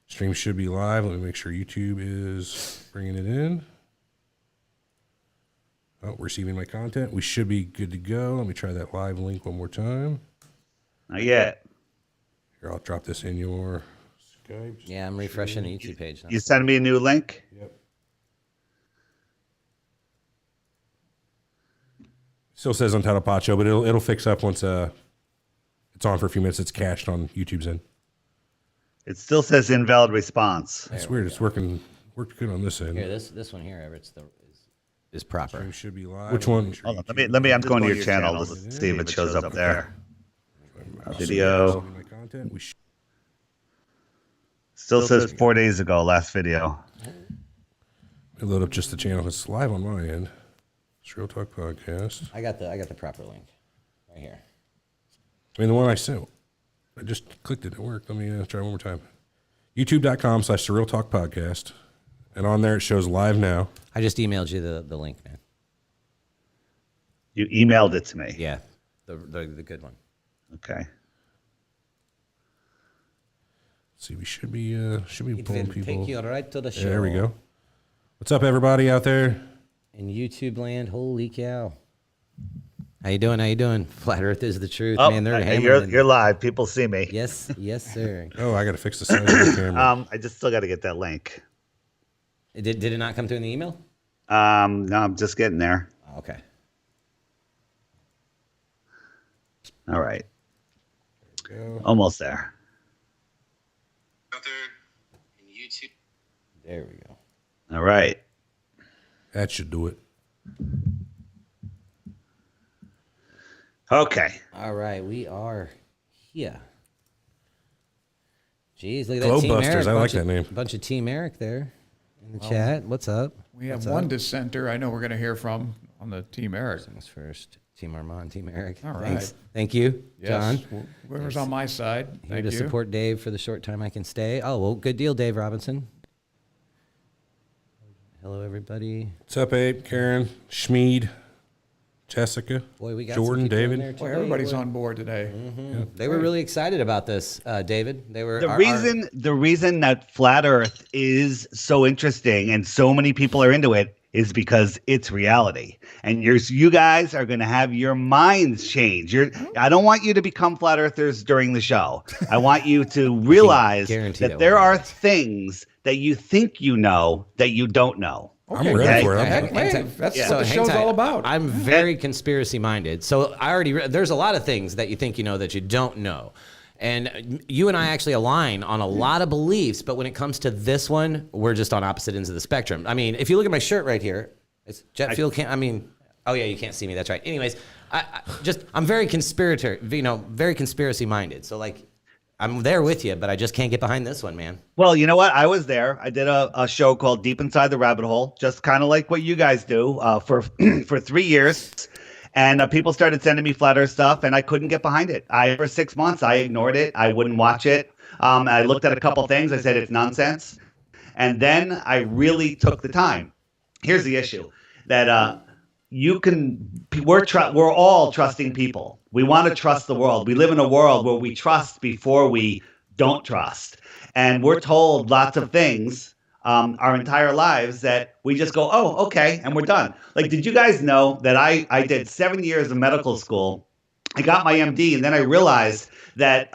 Stream should be live. Let me make sure YouTube is bringing it in. Oh, receiving my content. We should be good to go. Let me try that live link one more time. Not yet. Here, I'll drop this in your Skype. Yeah, I'm refreshing the YouTube page now. You send me a new link? Yep. Still says Untitled Pot Show, but it'll fix up once it's on for a few minutes. It's cached on YouTube's end. It still says invalid response. It's weird. It's worked good on this end. Here, this one here, Everett's is proper. Stream should be live. Which one? Hold on, let me. I'm going to your channel to see if it shows up there. Video. Still says 4 days ago, last video. I load up just the channel. It's live on my end. Surreal Talk Podcast. I got the proper link right here. I mean, the one I sent. I just clicked it. It worked. Let me try one more time. YouTube.com/Surreal Talk Podcast. And on there, it shows live now. I just emailed you the link, man. You emailed it to me. Yeah, the good one. Okay. Let's see, we should be pulling people. Take you right to the show. Yeah, there we go. What's up, everybody out there? In YouTube land, holy cow. How you doing? Flat Earth is the truth, Oh, man. They're you're live. People see me. Yes, sir. Oh, I got to fix the size of the camera. I just still got to get that link. Did it not come through in the email? No, I'm just getting there. Okay. All right. Almost there. Out there in YouTube. There we go. All right. That should do it. Okay. All right, we are here. Jeez, look at that Team Glowbusters, Eric. I like that name. A bunch of Team Eric there in the chat. What's up? We have one dissenter I know we're going to hear from on the Team Eric. Things first. Team Armand, Team Eric. All right. Thanks. Thank you, John. Yes, whoever's on my side. Here Thank to you. support Dave for the short time I can stay. Oh, well, good deal, Dave Robinson. Hello, everybody. What's up, Abe, Karen, Schmeed, Jessica, Boy, we got Jordan, some people in David. there Boy, today. everybody's on board today. Yeah. They were really excited about this, David. They were The reason that flat Earth is so interesting and so many people are into it is because it's reality, and you guys are going to have your minds change. I don't want you to become flat earthers during the show. I want you to realize that there are things that you think you know that you don't know. I'm ready for it. Hey, that's what the show's all about. I'm very conspiracy minded. So there's a lot of things that you think you know that you don't know. And you and I actually align on a lot of beliefs, but when it comes to this one, we're just on opposite ends of the spectrum. I mean, if you look at my shirt right here, it's jet fuel oh yeah, you can't see me. That's right. Anyways, I'm very very conspiracy minded. So like, I'm there with you, but I just can't get behind this one, man. Well, you know what? I was there. I did a show called Deep Inside the Rabbit Hole, just kind of like what you guys do for 3 years. And people started sending me flat Earth stuff, and I couldn't get behind it. For 6 months, I ignored it. I wouldn't watch it. I looked at a couple things. I said, it's nonsense. And then I really took the time. Here's the issue, that we're all trusting people. We want to trust the world. We live in a world where we trust before we don't trust. And we're told lots of things our entire lives that we just go, oh, okay, and we're done. Like, did you guys know that I did 7 years of medical school? I got my MD, and then I realized that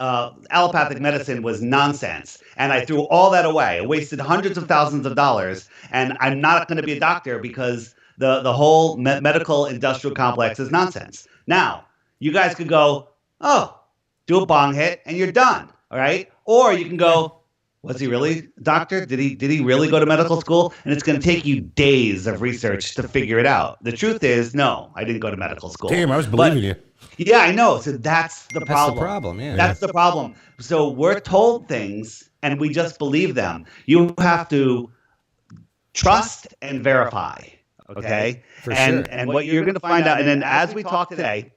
allopathic medicine was nonsense. And I threw all that away. I wasted hundreds of thousands of dollars, and I'm not going to be a doctor because the whole medical industrial complex is nonsense. Now, you guys could go, oh, do a bong hit, and you're done, all right? Or you can go, was he really a doctor? Did he really go to medical school? And it's going to take you days of research to figure it out. The truth is, no, I didn't go to medical school. Damn, I was believing you. Yeah, I know. So that's the problem. That's the problem, yeah. That's the problem. So we're told things and we just believe them. You have to trust and verify. Okay? For sure. And what you're going to find out, and then as we talk today,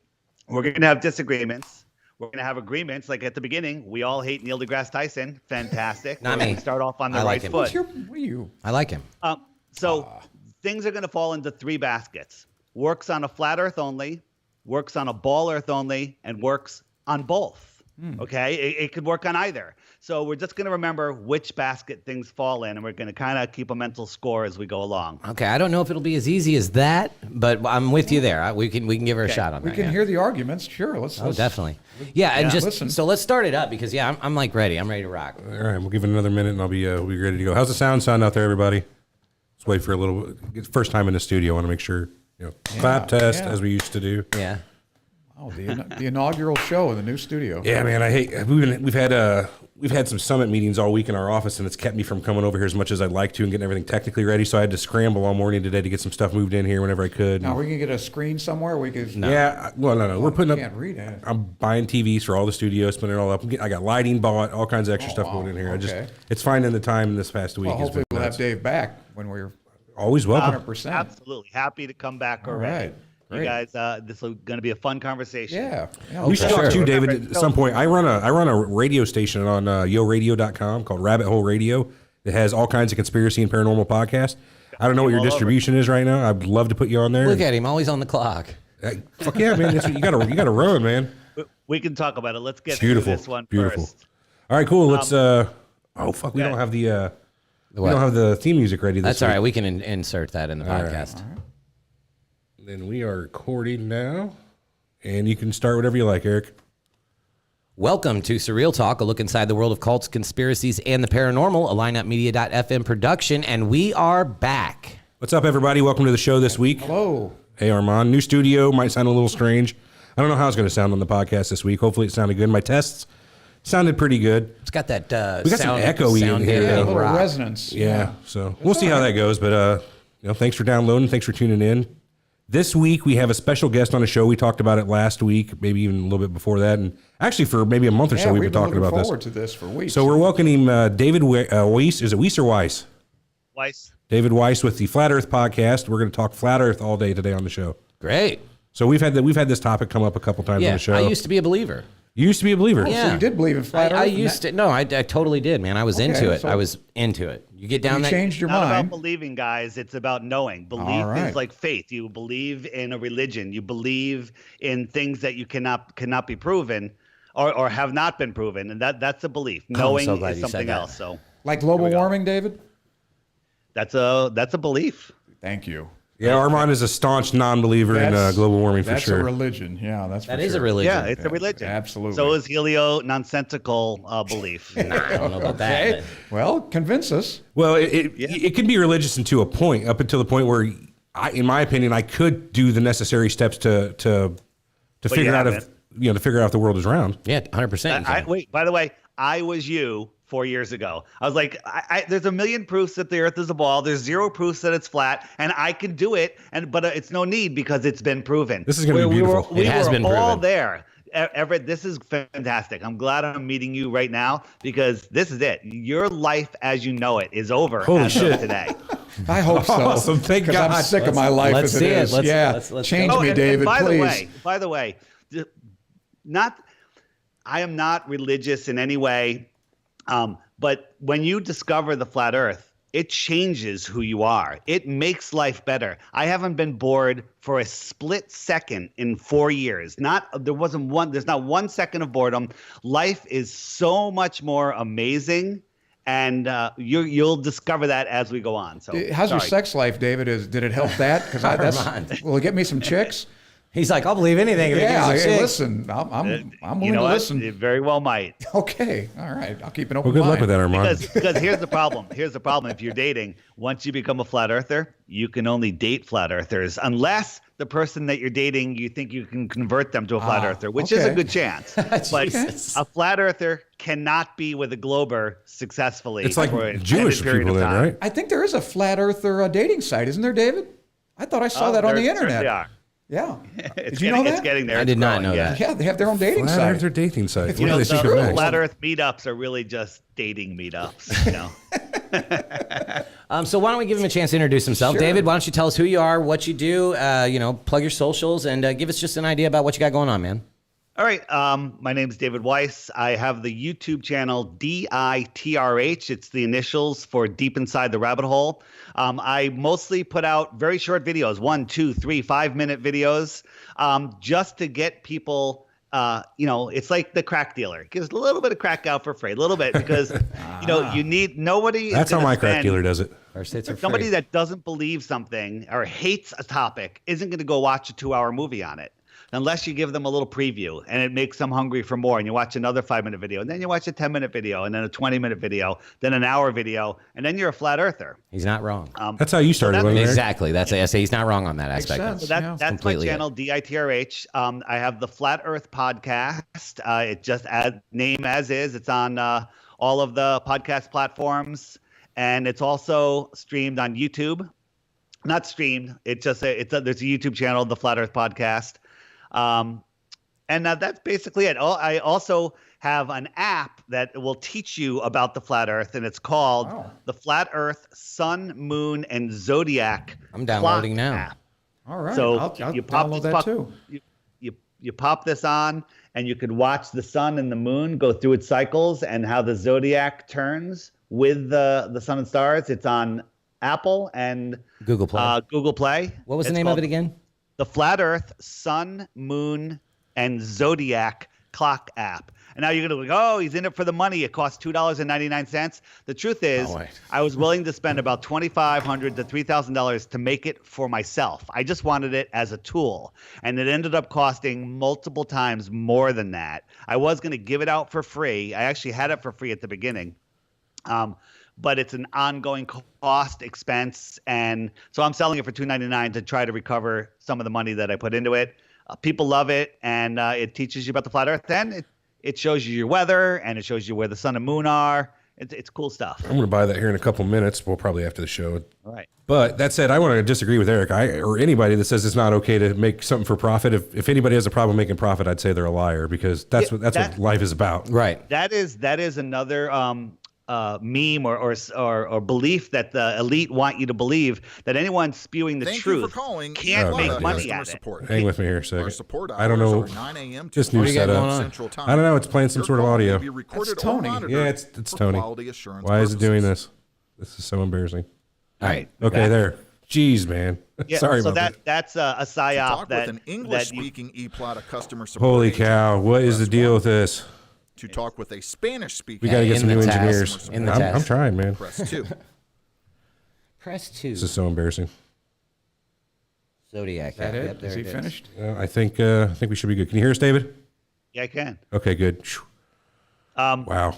we're going to have disagreements. We're going to have agreements. Like at the beginning, we all hate Neil deGrasse Tyson. Fantastic. Not me. Start off on the I like right him. foot. What are you? I like him. So things are going to fall into three baskets. Works on a flat Earth only, works on a ball Earth only, and works on both. Okay, it could work on either. So we're just going to remember which basket things fall in, and we're going to kind of keep a mental score as we go along. Okay, I don't know if it'll be as easy as that, but I'm with you there. We can give her a shot on We that. can yeah. hear the arguments. Sure, let's. Definitely. Yeah, and just listen. so let's start it up because I'm like ready. I'm ready to rock. All right, we'll give it another minute and I'll be ready to go. How's the sound out there, everybody? Let's wait for a little. It's first time in the studio. I want to make sure clap test as we used to do. Yeah. Oh, the inaugural show in the new studio. Yeah, man, I hate we've had some summit meetings all week in our office, and it's kept me from coming over here as much as I'd like to and getting everything technically ready. So I had to scramble all morning today to get some stuff moved in here whenever I could. Now we can get a screen somewhere. We could. Yeah, well, no, we're putting up. Can't read it. I'm buying TVs for all the studios, putting it all up. I got lighting bought, all kinds of extra stuff going in here. Okay. It's finding the time this past week. Well, hopefully has been we'll have nuts. Dave back when we're Always welcome. 100%. Absolutely happy to come back already. right. You guys, this is going to be a fun conversation. Yeah. We should talk too, David. Remember, At some point, I run a radio station on yoradio.com called Rabbit Hole Radio that has all kinds of conspiracy and paranormal podcasts. I don't know what your distribution is right now. I'd love to put you on there. Look at him, always on the clock. Hey, fuck yeah, man! That's what you gotta run, man. We can talk about it. Let's get Beautiful, through this one beautiful. first. All right, cool. Let's. Oh fuck, we okay. don't have the. We What? don't have the theme music ready. That's This all week. right. We can insert that in the podcast. Then we are recording now, and you can start whatever you like, Eric. Welcome to Surreal Talk, a look inside the world of cults, conspiracies, and the paranormal, a lineupmedia.fm production, and we are back. What's up, everybody? Welcome to the show this week. Hello. Hey, Armand. New studio might sound a little strange. I don't know how it's going to sound on the podcast this week. Hopefully, it sounded good. My tests sounded pretty good. It's got that We got some echoey in here, Yeah, a though. little rock. resonance. Yeah, so we'll see how that goes. But thanks for downloading. Thanks for tuning in. This week we have a special guest on the show. We talked about it last week, maybe even a little bit before that, and actually for maybe a month or so we've been talking about looking this. forward to this for weeks. So we're welcoming David Weiss. Is it Weiss or Weiss? Weiss. David Weiss with the Flat Earth podcast. We're going to talk flat Earth all day today on the show. Great. So we've had this topic come up a couple times on Yeah, the show. I used to be a believer. You used to be a believer. Yeah. So you did believe in flat Earth? I and used to. No, I totally did, man. I was into it. so- I was into it. You get down You that. changed your Not about mind. believing, guys. It's about knowing. Belief All right. is like faith. You believe in a religion. You believe in things that you cannot be proven or have not been proven, and that's a belief. Knowing so glad is you said something that. else. So Like global Here we go. warming, David? that's a belief. Thank you. Yeah, Armand is a staunch non-believer in global warming for That's sure. a religion. Yeah, that's for That sure. is a religion. Yeah, it's a religion. absolutely. So is helio nonsensical belief. I don't know about that. but- Well, convince us. Well, it can be religious to a point, up until the point where, in my opinion, I could do the necessary steps to figure out if to figure out if the world is round. Yeah, 100%. Wait, by the way, I was you 4 years ago. I was like, there's a million proofs that the Earth is a ball. There's zero proofs that it's flat, and I can do it. But it's no need because it's been proven. This is gonna be beautiful. We It has were been all proven. there. Everett, this is fantastic. I'm glad I'm meeting you right now because this is it. Your life as you know it is over Holy as shit. of today. I hope so. Awesome. Thank 'Cause God. I'm sick of my life let's as see it it. is. Let's Change go. me, and David, by please. the way, I am not religious in any way, but when you discover the flat Earth, it changes who you are. It makes life better. I haven't been bored for a split second in 4 years. There's not 1 second of boredom. Life is so much more amazing, and you'll discover that as we go on. So, How's your sorry. sex life, David? Did it help that? Because will it get me some chicks? He's like, I'll believe anything. If Yeah, it gives a hey, shit. listen, I'm You willing know to what? listen. It very well might. Okay, all right, I'll keep an open Well, good luck mind. with that, Armand. Because here's the problem. Here's the problem. If you're dating, once you become a flat earther, you can only date flat earthers unless the person that you're dating, you think you can convert them to a flat earther, which is a okay. good chance. But Jesus. a flat earther cannot be with a glober successfully. It's like for an Jewish extended period people of then, time. right? I think there is a flat earther dating site, isn't there, David? I thought I saw that on There the internet. certainly are. Yeah. It's Did you know It's that? getting there. I It's did not growing, know yeah. that. Yeah, they have their own dating Flat site. Earther dating site. You What know, do they think of the next? flat Earth meetups are really just dating meetups. You know. So why don't we give him a chance to introduce himself? Sure. David, why don't you tell us who you are, what you do, plug your socials, and give us just an idea about what you got going on, man. All right. My name is David Weiss. I have the YouTube channel DITRH. It's the initials for Deep Inside the Rabbit Hole. I mostly put out very short videos, 1, 2, 3, 5 minute videos, just to get people it's like the crack dealer gives a little bit of crack out for free, a little bit, because you need nobody. That's how my crack dealer does it. First hits are Somebody free. that doesn't believe something or hates a topic isn't going to go watch a 2-hour movie on it unless you give them a little preview and it makes them hungry for more. And you watch another 5-minute video, and then you watch a 10-minute video, and then a 20-minute video, then an hour video, and then you're a flat earther. He's not wrong. That's how you started, wasn't it, Eric? Exactly. That's I say he's not wrong on that aspect. sense. So that's my Completely channel, DITRH. I have the Flat Earth podcast. It just name as is. It's on all of the podcast platforms, and it's also streamed on YouTube. Not streamed. It's just there's a YouTube channel, the Flat Earth Podcast, and that's basically it. I also have an app that will teach you about the flat Earth, and it's called the Flat Earth Sun, Moon, and Zodiac. I'm downloading Clock now. app. All right. So I'll you pop download this that too. You pop this on, and you could watch the sun and the moon go through its cycles and how the zodiac turns with the sun and stars. It's on Apple and Google Play. Google Play. What was the It's name of called it again? The Flat Earth Sun, Moon, and Zodiac Clock app. And now you're going to go, oh, he's in it for the money. It costs $2.99. The truth is, I was willing to spend about $2,500 to $3,000 to make it for myself. I just wanted it as a tool. And it ended up costing multiple times more than that. I was going to give it out for free. I actually had it for free at the beginning. But it's an ongoing cost, expense. And so I'm selling it for $2.99 to try to recover some of the money that I put into it. People love it, and it teaches you about the flat Earth. Then it shows you your weather, and it shows you where the sun and moon are. It's cool stuff. I'm going to buy that here in a couple minutes. Well, probably after the show. All right. But that said, I want to disagree with Eric. Or anybody that says it's not okay to make something for profit. If anybody has a problem making profit, I'd say they're a liar, because that's what life is about. Right. That is another meme or belief that the elite want you to believe, that anyone spewing the Thank truth you for calling can't make Eupload money customer at it. support. Hang with me here a Our second. support I don't know. hours are 9 a.m. to This new 4 got going setup. on? Central Time. I don't know. It's playing some Your sort of call may audio. be recorded That's or Tony. monitored Yeah, it's for Tony. quality assurance Why is it doing purposes. this? This is so embarrassing. All right. Okay, there. Jeez, man. Yeah, Sorry so about that. that's a To psyop talk that with an English-speaking e-plot customer support Holy agent, cow. What is the press deal 1. with this? To talk with a Spanish-speaking We got to get in some the new task. engineers. In the I'm task. trying, man. press 2. Press 2. This is so embarrassing. Zodiac. Is that Yep, it? there Is he it is. finished? I think we should be good. Can you hear us, David? Yeah, I can. Okay, good. Wow.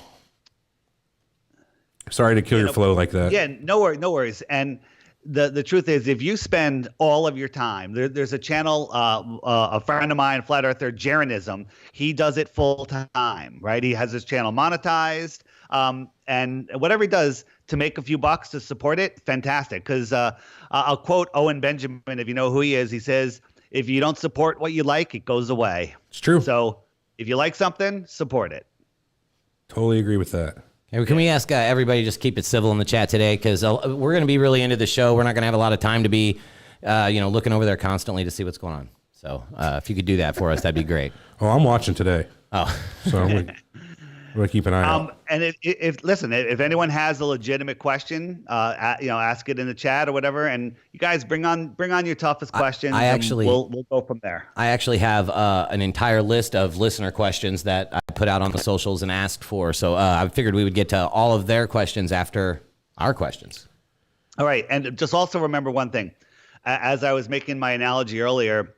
Sorry to kill your flow like that. Yeah, no worries. And the truth is, if you spend all of your time, there's a channel, a friend of mine, Flat Earther, Jaronism, he does it full time, right? He has his channel monetized, and whatever he does to make a few bucks to support it, fantastic. Because I'll quote Owen Benjamin, if you know who he is. He says, if you don't support what you like, it goes away. It's true. So if you like something, support it. Totally agree with that. Hey, can we ask everybody just keep it civil in the chat today? Because we're going to be really into the show. We're not going to have a lot of time to be, looking over there constantly to see what's going on. So if you could do that for us, that'd be great. Oh, I'm watching today. Oh, So I'm going to keep an eye out. And if anyone has a legitimate question, ask it in the chat or whatever. And you guys bring on your toughest questions. I and actually- we'll go from there. I actually have an entire list of listener questions that I put out on the socials and asked for. So I figured we would get to all of their questions after our questions. All right, and just also remember one thing. As I was making my analogy earlier,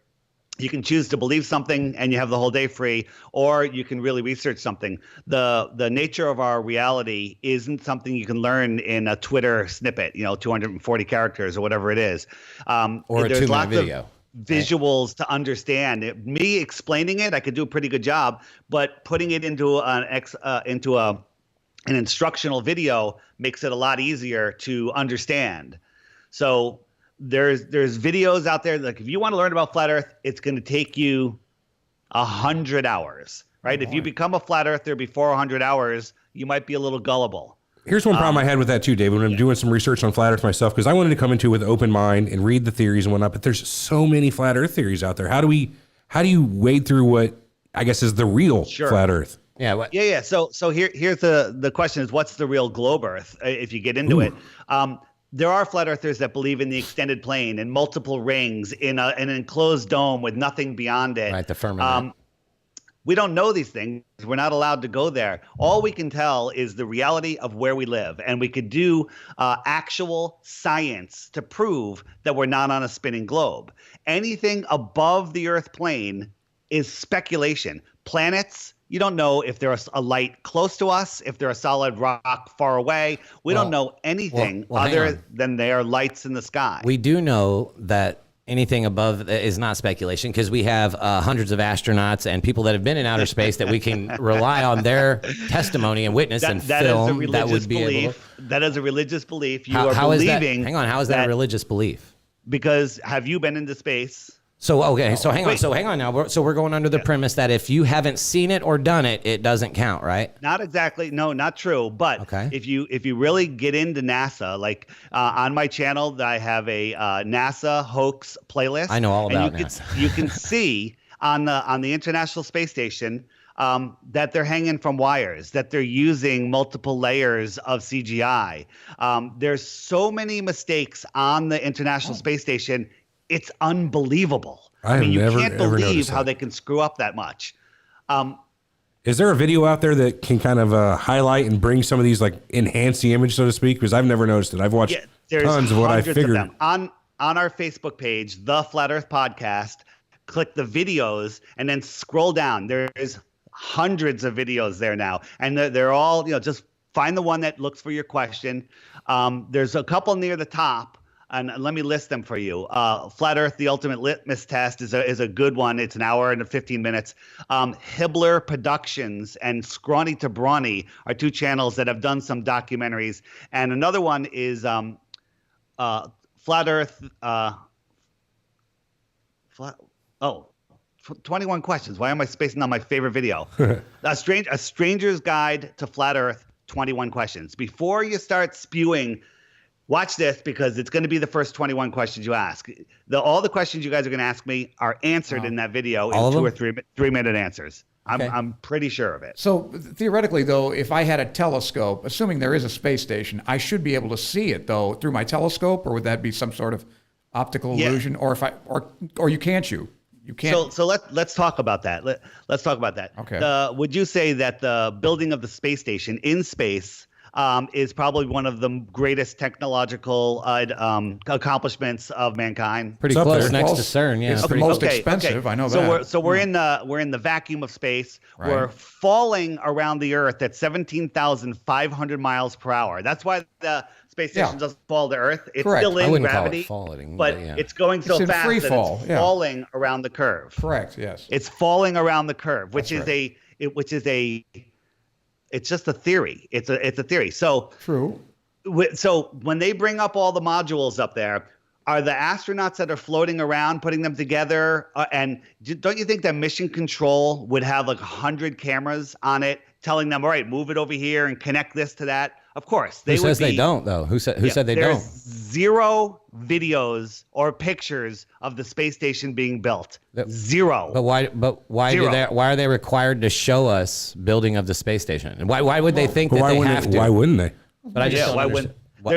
you can choose to believe something and you have the whole day free, or you can really research something. The nature of our reality isn't something you can learn in a Twitter snippet, 240 characters or whatever it is. Or a there's 2-minute lots video. of visuals to understand. Me explaining it, I could do a pretty good job, but putting it into an instructional video makes it a lot easier to understand. So there's videos out there, like if you want to learn about flat Earth, it's going to take you 100 hours, right? If you become a flat earther before 100 hours, you might be a little gullible. Here's one problem I had with that too, David, when I'm doing some research on flat Earth myself, because I wanted to come into it with an open mind and read the theories and whatnot, but there's so many flat Earth theories out there. How do you wade through what I guess is the real flat Earth? Yeah. Yeah. So here's the question is, what's the real globe Earth? If you get into it, there are flat earthers that believe in the extended plane and multiple rings in an enclosed dome with nothing beyond it. Right, the firmament. We don't know these things. We're not allowed to go there. All we can tell is the reality of where we live. And we could do actual science to prove that we're not on a spinning globe. Anything above the Earth plane is speculation. Planets, you don't know if there's a light close to us, if they're a solid rock far away. We don't know anything other than there are lights in the sky. We do know that anything above is not speculation because we have hundreds of astronauts and people that have been in outer space that we can rely on their testimony and witness and film that would be able to. That is a religious belief. You How are is that? believing. Hang on. How is that a religious belief? Because have you been into space? So hang on now. So we're going under the premise that if you haven't seen it or done it, it doesn't count, right? Not exactly. No, not true. But if you really get into NASA, like on my channel, I have a NASA hoax playlist. I know all about NASA. You can see on the International Space Station that they're hanging from wires, that they're using multiple layers of CGI. There's so many mistakes on the International Space Station. It's unbelievable. I mean, you can't believe how they can screw up that much. Is there a video out there that can kind of highlight and bring some of these, like enhance the image, so to speak? Because I've never noticed it. I've watched tons of what I figured. Of them. On our Facebook page, The Flat Earth Podcast, click the videos and then scroll down. There's hundreds of videos there now. And they're all, just find the one that looks for your question. There's a couple near the top. And let me list them for you. Flat Earth, the Ultimate Litmus Test is a good one. It's an hour and 15 minutes. Hibbler Productions and Scrawny to Brawny are two channels that have done some documentaries. And another one is Flat Earth. 21 Questions. Why am I spacing on my favorite video? A Stranger's Guide to Flat Earth, 21 Questions. Before you start spewing, watch this because it's going to be the first 21 questions you ask. All the questions you guys are going to ask me are answered in that video in 2 or 3 minute answers. I'm pretty sure of it. So theoretically, though, if I had a telescope, assuming there is a space station, I should be able to see it though through my telescope, or would that be some sort of optical illusion? Or if or you can't you can't. So let's talk about that. Let's talk about that. Okay. Would you say that the building of the space station in space is probably one of the greatest technological accomplishments of mankind? Pretty close, next to CERN. Yeah, it's the most expensive. I know that. So we're in the vacuum of space. Right. We're falling around the Earth at 17,500 miles per hour. That's why the space station doesn't fall to Earth. It's still in gravity, but it's going so fast that it's falling around the curve. Correct. Yes. It's falling around the curve, which it's just a theory. It's a theory. So true. So when they bring up all the modules up there, are the astronauts that are floating around putting them together? And don't you think that mission control would have like 100 cameras on it, telling them, all right, move it over here and connect this to that? Of course, Who says they don't though? Who said they don't? There's zero videos or pictures of the space station being built. Zero. But why are they required to show us building of the space station? And why would they think that they have to? Why wouldn't they? But I just don't understand.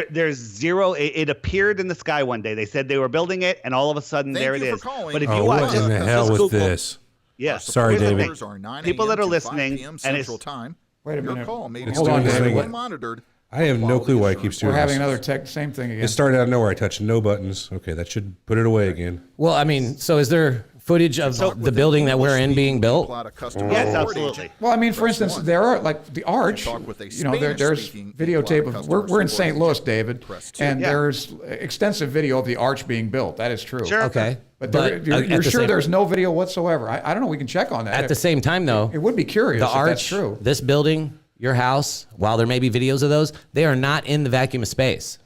There's zero. It appeared in the sky one day. They said they were building it, and all of a sudden there it is. But if you watch, what in the hell was this? Yes. Sorry, David. People that are listening, and it's time. Wait a minute. Your call may be Hold on, David. monitored. I have no clue why it keeps doing We're this. having another same thing again. It started out of nowhere. I touched no buttons. Okay, that should put it away again. Well, I mean, so is there footage of the building that we're in being built? Yes, absolutely. Well, I mean, for instance, there are like the Arch. There's videotape of. We're in St. Louis, David, and there's extensive video of the Arch being built. That is true. Sure. Okay. But you're sure there's no video whatsoever? I don't know. We can check on that. At the same time, though, it would be curious the if Arch, that's true. this building, your house, while there may be videos of those, they are not in the vacuum of space.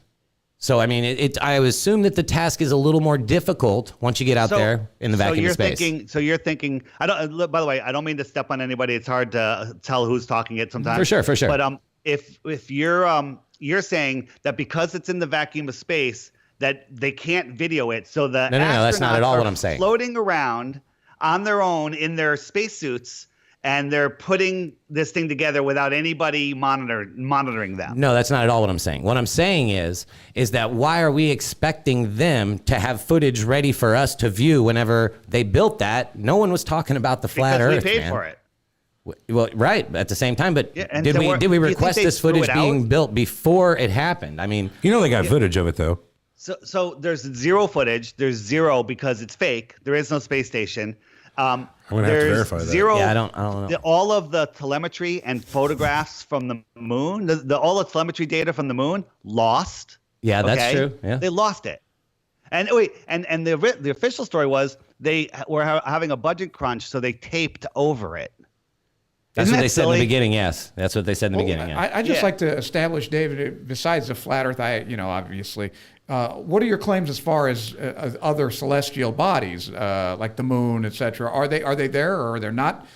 So, I mean, I would assume that the task is a little more difficult once you get out there in the vacuum of space. So you're thinking, by the way, I don't mean to step on anybody. It's hard to tell who's talking it sometimes. For sure. But if you're saying that because it's in the vacuum of space that they can't video it, so the no, that's not at all what I'm saying. Floating around on their own in their spacesuits, and they're putting this thing together without anybody monitoring them. No, that's not at all what I'm saying. What I'm saying is that why are we expecting them to have footage ready for us to view whenever they built that? No one was talking about the flat Earth, Because we paid man. for it. Well, right at the same time, but and did so we do you think request they this threw footage it being out? built before it happened? I mean, They got footage of it though. So there's zero footage. There's zero because it's fake. There is no space station. I'm gonna have to There's verify that. zero. Yeah, I don't know. All of the telemetry and photographs from the moon, all the telemetry data from the moon, lost. Yeah, that's true. Yeah. They lost it. And wait, and the official story was they were having a budget crunch, so they taped over it. That's Isn't what that they said in the silly? beginning. Yes, that's what they said in the beginning. Yeah. I just Yeah. like to establish, David, besides the flat Earth, obviously, what are your claims as far as other celestial bodies, like the moon, etc.? Are they there, or are they not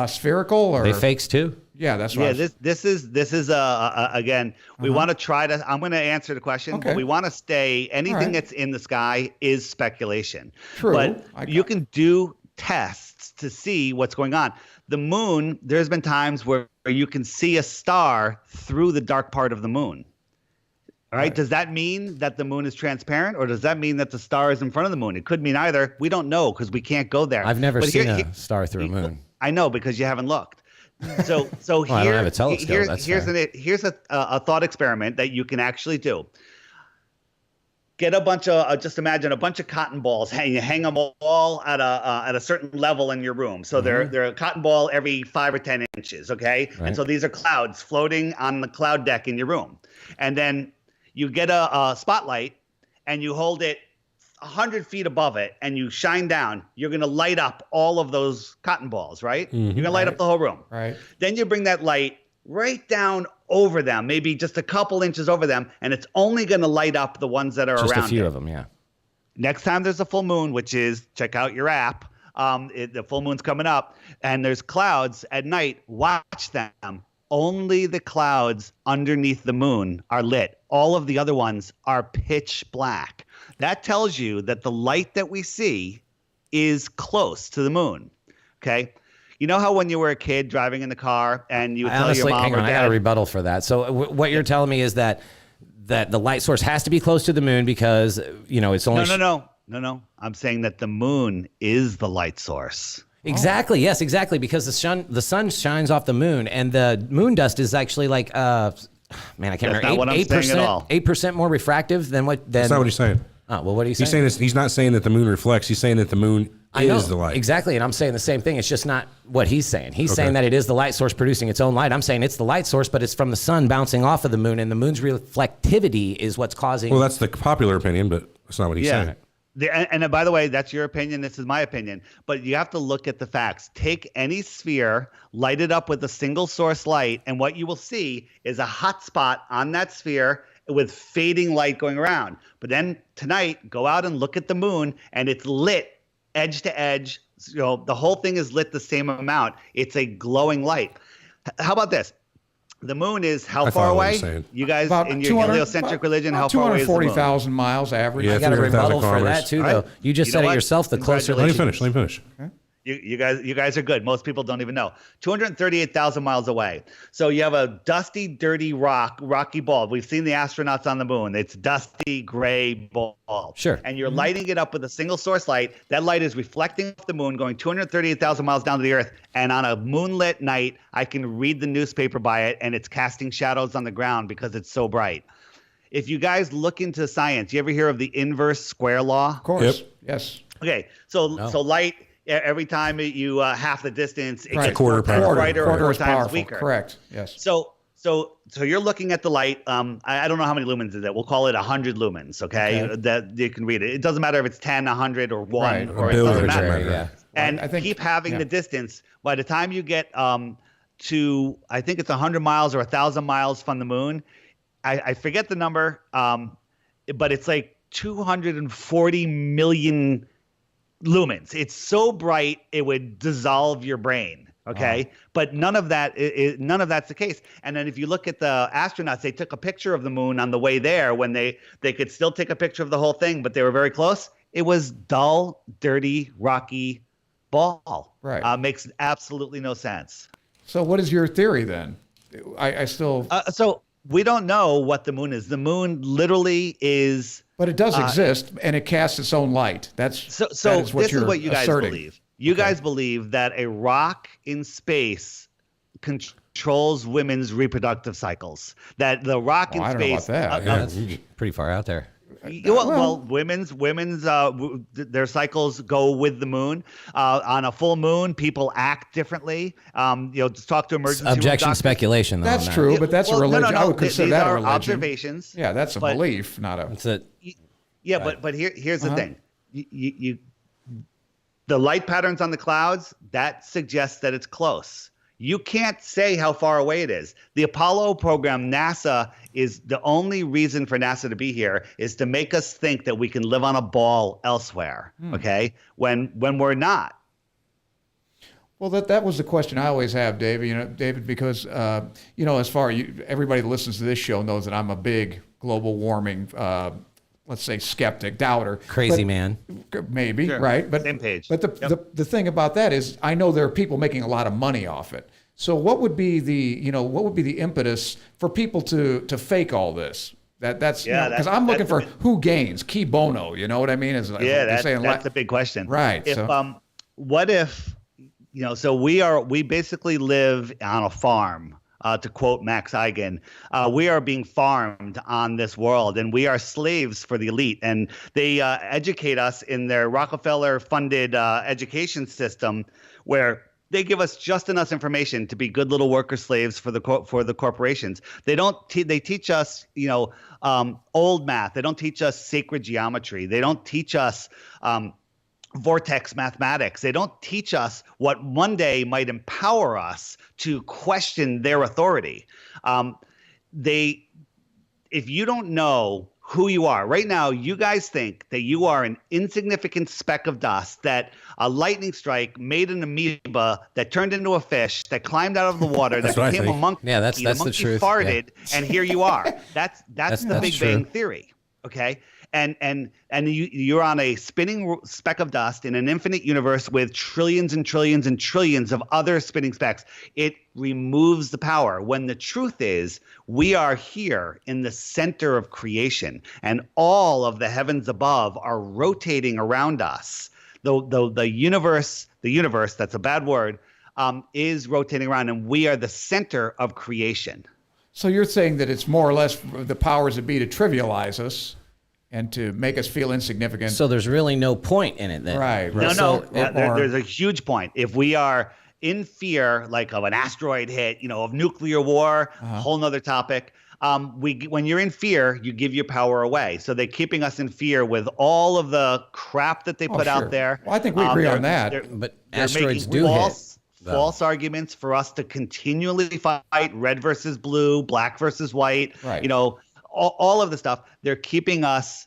spherical? Or They fakes too. Yeah, that's right. Yeah, this is again. We want to try to. I'm going to answer the question, Okay. but we want to stay. Anything right. that's in the sky is speculation. True. But I you got can do tests to see what's going on. The moon. There's been times where you can see a star through the dark part of the moon. All right. Does that mean that the moon is transparent, or does that mean that the star is in front of the moon? It could mean either. We don't know because we can't go there. I've never But seen here- a star through a moon. I know because you haven't looked. So Well, I don't have a telescope, that's here's fair. here's a thought experiment that you can actually do. Get a bunch of just imagine a bunch of cotton balls. You hang them all at a certain level in your room. So they're a cotton ball every 5 or 10 inches. Okay, Right. and so these are clouds floating on the cloud deck in your room, and then you get a spotlight and you hold it 100 feet above it and you shine down. You're going to light up all of those cotton balls, right? You're going to light up the whole room. Right. Then you bring that light right down over them, maybe just a couple inches over them, and it's only going to light up the ones that are Just around a few it. of them. Yeah. Next time there's a full moon, which is check out your app. The full moon's coming up, and there's clouds at night. Watch them. Only the clouds underneath the moon are lit. All of the other ones are pitch black. That tells you that the light that we see is close to the moon. Okay. You know how when you were a kid driving in the car and you would tell your mom hang or on, I got a dad, rebuttal for that. So what you're telling me is that the light source has to be close to the moon because it's only no. I'm saying that the moon is the light source. Exactly. Yes, exactly. Because the sun shines off the moon, and the moon dust is actually like man, I can't That's remember. not what I'm saying at all. 8% more refractive than what. That's not what he's saying. Oh, well, what are you He's saying? saying this. He's not saying that the moon reflects. He's saying that the moon I know is the light. exactly, and I'm saying the same thing. It's just not what he's saying. He's saying that it is the light source producing its own light. I'm saying it's the light source, but it's from the sun bouncing off of the moon, and the moon's reflectivity is what's causing. Well, that's the popular opinion, but that's not what he's saying. And by the way, that's your opinion. This is my opinion. But you have to look at the facts. Take any sphere, light it up with a single source light, and what you will see is a hot spot on that sphere with fading light going around. But then tonight, go out and look at the moon, and it's lit edge to edge. The whole thing is lit the same amount. It's a glowing light. How about this? The moon is how I far follow what away? you're saying. You guys About in your 200 heliocentric religion, how far away is the moon? 240,000 miles average. Yeah. I got a 300,000 rebuttal for kilometers. that too, All right. though. You just You said know it what? yourself. The closer. Let me Congratulations. finish. You guys are good. Most people don't even know. 238,000 miles away. So you have a dusty, dirty rocky ball. We've seen the astronauts on the moon. It's dusty, gray ball. Sure. And you're lighting it up with a single source light. That light is reflecting off the moon, going 238,000 miles down to the Earth. And on a moonlit night, I can read the newspaper by it, and it's casting shadows on the ground because it's so bright. If you guys look into science, you ever hear of the inverse square law? Of course. Yep. Yes. Okay, so light every time you half the distance, it Right. gets Quarter four times power. brighter or Quarter 4 is times powerful. weaker. Correct. Yes. So you're looking at the light. I don't know how many lumens is it. We'll call it 100 lumens. Okay, that you can read it. It doesn't matter if it's 10, 100, or 1, Right. or it Billion, doesn't it doesn't matter. matter. Yeah. And I think- keep having yeah. the distance. By the time you get to, I think it's 100 miles or 1,000 miles from the moon. I forget the number, but it's like 240 million lumens. It's so bright it would dissolve your brain. Okay, but none of that's the case. And then if you look at the astronauts, they took a picture of the moon on the way there when they could still take a picture of the whole thing, but they were very close. It was dull, dirty, rocky ball. Right. Makes absolutely no sense. So what is your theory then? I still, So we don't know what the moon is. The moon literally is. but it does exist, and it casts its own light. That's So that is what this you're is what you guys asserting. believe. You guys believe that a rock in space controls women's reproductive cycles. That the rock in I don't know space. about that. Yeah, that's pretty far out there. Well, women's their cycles go with the moon. On a full moon, people act differently. Just talk to emergency room Objection, doctors. speculation. Though, That's on that. true, but that's a religion. No. I would consider These that a are religion. observations. Yeah, that's a but- belief, not a. That's it. Yeah, but here's the thing. The light patterns on the clouds, that suggests that it's close. You can't say how far away it is. The Apollo program, NASA, is the only reason for NASA to be here is to make us think that we can live on a ball elsewhere, okay? When we're not. Well, that was the question I always have, David, because as far everybody that listens to this show knows that I'm a big global warming, let's say, skeptic, doubter, Crazy man. maybe, Sure. right? But Same page. But the thing about that is, I know there are people making a lot of money off it. So what would be the impetus for people to fake all this? That's because I'm looking for who gains, key bono. You know what I mean? That's the big question. Right. If what if so we basically live on a farm. To quote Max Eigen, we are being farmed on this world, and we are slaves for the elite. And they educate us in their Rockefeller-funded education system, where they give us just enough information to be good little worker slaves for the corporations. They teach us old math. They don't teach us sacred geometry. They don't teach us vortex mathematics. They don't teach us what one day might empower us to question their authority. If you don't know who you are right now, you guys think that you are an insignificant speck of dust, that a lightning strike made an amoeba that turned into a fish, that climbed out of the water, that became a monkey. Yeah, that's the the monkey truth. farted, and here you are. That's the Big true. Bang Theory. Okay. And you're on a spinning speck of dust in an infinite universe with trillions and trillions and trillions of other spinning specks. It removes the power, when the truth is we are here in the center of creation, and all of the heavens above are rotating around us. The universe, that's a bad word, is rotating around, and we are the center of creation. So you're saying that it's more or less the powers that be to trivialize us and to make us feel insignificant. So there's really no point in it then. Right. No. There's a huge point. If we are in fear, like of an asteroid hit, of nuclear war, a whole nother topic. When you're in fear, you give your power away. So they're keeping us in fear with all of the crap that they put out there. Well, I think we agree on that. But they're asteroids making do hit. false arguments for us to continually fight red versus blue, black versus white. Right. All of the stuff. They're keeping us,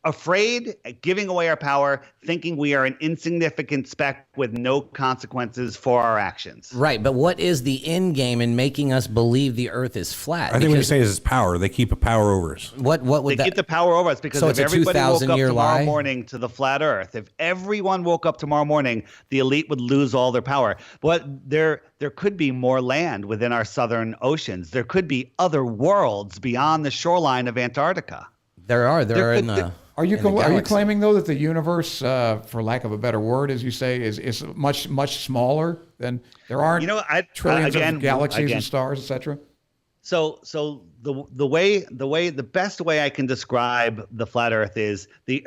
afraid, giving away our power, thinking we are an insignificant speck with no consequences for our actions. Right, but what is the end game in making us believe the Earth is flat? I think what you say is power. They keep a power over us. What would They that? keep the power over us because So if it's a everybody woke up 2,000-year tomorrow lie? morning to the flat Earth, if everyone woke up tomorrow morning, the elite would lose all their power. But there could be more land within our southern oceans. There could be other worlds beyond the shoreline of Antarctica. There are in the. Are you in the galaxy. claiming though that the universe, for lack of a better word, as you say, is much smaller than there aren't trillions of galaxies and stars, etc.? So the best way I can describe the flat Earth is the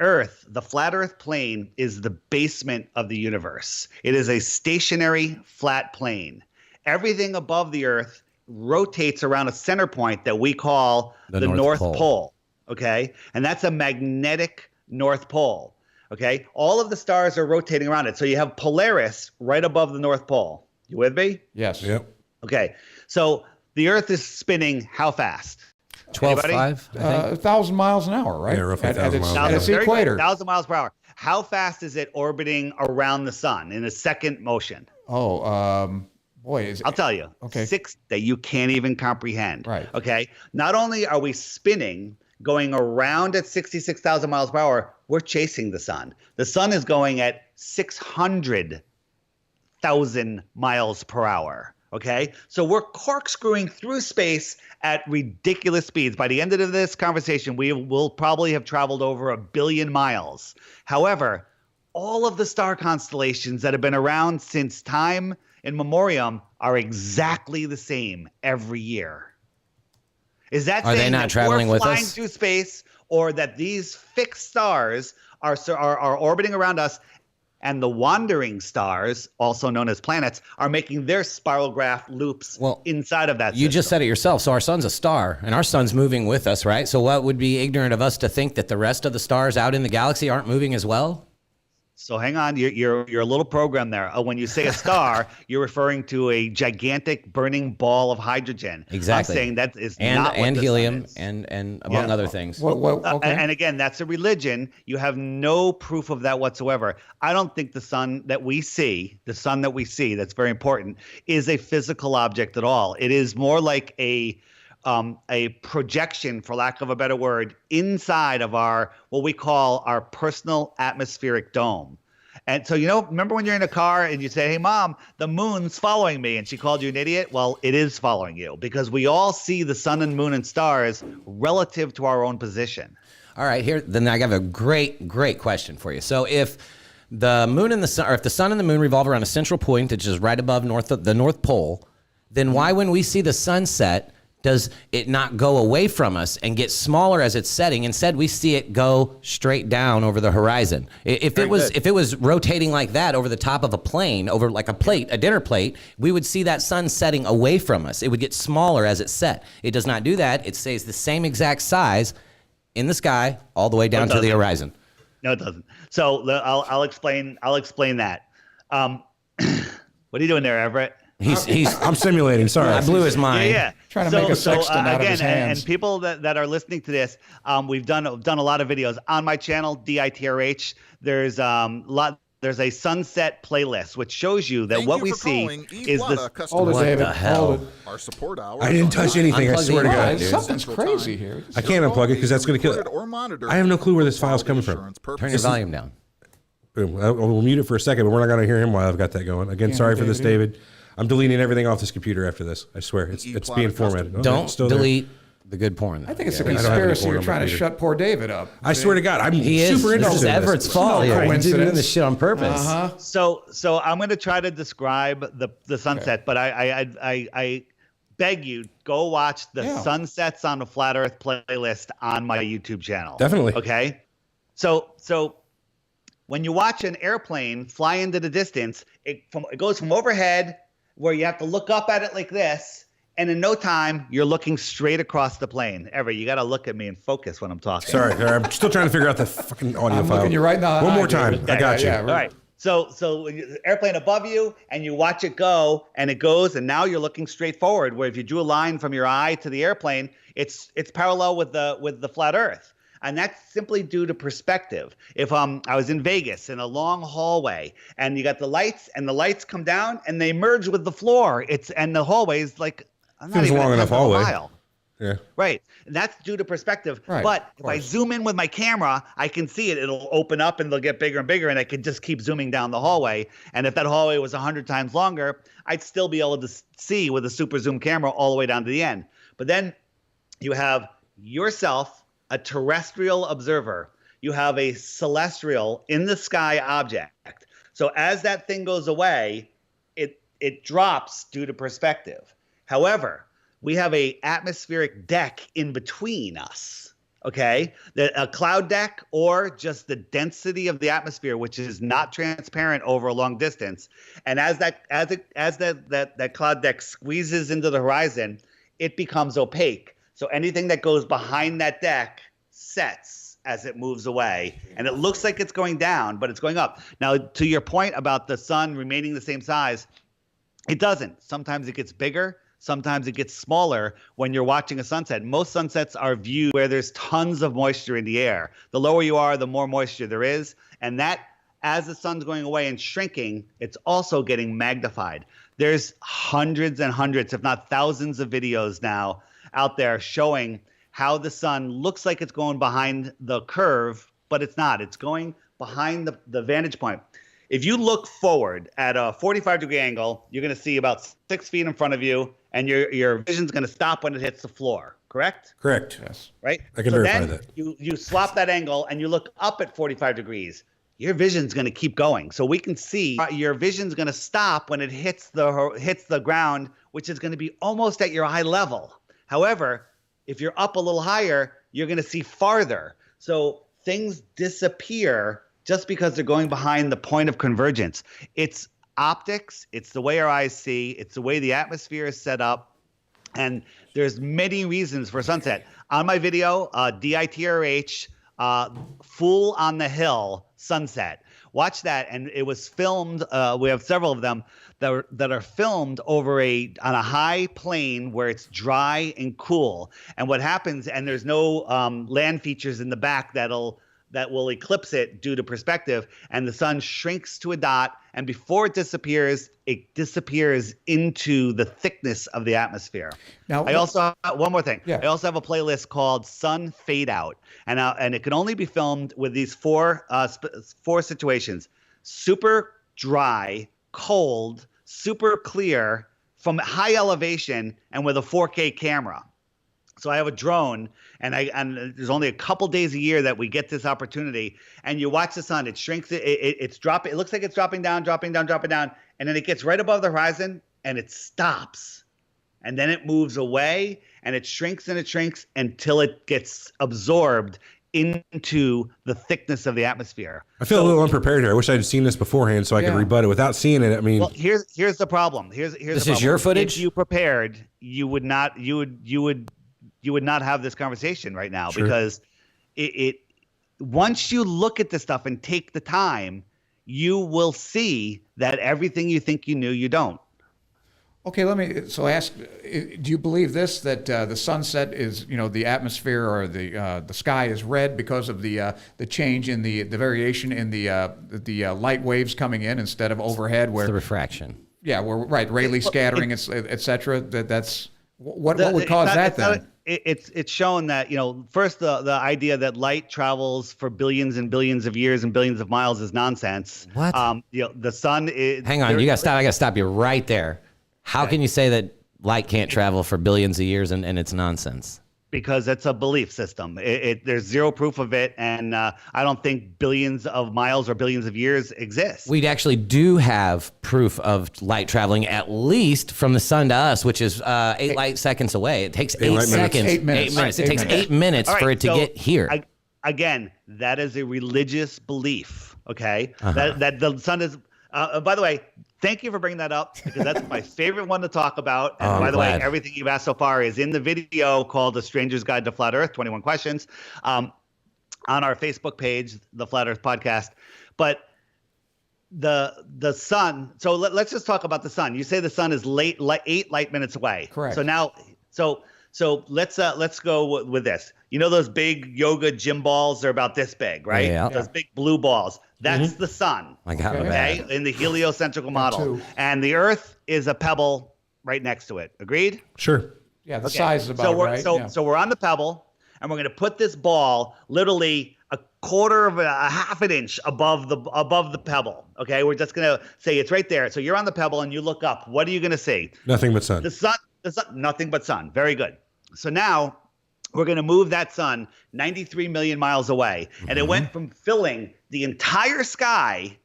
flat Earth plane is the basement of the universe. It is a stationary flat plane. Everything above the Earth rotates around a center point that we call the North Pole. Okay. And that's a magnetic North Pole. Okay. All of the stars are rotating around it. So you have Polaris right above the North Pole. You with me? Yes. Yep. Okay. So the Earth is spinning how fast? 12.5. 1,000 miles an hour, right? Yeah, roughly 1,000 miles an At hour. its equator. 1,000 miles per hour. How fast is it orbiting around the sun in a second motion? Boy, I'll tell you. Okay. 6 that you can't even comprehend. Right. Okay. Not only are we spinning, going around at 66,000 miles per hour, we're chasing the sun. The sun is going at 600,000 miles per hour. Okay. So we're corkscrewing through space at ridiculous speeds. By the end of this conversation, we will probably have traveled over 1 billion miles. However, all of the star constellations that have been around since time in memoriam are exactly the same every year. Is that Are they saying not that traveling we're with flying us? through space, or that these fixed stars are orbiting around us, and the wandering stars, also known as planets, are making their spirograph loops inside of that You system? just said it yourself. So our sun's a star, and our sun's moving with us, right? So what would be ignorant of us to think that the rest of the stars out in the galaxy aren't moving as well? So hang on, you're a little program there. When you say a star, you're referring to a gigantic burning ball of hydrogen. Exactly. I'm saying that is And not what and the sun helium is. and among other things. Okay. And again, that's a religion. You have no proof of that whatsoever. I don't think the sun that we see, that's very important, is a physical object at all. It is more like a projection, for lack of a better word, inside of what we call our personal atmospheric dome. And so, remember when you're in a car and you say, "Hey, Mom, the moon's following me," and she called you an idiot? Well, it is following you, because we all see the sun and moon and stars relative to our own position. All right, then I have a great question for you. So if the moon and the sun, or if the sun and the moon revolve around a central point, which is right above the North Pole, then why, when we see the sunset, does it not go away from us and get smaller as it's setting? Instead, we see it go straight down over the horizon. If it was rotating like that over the top of a plane, over like a dinner plate, we would see that sun setting away from us. It would get smaller as it set. It does not do that. It stays the same exact size in the sky all the way down to the horizon. No, it doesn't. So I'll explain that. What are you doing there, Everett? I'm simulating. Sorry. I blew his mind. Yeah. Trying to make a sextant out of his hands. And people that are listening to this, we've done a lot of videos on my channel, DITRH. There's there's a sunset playlist which shows you that Thank what you we for see calling is Eplata the customer Hold it, What David. the hell? Hold it. Our support hours. I didn't touch anything. I Unplug swear to the God, device. dude. Something's crazy here. I can't unplug it because that's going to kill it. Or monitored I have no clue where this for file's coming quality from. assurance Turn your purposes. volume down. Boom. We'll mute it for a second, but we're not going to hear him while I've got that going. Again, sorry for this, David. I'm deleting everything off this computer after this. I swear. It's being formatted. Oh, Don't it's still there. delete the good porn. I think it's a I don't have any conspiracy. porn You're on my trying to computer. shut poor David up. I swear to God, I'm He is. super This interested is in Everett's this. fault here. He's doing coincidence. this shit on purpose. So I'm going to try to describe the sunset, but I beg you, go watch the Sunsets on the Flat Earth playlist on my YouTube channel. Definitely. Okay. So when you watch an airplane fly into the distance, it goes from overhead, where you have to look up at it like this, and in no time you're looking straight across the plane. Everett, you got to look at me and focus when I'm talking. Sorry, I'm still trying to figure out the fucking audio I'm file. looking you right in the One eye, more time. David. I got you. Yeah, All right. So airplane above you, and you watch it go, and it goes, and now you're looking straight forward. Where if you drew a line from your eye to the airplane, it's parallel with the flat Earth, and that's simply due to perspective. If I was in Vegas in a long hallway, and you got the lights, and the lights come down, and they merge with the floor. And the hallway is like I'm not Seems even long a enough tenth of a hallway. mile. Yeah. Right. And that's due to perspective. Right, But of if I course. zoom in with my camera, I can see it. It'll open up and they'll get bigger and bigger, and I could just keep zooming down the hallway. And if that hallway was 100 times longer, I'd still be able to see with a super zoom camera all the way down to the end. But then you have yourself, a terrestrial observer. You have a celestial in the sky object. So as that thing goes away, it drops due to perspective. However, we have a atmospheric deck in between us, okay? A cloud deck, or just the density of the atmosphere, which is not transparent over a long distance. And as that cloud deck squeezes into the horizon, it becomes opaque. So anything that goes behind that deck sets as it moves away, and it looks like it's going down, but it's going up. Now, to your point about the sun remaining the same size, it doesn't. Sometimes it gets bigger. Sometimes it gets smaller when you're watching a sunset. Most sunsets are viewed where there's tons of moisture in the air. The lower you are, the more moisture there is. And that, as the sun's going away and shrinking, it's also getting magnified. There's hundreds and hundreds, if not thousands of videos now out there showing how the sun looks like it's going behind the curve, but it's not. It's going behind the vantage point. If you look forward at a 45-degree angle, you're going to see about 6 feet in front of you, and your vision's going to stop when it hits the floor. Correct? Correct. Yes. Right? I can so verify then that. You swap that angle, and you look up at 45 degrees. your vision's going to keep going. So we can see your vision's going to stop when it hits the ground, which is going to be almost at your eye level. However, if you're up a little higher, you're going to see farther. So things disappear just because they're going behind the point of convergence. It's optics. It's the way our eyes see. It's the way the atmosphere is set up. And there's many reasons for sunset. On my video, DITRH, Fool on the Hill sunset. Watch that, and it was filmed. We have several of them that are filmed over on a high plane where it's dry and cool. And what happens, and there's no land features in the back that will eclipse it due to perspective, and the sun shrinks to a dot, and before it disappears into the thickness of the atmosphere. Now, I also one more thing. Yeah. I also have a playlist called Sun Fade Out, and it can only be filmed with these four situations: super dry, cold, super clear, from high elevation, and with a 4K camera. So I have a drone, and there's only a couple days a year that we get this opportunity. And you watch the sun; it shrinks. It's dropping. It looks like it's dropping down, and then it gets right above the horizon, and it stops, and then it moves away, and it shrinks until it gets absorbed into the thickness of the atmosphere. I feel a little unprepared here. I wish I had seen this beforehand so I could rebut it. Without seeing it, I mean, well, here's the problem. Here's the problem. Is your footage? If you prepared, you would not have this conversation right now. Sure. Because it once you look at this stuff and take the time, you will see that everything you think you knew, you don't. Okay, let me ask: do you believe this, that the sunset is, the atmosphere or the sky is red because of the change in the variation in the light waves coming in instead of overhead, where it's the refraction? Yeah, Rayleigh scattering, etc. That's what would cause that then? It's shown that, first the idea that light travels for billions and billions of years and billions of miles is nonsense. What? The sun is. Hang on, I got to stop you right there. How can you say that light can't travel for billions of years and it's nonsense? Because it's a belief system. There's zero proof of it, and I don't think billions of miles or billions of years exist. We actually do have proof of light traveling, at least from the sun to us, which is 8 light seconds away. It takes 8 seconds. 8 minutes. 8 minutes. It takes 8 minutes for it to get here. Again, that is a religious belief, okay? That the sun is... by the way, thank you for bringing that up, because that's my favorite one to talk about. And by the way, everything you've asked so far is in the video called The Stranger's Guide to Flat Earth, 21 Questions, on our Facebook page, The Flat Earth Podcast. But the sun, so let's just talk about the sun. You say the sun is 8 light minutes away. Correct. So now, so let's go with this. You know those big yoga gym balls? They're about this big, right? Yeah. Those big blue balls. That's the sun. I got it. Okay, in the heliocentric model. And the Earth is a pebble right next to it. Agreed? Sure. Yeah, the size is about right. So we're on the pebble, and we're going to put this ball literally a quarter of a half an inch above the pebble. Okay, we're just going to say it's right there. So you're on the pebble, and you look up. What are you going to see? Nothing but sun. The sun, nothing but sun. Very good. So now we're going to move that sun 93 million miles away. And it went from filling the entire sky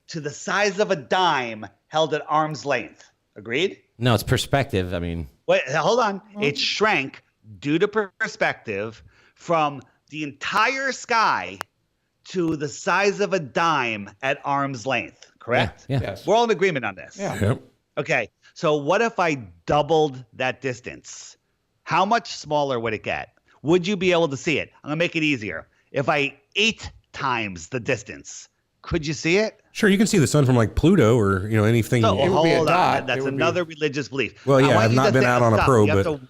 to the size of a dime held at arm's length. Agreed? No, it's perspective. I mean, wait, hold on. It shrank due to perspective from the entire sky to the size of a dime at arm's length. Correct? Yeah. Yes. We're all in agreement on this. Yeah. Yep. Okay. So what if I doubled that distance? How much smaller would it get? Would you be able to see it? I'm going to make it easier. If I 8 times the distance, could you see it? Sure, you can see the sun from like Pluto or anything. So It would be a hold dot. on. That's It would another religious belief. Well, yeah, I want I've you not to been think- out on a stop. probe,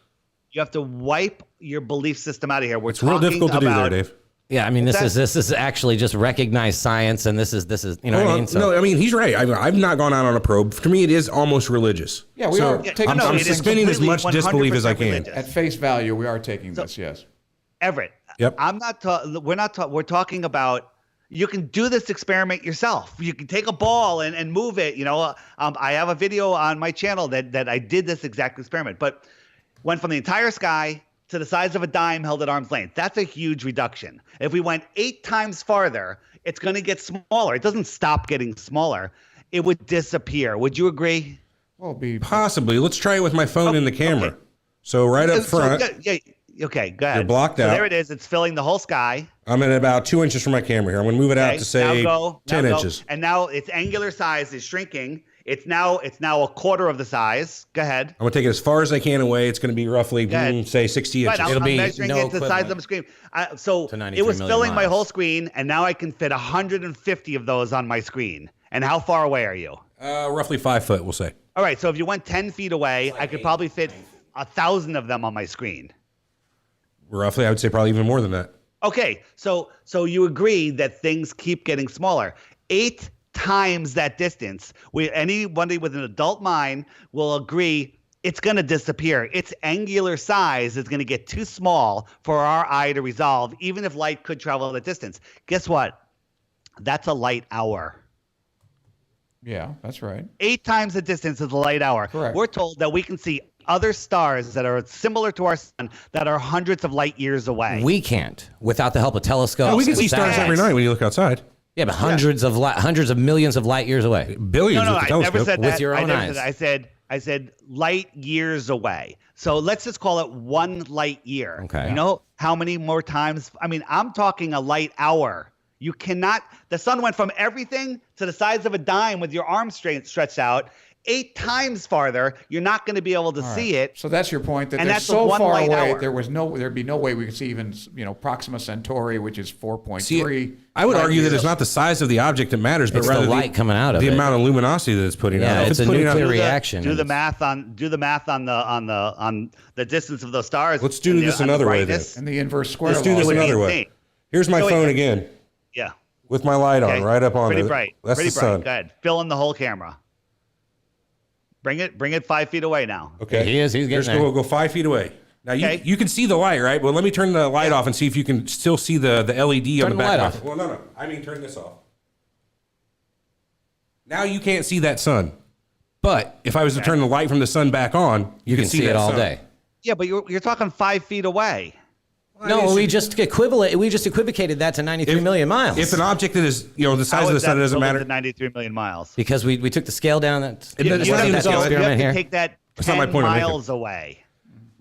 You have to wipe your belief system out of here. It's real difficult to do there, Dave. yeah, I mean, this is actually just recognized science, and this is what I mean. So, No, I mean, he's right. I've not gone out on a probe. To me, it is almost religious. Yeah, we are taking I'm it is suspending as much completely disbelief as I 100% can. religious. at face value. We are taking this. Yes. Everett, Yep. we're talking about, you can do this experiment yourself. You can take a ball and move it. I have a video on my channel that I did this exact experiment, but went from the entire sky to the size of a dime held at arm's length. That's a huge reduction. If we went 8 times farther, it's going to get smaller. It doesn't stop getting smaller. It would disappear. Would you agree? Well, be Possibly. Let's try it with my phone in the camera. okay. So right up front, Okay, go ahead. You're blocked out. There it is. It's filling the whole sky. I'm at about 2 inches from my camera here. I'm going to move it out to say 10 inches. And now its angular size is shrinking. It's now a quarter of the size. Go ahead. I'm going to take it as far as I can away. It's going to be roughly, say, 60 inches. Right, It'll be I'm measuring no it to the size of the screen. So to 93 it was million filling my miles. whole screen, and now I can fit 150 of those on my screen. And how far away are you? Roughly 5 foot, we'll say. All right, so if you went 10 feet away, I could probably fit 1,000 of them on my screen. Roughly, I would say probably even more than that. Okay, so you agree that things keep getting smaller. 8 times that distance. Anybody with an adult mind will agree it's going to disappear. Its angular size is going to get too small for our eye to resolve, even if light could travel that distance. Guess what? That's a light hour. Yeah, that's right. 8 times the distance of the light hour. Correct. We're told that we can see other stars that are similar to our sun that are hundreds of light years away. We can't without the help of telescopes. Oh, we can see without- stars every night when you look outside. Yeah, but hundreds of millions of light years away. Billions No, with the I telescope. never said that. With your I own never eyes. said that. I said light years away. So let's just call it 1 light year. Okay. You know how many more times? I mean, I'm talking a light hour. You cannot. The sun went from everything to the size of a dime with your arm stretched out. 8 times farther. You're not going to be able to see it. So that's your point, that And they're that's so one far light away, hour. there'd be no way we could see even, Proxima Centauri, which is 4.3. See, I would argue that it's not the size of the object that matters, but It's the rather light coming out of the it. amount of luminosity that it's putting Yeah, out. If it's a putting out- nuclear reaction. Do and the it's- math on the distance of those stars. Let's do and this on the another way then. brightness. And the inverse square Let's do law. this would be another way. insane. Here's my So phone wait, again Yeah. with my light on Okay. right up on Pretty it. bright. That's Pretty the bright. sun. Go ahead. Fill in the whole camera. Bring it 5 feet away now. Okay. He's getting Here's there. We'll go 5 feet away. Now Okay. you can see the light, right? Well, let me turn the light off and see if you can still see the LED on Turn the the back. light of off. Well, no. I mean, turn this off. Now you can't see that sun. But if I was to turn the light from the sun back on, You can see that it all sun. day. Yeah, but you're talking 5 feet away. No, we just equivocated that to 93 million miles. If an object that is, the size How of the is sun that doesn't equivalent matter. to 93 million miles. because we took the scale down. It's It doesn't- it's you like have that to go- experiment You have here. to take that That's not my 10 point I'm making. miles away.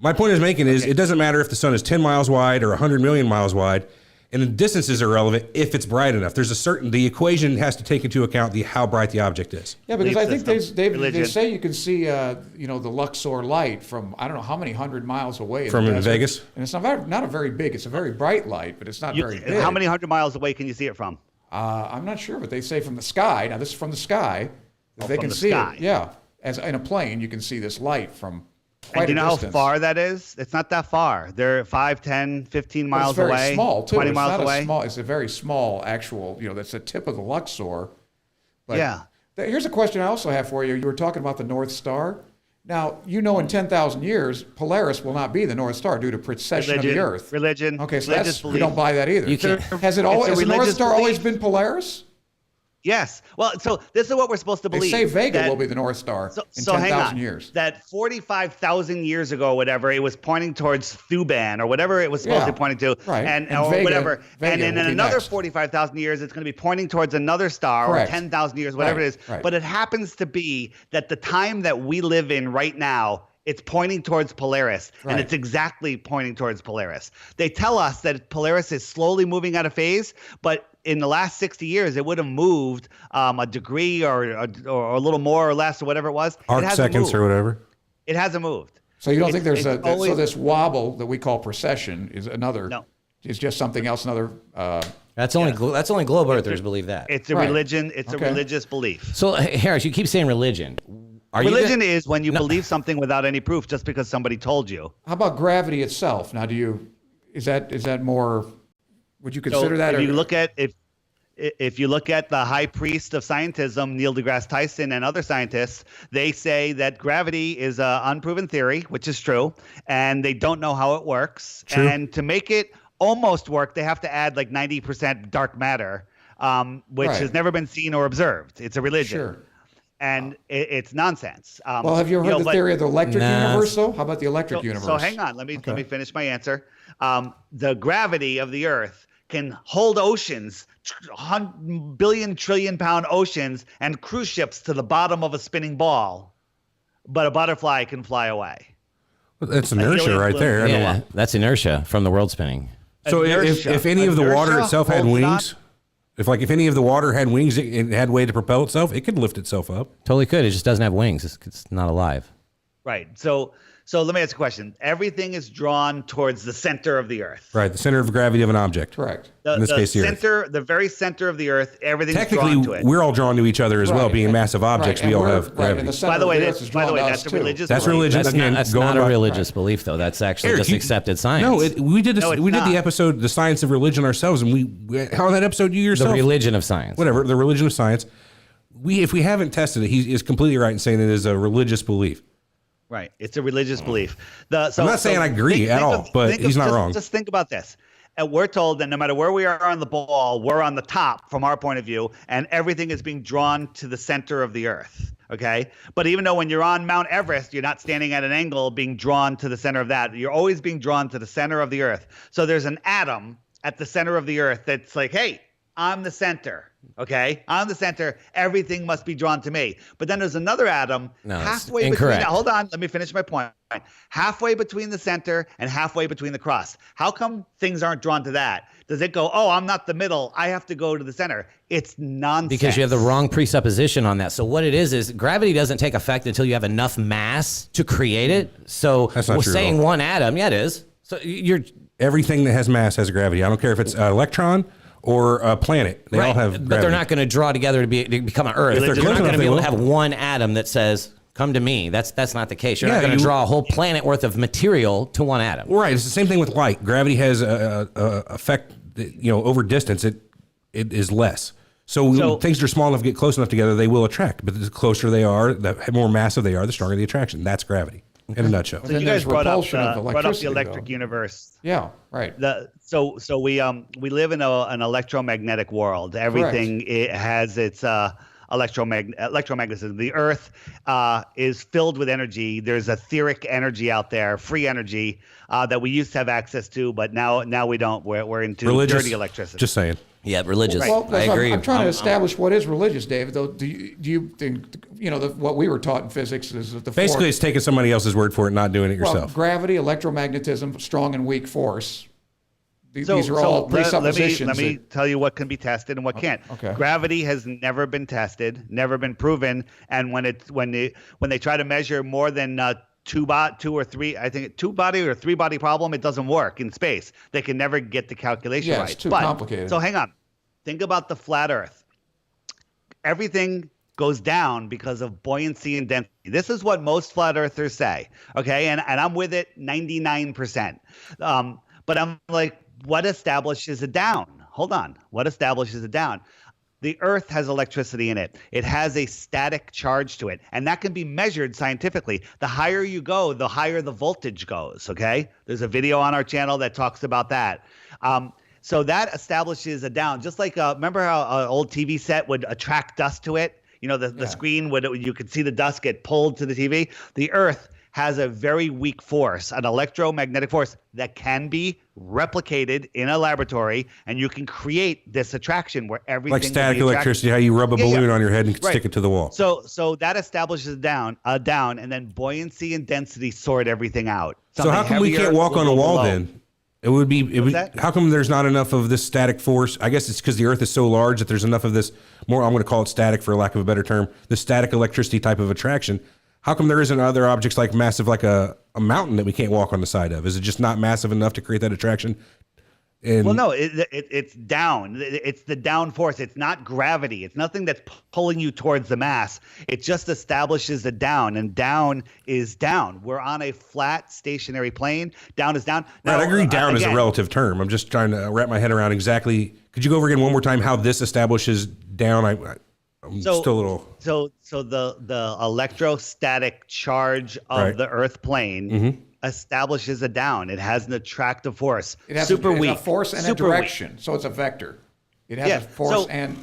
My point is making is it doesn't matter if the sun is 10 miles wide or 100 million miles wide, and the distance is irrelevant if it's bright enough. There's the equation has to take into account how bright the object is. Yeah, because I think Belief they religion. say you can see, the Luxor light from, I don't know how many hundred miles away. From the in desert. Vegas? And it's not a very big, it's a very bright light, but it's not very big. How many hundred miles away can you see it from? I'm not sure, but they say from the sky. Now, this is from the sky. That they from can the see sky. it. Yeah. As in a plane, you can see this light from And quite do you a know distance. how far that is? It's not that far. They're 5, 10, 15 But miles it's very away. small, too. 20 It's miles not away. it's a very small actual, that's the tip of the Luxor. But Yeah. Here's a question I also have for you. You were talking about the North Star. Now, in 10,000 years, Polaris will not be the North Star due to precession of the Earth. Religion. Okay, so religious we belief. don't buy that either. You can't- Has it always? It's a Has the North religious Star always belief. been Polaris? Yes. Well, so this is what we're supposed to They believe. say Vega that- will be the North Star in So hang 10,000 on. years. That 45,000 years ago, or whatever, it was pointing towards Thuban or whatever it was supposed to Yeah, be pointing to, right. and And or Vega- whatever. Vega And in will be another next. 45,000 years, it's going to be pointing towards another star, Correct. or 10,000 years, whatever Right, it is. right. But it happens to be that the time that we live in right now, it's pointing towards Polaris, Right. and it's exactly pointing towards Polaris. They tell us that Polaris is slowly moving out of phase, but in the last 60 years, it would have moved a degree or a little more or less or whatever it was. Arc it hasn't seconds moved. or whatever. It hasn't moved. So you don't It's- think there's it's always- so this wobble that we call precession is another? No. Is just something else. Another. That's only globe earthers believe that. It's a Right. religion. It's Okay. a religious belief. So Harris, you keep saying religion. Are you Religion gonna- is when you believe something without any proof, just because somebody told you. How about gravity itself? Now, is that more? Would you So consider that? if you look at if you look at the high priest of scientism, Neil deGrasse Tyson, and other scientists, they say that gravity is an unproven theory, which is true, and they don't know how it works. True. And to make it almost work, they have to add like 90% dark matter, which Right. has never been seen or observed. It's a religion. Sure. And it's nonsense. Well, have you ever heard the but- theory of the electric Nah. universe, though? How about the electric universe? So hang on, let me finish my answer. The gravity of the Earth can hold oceans, billion trillion pound oceans, and cruise ships to the bottom of a spinning ball, but a butterfly can fly away. That's inertia right there. I mean, Yeah, that's inertia from the world spinning. so if any of the water itself had wings, if any of the water had wings, it had a way to propel itself, it could lift itself up. Totally could. It just doesn't have wings. It's not alive. Right. So let me ask a question. Everything is drawn towards the center of the Earth. Right, the center of gravity of an object. Correct. In this case, the Earth. The very center of the Earth, everything's Technically, drawn to it. we're all drawn to each other as well, Right. being massive objects. Right. We And all we're- have right, gravity. and the center By the of way, the Earth is drawn to us, that's a too. religious That's belief. religion. That's Again, not, that's going not a by- religious belief, though. That's actually Eric, just you- accepted science. No, we did this. No, it's we did the not. episode, "The Science of Religion," ourselves, and we on that episode, you the yourself, religion of science. whatever, the religion of science. If we haven't tested it, he is completely right in saying it is a religious belief. Right. It's a religious belief. I'm not saying I agree at all, but he's not wrong. Just think about this. And we're told that no matter where we are on the ball, we're on the top from our point of view, and everything is being drawn to the center of the Earth. Okay. But even though when you're on Mount Everest, you're not standing at an angle being drawn to the center of that. You're always being drawn to the center of the Earth. So there's an atom at the center of the Earth that's like, hey, I'm the center. Okay, I'm the center. Everything must be drawn to me. But then there's another atom halfway between. incorrect. Hold on, let me finish my point. Halfway between the center and halfway between the crust. How come things aren't drawn to that? Does it go, oh, I'm not the middle, I have to go to the center? It's nonsense. Because you have the wrong presupposition on that. So what it is gravity doesn't take effect until you have enough mass to create it. So That's not we're true at saying all. one atom, yeah, it is. So you're Everything that has mass has gravity. I don't care if it's an electron or a planet. They all have gravity. but they're not going to draw together to become an Earth. They're You're close not going enough, to be they able to will. have one atom that says, "Come to me." That's not the case. You're Yeah, not going to you- draw a whole planet worth of material to one atom. Right. It's the same thing with light. Gravity has a effect. Over distance, it is less. So when things are small enough to get close enough together, they will attract. But the closer they are, the more massive they are, the stronger the attraction. That's gravity in a nutshell. So Then you guys there's brought up repulsion of the electricity, electric though. universe. Yeah, right. So we live in an electromagnetic world. Everything has its electromagnetism. The Earth is filled with energy. There's etheric energy out there, free energy that we used to have access to, but now we don't. We're into Religious. dirty electricity. Just saying. Yeah, religious. Well, I agree. I'm trying to establish what is religious, David. Though, do you think what we were taught in physics is that the Basically, it's taking somebody else's word for it, not doing it yourself. gravity, electromagnetism, strong and weak force. These are So all let presuppositions. me tell you what can be tested and what can't. Okay. Gravity has never been tested, never been proven, and when they try to measure more than two or three body or three body problem, it doesn't work in space. They can never get the calculation Yeah, right. it's too complicated. So hang on. Think about the flat Earth. Everything goes down because of buoyancy and density. This is what most flat earthers say. Okay, and I'm with it 99%. But I'm like, what establishes a down? Hold on. What establishes a down? The Earth has electricity in it. It has a static charge to it, and that can be measured scientifically. The higher you go, the higher the voltage goes, okay? There's a video on our channel that talks about that. So that establishes a down. Just like, remember how an old TV set would attract dust to it? The screen, you could see the dust get pulled to the TV. The Earth has a very weak force, an electromagnetic force that can be replicated in a laboratory, and you can create this attraction where everything Like will static be attracted. electricity, how you rub a balloon on your head and stick it to the wall. So that establishes a down, and then buoyancy and density sort everything out. So how come we Something can't walk heavier on a will go wall below. then? It would be. that? How come there's not enough of this static force? I guess it's because the Earth is so large that there's enough of this more. I'm going to call it static for lack of a better term. The static electricity type of attraction. How come there isn't other objects like massive, like a mountain that we can't walk on the side of? Is it just not massive enough to create that attraction? And Well, no, it's down. It's the down force. It's not gravity. It's nothing that's pulling you towards the mass. It just establishes a down, and down is down. We're on a flat, stationary plane. Down is down. Right, I agree. Down is a again, relative term. I'm just trying to wrap my head around exactly. Could you go over again one more time how this establishes down? I'm still a little. So the electrostatic charge of Right. the Earth plane establishes a down. It has an attractive force. It has super a weak. force and super a direction, so it's a vector. It has Yeah, a force so and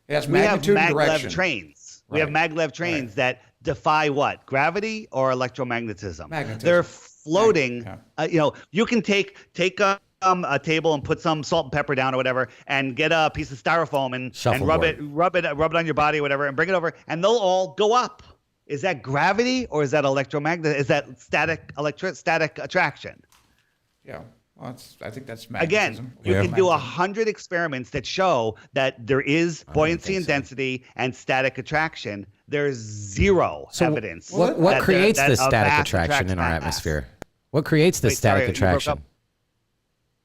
it has We have magnitude and direction. maglev trains. We have Right. maglev trains that defy what? Gravity or electromagnetism? Magnetism. They're floating. Yeah. You can take a table and put some salt and pepper down or whatever, and get a piece of styrofoam and rub it on your body or whatever, and bring it over, and they'll all go up. Is that gravity or is that electromagnetic? Is that static attraction? Yeah. Well, I think that's Again, magnetism. you can do 100 experiments that show that there is buoyancy and density and static attraction. There's zero evidence. What creates that this a static vast attraction in our mass. atmosphere? What creates this Wait, static sorry, you broke attraction? up.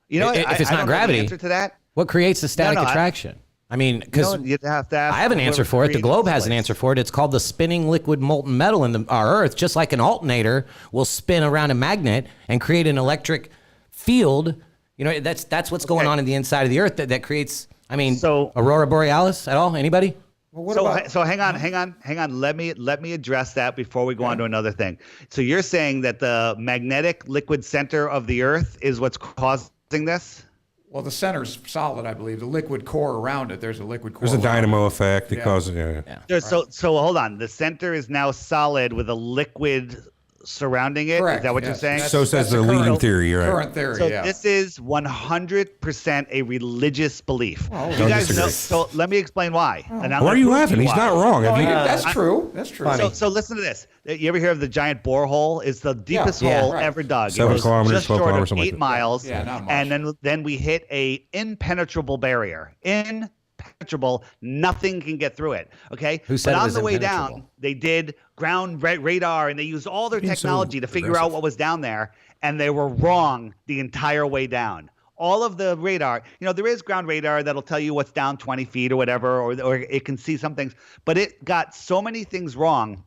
You know, If it's I not don't gravity, know the answer to that. What creates the static No, attraction? I mean, because you'd have to ask I have an answer for it. The globe has an answer for it. It's called the spinning liquid molten metal in our Earth. Just like an alternator will spin around a magnet and create an electric field. You know, that's what's going on in the inside of the Earth that creates. I mean, Aurora Borealis at all? Anybody? Well, so hang on. Let me address that before we go on to another thing. So you're saying that the magnetic liquid center of the Earth is what's causing this? Well, the center's solid, I believe. The liquid core around it, there's a liquid core. There's a around dynamo effect that causes. Yeah. So hold on. The center is now solid with a liquid surrounding it. Correct. Is that what you're Yes. saying? So says the leading theory, right? Current theory, So yeah. this is 100% a religious belief. Well, you don't guys know. disagree. So let me explain why. And I'm Why gonna are you prove to laughing? He's why. not wrong. Have you- That's true. That's true. So listen to this. You ever hear of the giant borehole? It's the deepest Yeah, hole right. ever dug. 7 It goes kilometers, just 12 short kilometers, of something 8 like that. miles. Yeah, not much. And then we hit a impenetrable barrier. Impenetrable. Nothing can get through it. Okay. Who said but it on was the way impenetrable? down, they did ground radar and they used all their Being so technology to figure out aggressive. what was down there, and they were wrong the entire way down. All of the radar, there is ground radar that'll tell you what's down 20 feet or whatever, or it can see some things, but it got so many things wrong.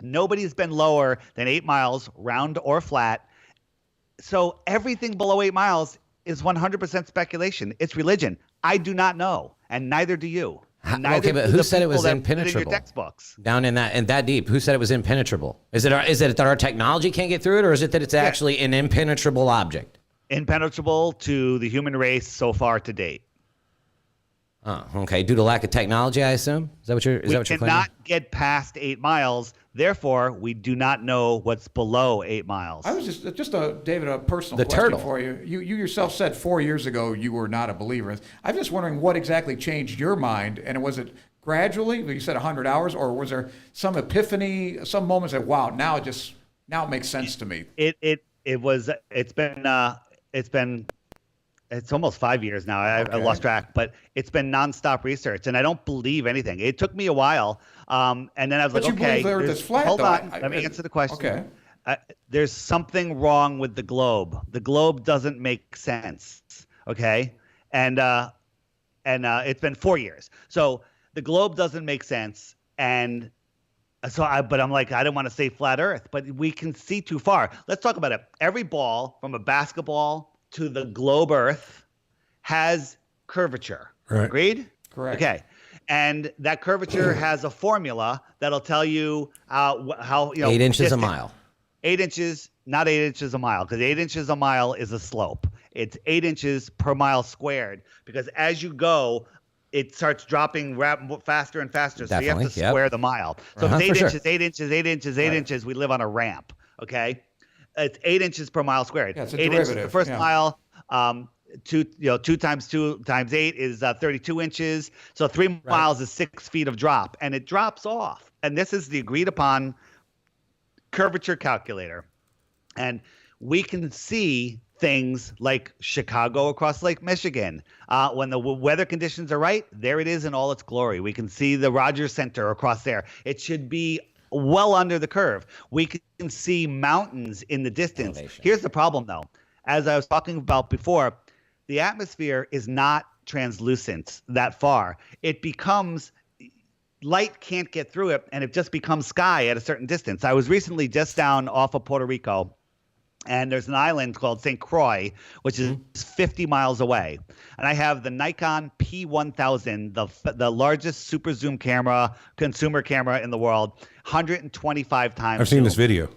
Nobody's been lower than 8 miles, round or flat. So everything below 8 miles is 100% speculation. It's religion. I do not know, and neither do you. Neither Okay, but do who the said it people was that put it in impenetrable? your textbooks. Down in that deep. Who said it was impenetrable? Is it that our technology can't get through it, or is it that it's actually an impenetrable object? Impenetrable to the human race so far to date. Oh, okay. Due to lack of technology, I assume. Is that what you're We claiming? cannot get past 8 miles. Therefore, we do not know what's below 8 miles. I was David, a personal The question turtle. for you. You yourself said 4 years ago you were not a believer. I'm just wondering what exactly changed your mind, and was it gradually? You said 100 hours, or was there some epiphany, some moments that wow, now it makes sense to me? It's almost 5 years now. I lost track, but it's been nonstop research, and I don't believe anything. It took me a while, and then I was But like, you believe the Earth is flat, hold though. on, let me answer the question. Okay. There's something wrong with the globe. The globe doesn't make sense. Okay, and it's been 4 years, so the globe doesn't make sense, and but I'm like, I don't want to say flat Earth, but we can see too far. Let's talk about it. Every ball, from a basketball to the globe Earth, has curvature. Right. Agreed? Correct. Okay. And that curvature has a formula that'll tell you how 8 inches a distant. mile. 8 inches, not 8 inches a mile, because 8 inches a mile is a slope. It's 8 inches per mile squared, because as you go, it starts dropping faster and faster. So you have to Definitely, yep. square the mile. So Uh-huh, if it's 8 for sure. inches, 8 inches, 8 inches, 8 inches, we live on a ramp. Okay. It's 8 inches per mile squared. Yeah, it's a 8 inches. derivative, The first yeah. mile, 2 times 2 times 8 is 32 inches. So 3 miles is 6 feet of drop, and it drops off. And this is the agreed upon curvature calculator. And we can see things like Chicago across Lake Michigan. When the weather conditions are right, there it is in all its glory. We can see the Rogers Center across there. It should be well under the curve. We can see mountains in the distance. Elevation. Here's the problem, though. As I was talking about before, the atmosphere is not translucent that far. It becomes light can't get through it, and it just becomes sky at a certain distance. I was recently just down off of Puerto Rico, and there's an island called St. Croix, which is 50 miles away. And I have the Nikon P1000, the largest super zoom camera, consumer camera in the world, 125 times. I've seen zoom. this video.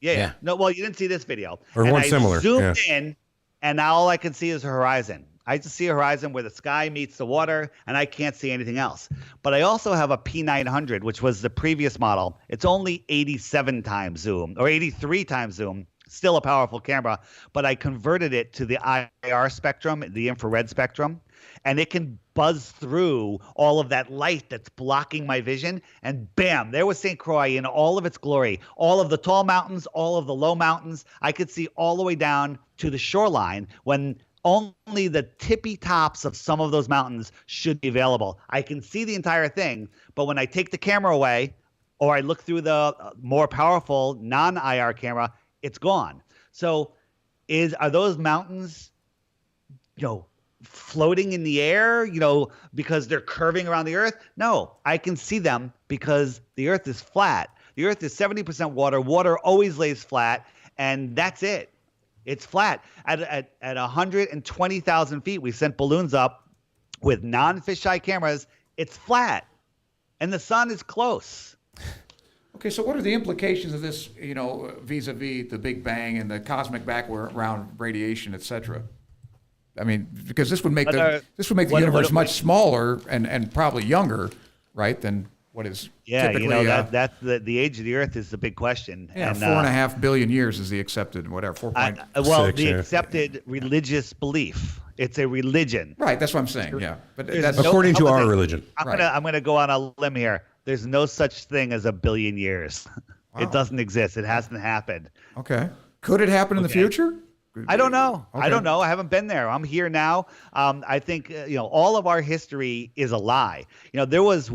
Yeah. No, well, you didn't see this video. Or and one I similar, zoomed yeah. in, and now all I can see is a horizon. I just see a horizon where the sky meets the water, and I can't see anything else. But I also have a P900, which was the previous model. It's only 87 times zoom, or 83 times zoom. Still a powerful camera, but I converted it to the IR spectrum, the infrared spectrum, and it can buzz through all of that light that's blocking my vision. And bam, there was St. Croix in all of its glory. All of the tall mountains, all of the low mountains. I could see all the way down to the shoreline when only the tippy tops of some of those mountains should be available. I can see the entire thing, but when I take the camera away or I look through the more powerful non-IR camera, it's gone. So are those mountains, floating in the air, because they're curving around the earth? No, I can see them because the earth is flat. The earth is 70% water. Water always lays flat, and that's it. It's flat. At 120,000 feet, we sent balloons up with non-fisheye cameras. It's flat, and the sun is close. Okay, so what are the implications of this, vis-a-vis the Big Bang and the cosmic background radiation, et cetera? I mean, because this would make the universe much smaller and probably younger, right, than what is typically. That's the age of the Earth is the big question. Yeah, and 4.5 billion years is the accepted, whatever, 4.6. Accepted religious belief. It's a religion. Right, that's what I'm saying. Yeah, but that's according to our religion. I'm gonna go on a limb here. There's no such thing as a billion years. Wow. It doesn't exist. It hasn't happened. Okay. Could it happen in the future? I don't know. Okay. I don't know. I haven't been there. I'm here now. I think all of our history is a lie. There was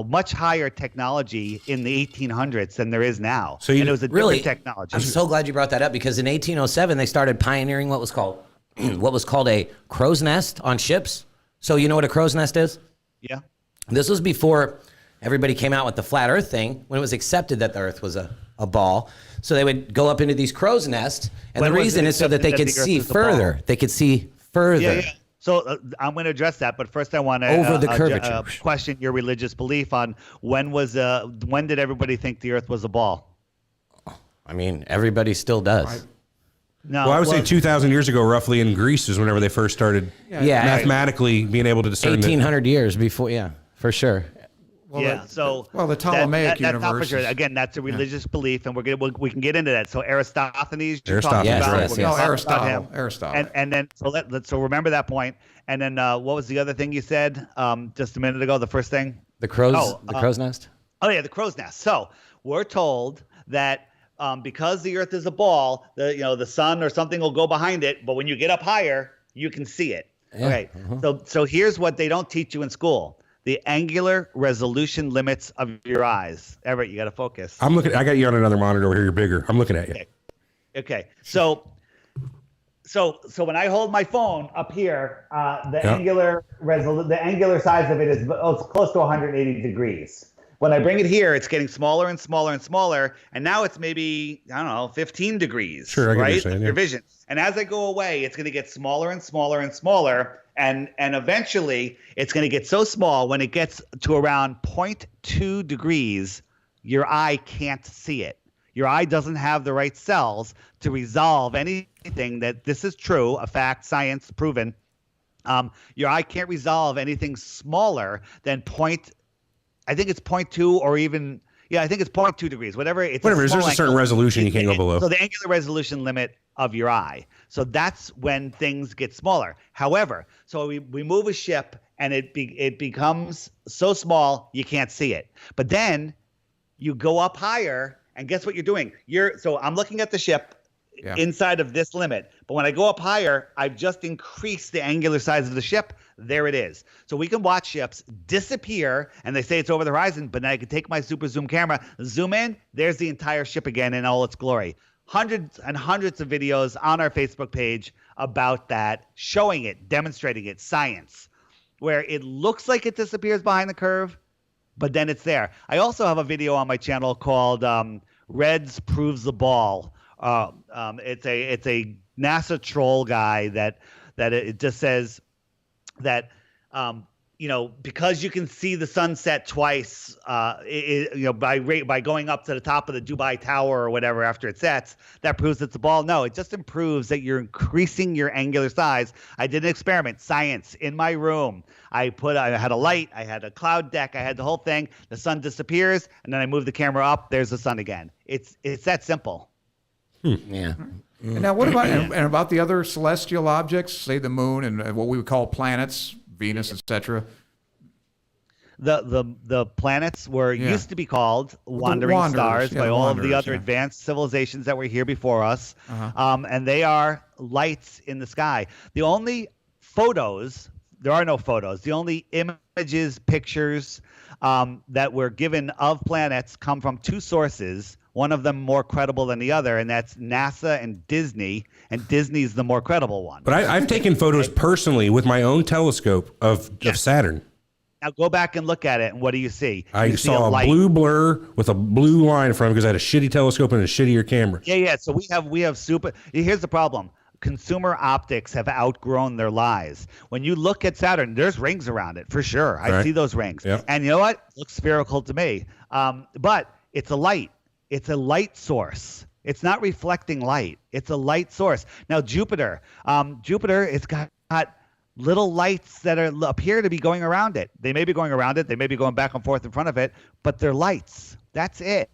much higher technology in the 1800s than there is now. So and it was a different technology. I'm so glad you brought that up, because in 1807 they started pioneering what was called a crow's nest on ships. So you know what a crow's nest is? Yeah. This was before everybody came out with the flat Earth thing, when it was accepted that the Earth was a ball. So they would go up into these crow's nests, and the reason is so that they could see further. They could see further. Yeah. So I'm going to address that, but first I want to over the curvature question your religious belief on when did everybody think the Earth was a ball? I mean, everybody still does. No, well, I would say 2,000 years ago, roughly, in Greece is whenever they first started mathematically being able to discern 1,800 years before, yeah, for sure. The Ptolemaic universe. Not for sure. Again, that's a religious belief, and we can get into that. So Aristophanes, you're talking about. No, Aristotle. And then so remember that point. And then what was the other thing you said just a minute ago? The first thing. The crow's nest. Oh yeah, the crow's nest. So we're told that because the Earth is a ball, the sun or something will go behind it, but when you get up higher, you can see it. Yeah. Okay. So here's what they don't teach you in school. The angular resolution limits of your eyes. Everett, you got to focus. I got you on another monitor over here. You're bigger. I'm looking at you. Okay. So when I hold my phone up here, the angular size of it is it's close to 180 degrees. When I bring it here, it's getting smaller and smaller and smaller, and now it's maybe 15 degrees. Sure, I get what you're saying, your vision. And as I go away, it's going to get smaller and smaller and smaller, and eventually it's going to get so small when it gets to around 0.2 degrees, your eye can't see it. Your eye doesn't have the right cells to resolve anything that this is true, a fact, science proven. Your eye can't resolve anything smaller than I think it's 0.2 or even, I think it's 0.2 degrees, whatever. There's a certain resolution you can't go below. So the angular resolution limit of your eye. So that's when things get smaller. However, so we move a ship and it becomes so small you can't see it. But then you go up higher and guess what you're doing? So I'm looking at the ship inside of this limit. But when I go up higher, I've just increased the angular size of the ship. There it is. So we can watch ships disappear, and they say it's over the horizon, but then I can take my super zoom camera, zoom in, there's the entire ship again in all its glory. Hundreds and hundreds of videos on our Facebook page about that, showing it, demonstrating it, science, where it looks like it disappears behind the curve, but then it's there. I also have a video on my channel called Reds Proves the Ball. It's a NASA troll guy that it just says that because you can see the sunset twice by going up to the top of the Dubai Tower or whatever after it sets, that proves it's a ball. No, it just improves that you're increasing your angular size. I did an experiment, science, in my room. I had a light, I had a cloud deck, I had the whole thing. The sun disappears, and then I move the camera up. There's the sun again. It's that simple. Yeah. And now, what about and about the other celestial objects, say the moon and what we would call planets, Venus, etc.? The planets were used to be called wandering wanderers, stars by the all of the wanderers, other advanced civilizations that were here before us, and they are lights in the sky. The only photos, there are no photos. The only images, pictures that were given of planets come from two sources. One of them more credible than the other, and that's NASA and Disney. And Disney's the more credible one. But I've taken photos personally with my own telescope of Saturn. Now go back and look at it, and what do you see? I You see saw a light. blue blur with a blue line in front of it because I had a shitty telescope and a shittier camera. Yeah. So we have super. Here's the problem. Consumer optics have outgrown their lies. When you look at Saturn, there's rings around it for sure. I Right. see those rings. Yep. And you know what? It looks spherical to me. But it's a light. It's a light source. It's not reflecting light. It's a light source. Now Jupiter. Jupiter, it's got little lights that appear to be going around it. They may be going around it. They may be going back and forth in front of it, but they're lights. That's it.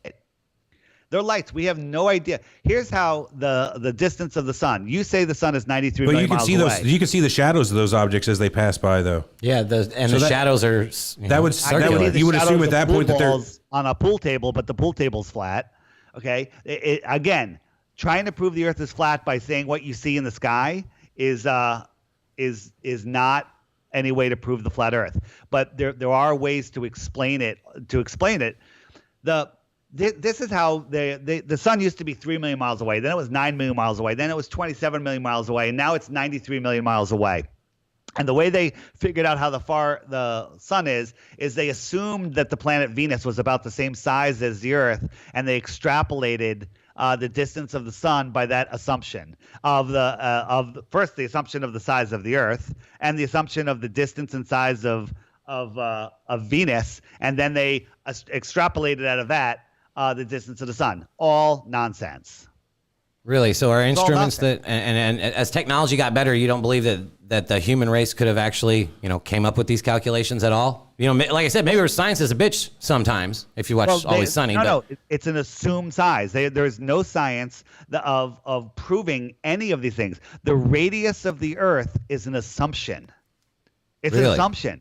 They're lights. We have no idea. Here's how the distance of the sun. You say the sun is 93 But million you can miles see away. those. You can see the shadows of those objects as they pass by, though. Yeah, the that- shadows are That would circular. you would assume at that point that they're balls on a pool table, but the pool table's flat. Okay. Again, trying to prove the Earth is flat by saying what you see in the sky is not any way to prove the flat Earth. But there are ways to explain it. This is how the sun used to be 3 million miles away. Then it was 9 million miles away. Then it was 27 million miles away. And now it's 93 million miles away. And the way they figured out how far the sun is they assumed that the planet Venus was about the same size as the Earth, and they extrapolated the distance of the sun by that assumption of first the assumption of the size of the Earth and the assumption of the distance and size of Venus, and then they extrapolated out of that the distance of the sun. All nonsense. Really? So our all instruments nothing. and as technology got better, you don't believe that the human race could have actually, came up with these calculations at all? Like I said, maybe science is a bitch sometimes if you watch Always Sunny. No, it's an assumed size. There's no science of proving any of these things. The radius of the Earth is an assumption. It's an Really? assumption.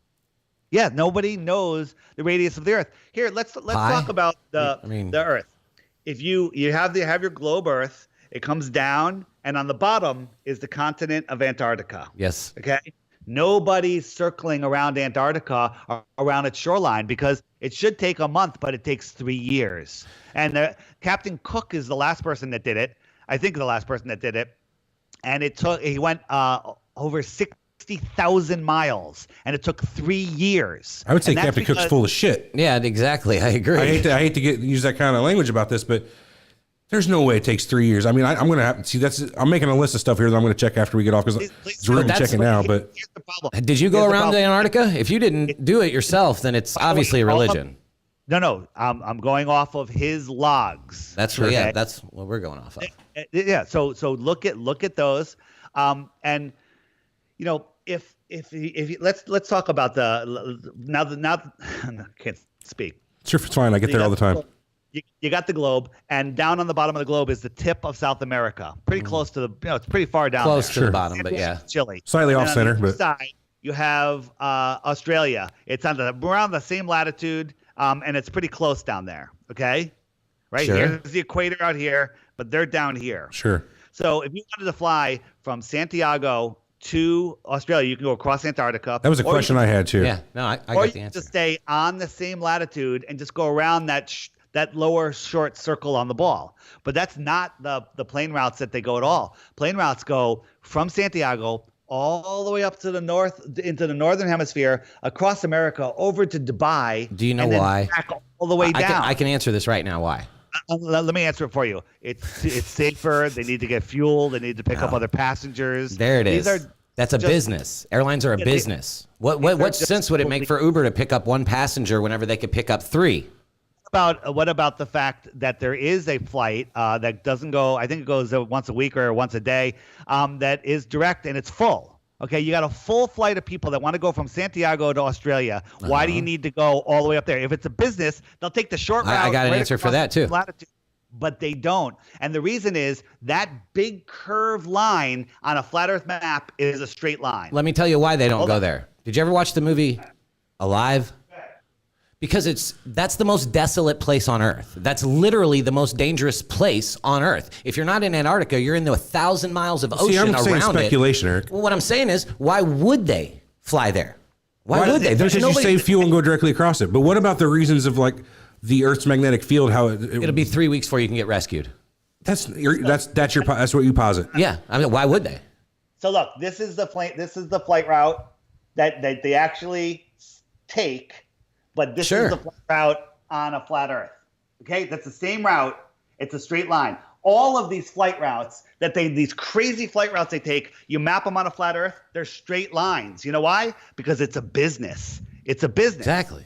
Yeah, nobody knows the radius of the Earth. Here, let's talk about the Earth. If you have your globe Earth, it comes down, and on the bottom is the continent of Antarctica. Yes. Okay. Nobody's circling around Antarctica or around its shoreline because it should take a month, but it takes 3 years. And Captain Cook is the last person that did it. I think the last person that did it. And he went over 60,000 miles, and it took 3 years. I would say And that's Captain Cook's because- full of shit. Yeah, exactly. I agree. I hate to use that kind of language about this, but there's no way it takes 3 years. I mean, I'm going to have to see I'm making a list of stuff here that I'm going to check after we get off because we're even checking now. But Here's the problem. Did you go Here's the around problem. Antarctica? If you didn't do it yourself, then it's obviously a religion. No. I'm going off of his logs. That's Okay? that's what we're going off of. Yeah. So look at those, and if let's talk about now I can't speak. sure, it's fine. I get there all the time. You got the globe, and down on the bottom of the globe is the tip of South America. Pretty close to it's pretty far down. Close there. to the bottom, but yeah. Chile. Slightly And off on center, the other but side, you have Australia. It's on around the same latitude, and it's pretty close down there. Okay, right Sure. here's the equator out here, but they're down here. sure. So if you wanted to fly from Santiago to Australia, you can go across Antarctica. That was a question I had too. Yeah, no, I Or got you the can answer. just stay on the same latitude and just go around that lower short circle on the ball. But that's not the plane routes that they go at all. Plane routes go from Santiago all the way up to the north, into the northern hemisphere, across America, over to Dubai. Do you know and then why? back all the way down. I can answer this right now. Why? Let me answer it for you. It's safer. They need to get fuel. They need to pick up other passengers. There it is. These are That's a just- business. Airlines are a business. What just sense would it make for Uber to pick up one passenger whenever they could pick up three? What about the fact that there is a flight that doesn't go, I think it goes once a week or once a day, that is direct and it's full. Okay, you got a full flight of people that want to go from Santiago to Australia. Why do you need to go all the way up there? If it's a business, they'll take the short route. I got an right answer for across that, too. Latitude. but they don't. And the reason is that big curved line on a flat Earth map is a straight line. Let me tell you why they don't Hold go on. there. Did you ever watch the movie Alive? Because that's the most desolate place on Earth. That's literally the most dangerous place on Earth. If you're not in Antarctica, you're in the 1,000 miles of ocean See, I'm around saying it. speculation, Eric. Well, what I'm saying is, why would they fly there? Why would they? There's There's because you nobody. save fuel and go directly across it. But what about the reasons of like the Earth's magnetic field? How It'll be 3 weeks before you can get rescued. that's what you posit. Yeah, I mean, why would they? So look, this is the flight route that they actually take, but this Sure. is the flight route on a flat Earth. Okay, that's the same route. It's a straight line. All of these flight routes these crazy flight routes they take, you map them on a flat Earth, they're straight lines. You know why? Because it's a business. It's a business. Exactly.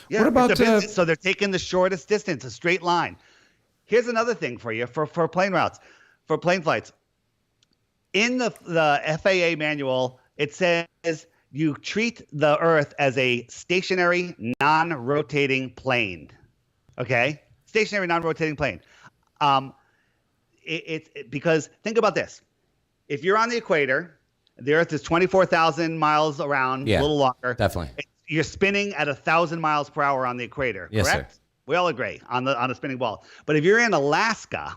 Yeah, What about, it's a business, so they're taking the shortest distance, a straight line. Here's another thing for you for plane routes, for plane flights. In the FAA manual, it says you treat the Earth as a stationary, non-rotating plane. Okay? Stationary, non-rotating plane. Because think about this. If you're on the equator, the Earth is 24,000 miles around, Yeah, a little longer. definitely. You're spinning at 1,000 miles per hour on the equator, Yes, correct? sir. We all agree on a spinning ball. But if you're in Alaska,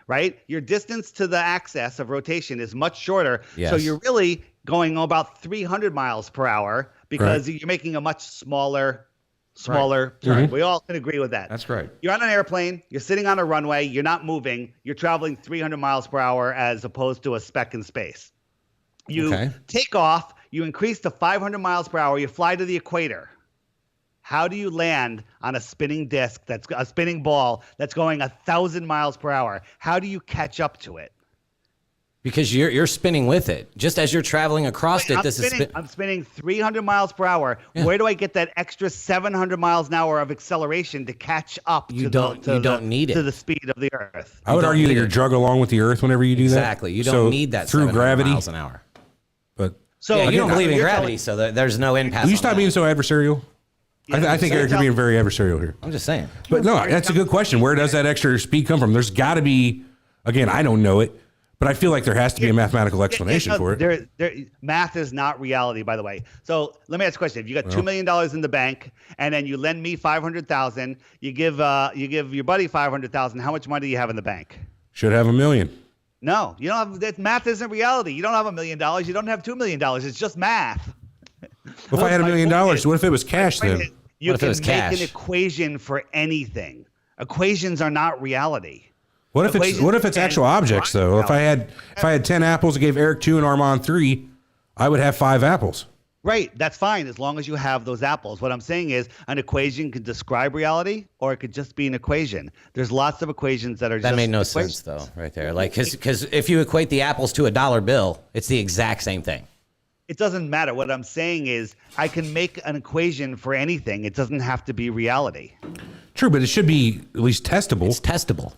right, your distance to the axis of rotation is much shorter. Yes. So you're really going about 300 miles per hour because you're making a much smaller turn. We all can agree with that. That's right. You're on an airplane, you're sitting on a runway, you're not moving, you're traveling 300 miles per hour as opposed to a speck in space. You take off, you increase to 500 miles per hour, you fly to the equator. How do you land on a spinning disc that's a spinning ball that's going 1,000 miles per hour? How do you catch up to it? Because you're spinning with it. Just as you're traveling across it, I'm spinning 300 miles per hour. Yeah. Where do I get that extra 700 miles an hour of acceleration to catch up You don't need it. to the speed of the Earth? I would don't argue that need you're it. drug along with the Earth whenever you do that. Exactly. You don't need that through 700 gravity. miles an hour. But So Yeah, you don't again, believe in you're gravity, so there's no impasse. will you on stop that. being so adversarial? I think Eric, you're being very adversarial here. I'm just saying. But no, that's a good question. Where does that extra speed come from? There's got to be. Again, I don't know it, but I feel like there has to be a mathematical explanation for it. Math is not reality, by the way. So let me ask a question: if you got $2 million in the bank, and then you lend me $500,000, you give your buddy $500,000, how much money do you have in the bank? Should have $1 million. No, you don't have. That math isn't reality. You don't have $1 million. You don't have $2 million. It's just math. Well, if I had $1 million, what if it was cash then? You What if it can was make cash? an equation for anything. Equations are not reality. What if it's actual objects though? If I had 10 apples and gave Eric 2 and Armand 3, I would have 5 apples. Right, that's fine as long as you have those apples. What I'm saying is an equation could describe reality or it could just be an equation. There's lots of equations that are That just made no equations. sense, though, right there. Like, because if you equate the apples to a dollar bill, it's the exact same thing. It doesn't matter. What I'm saying is I can make an equation for anything. It doesn't have to be reality. True, but it should be at least testable. It's testable.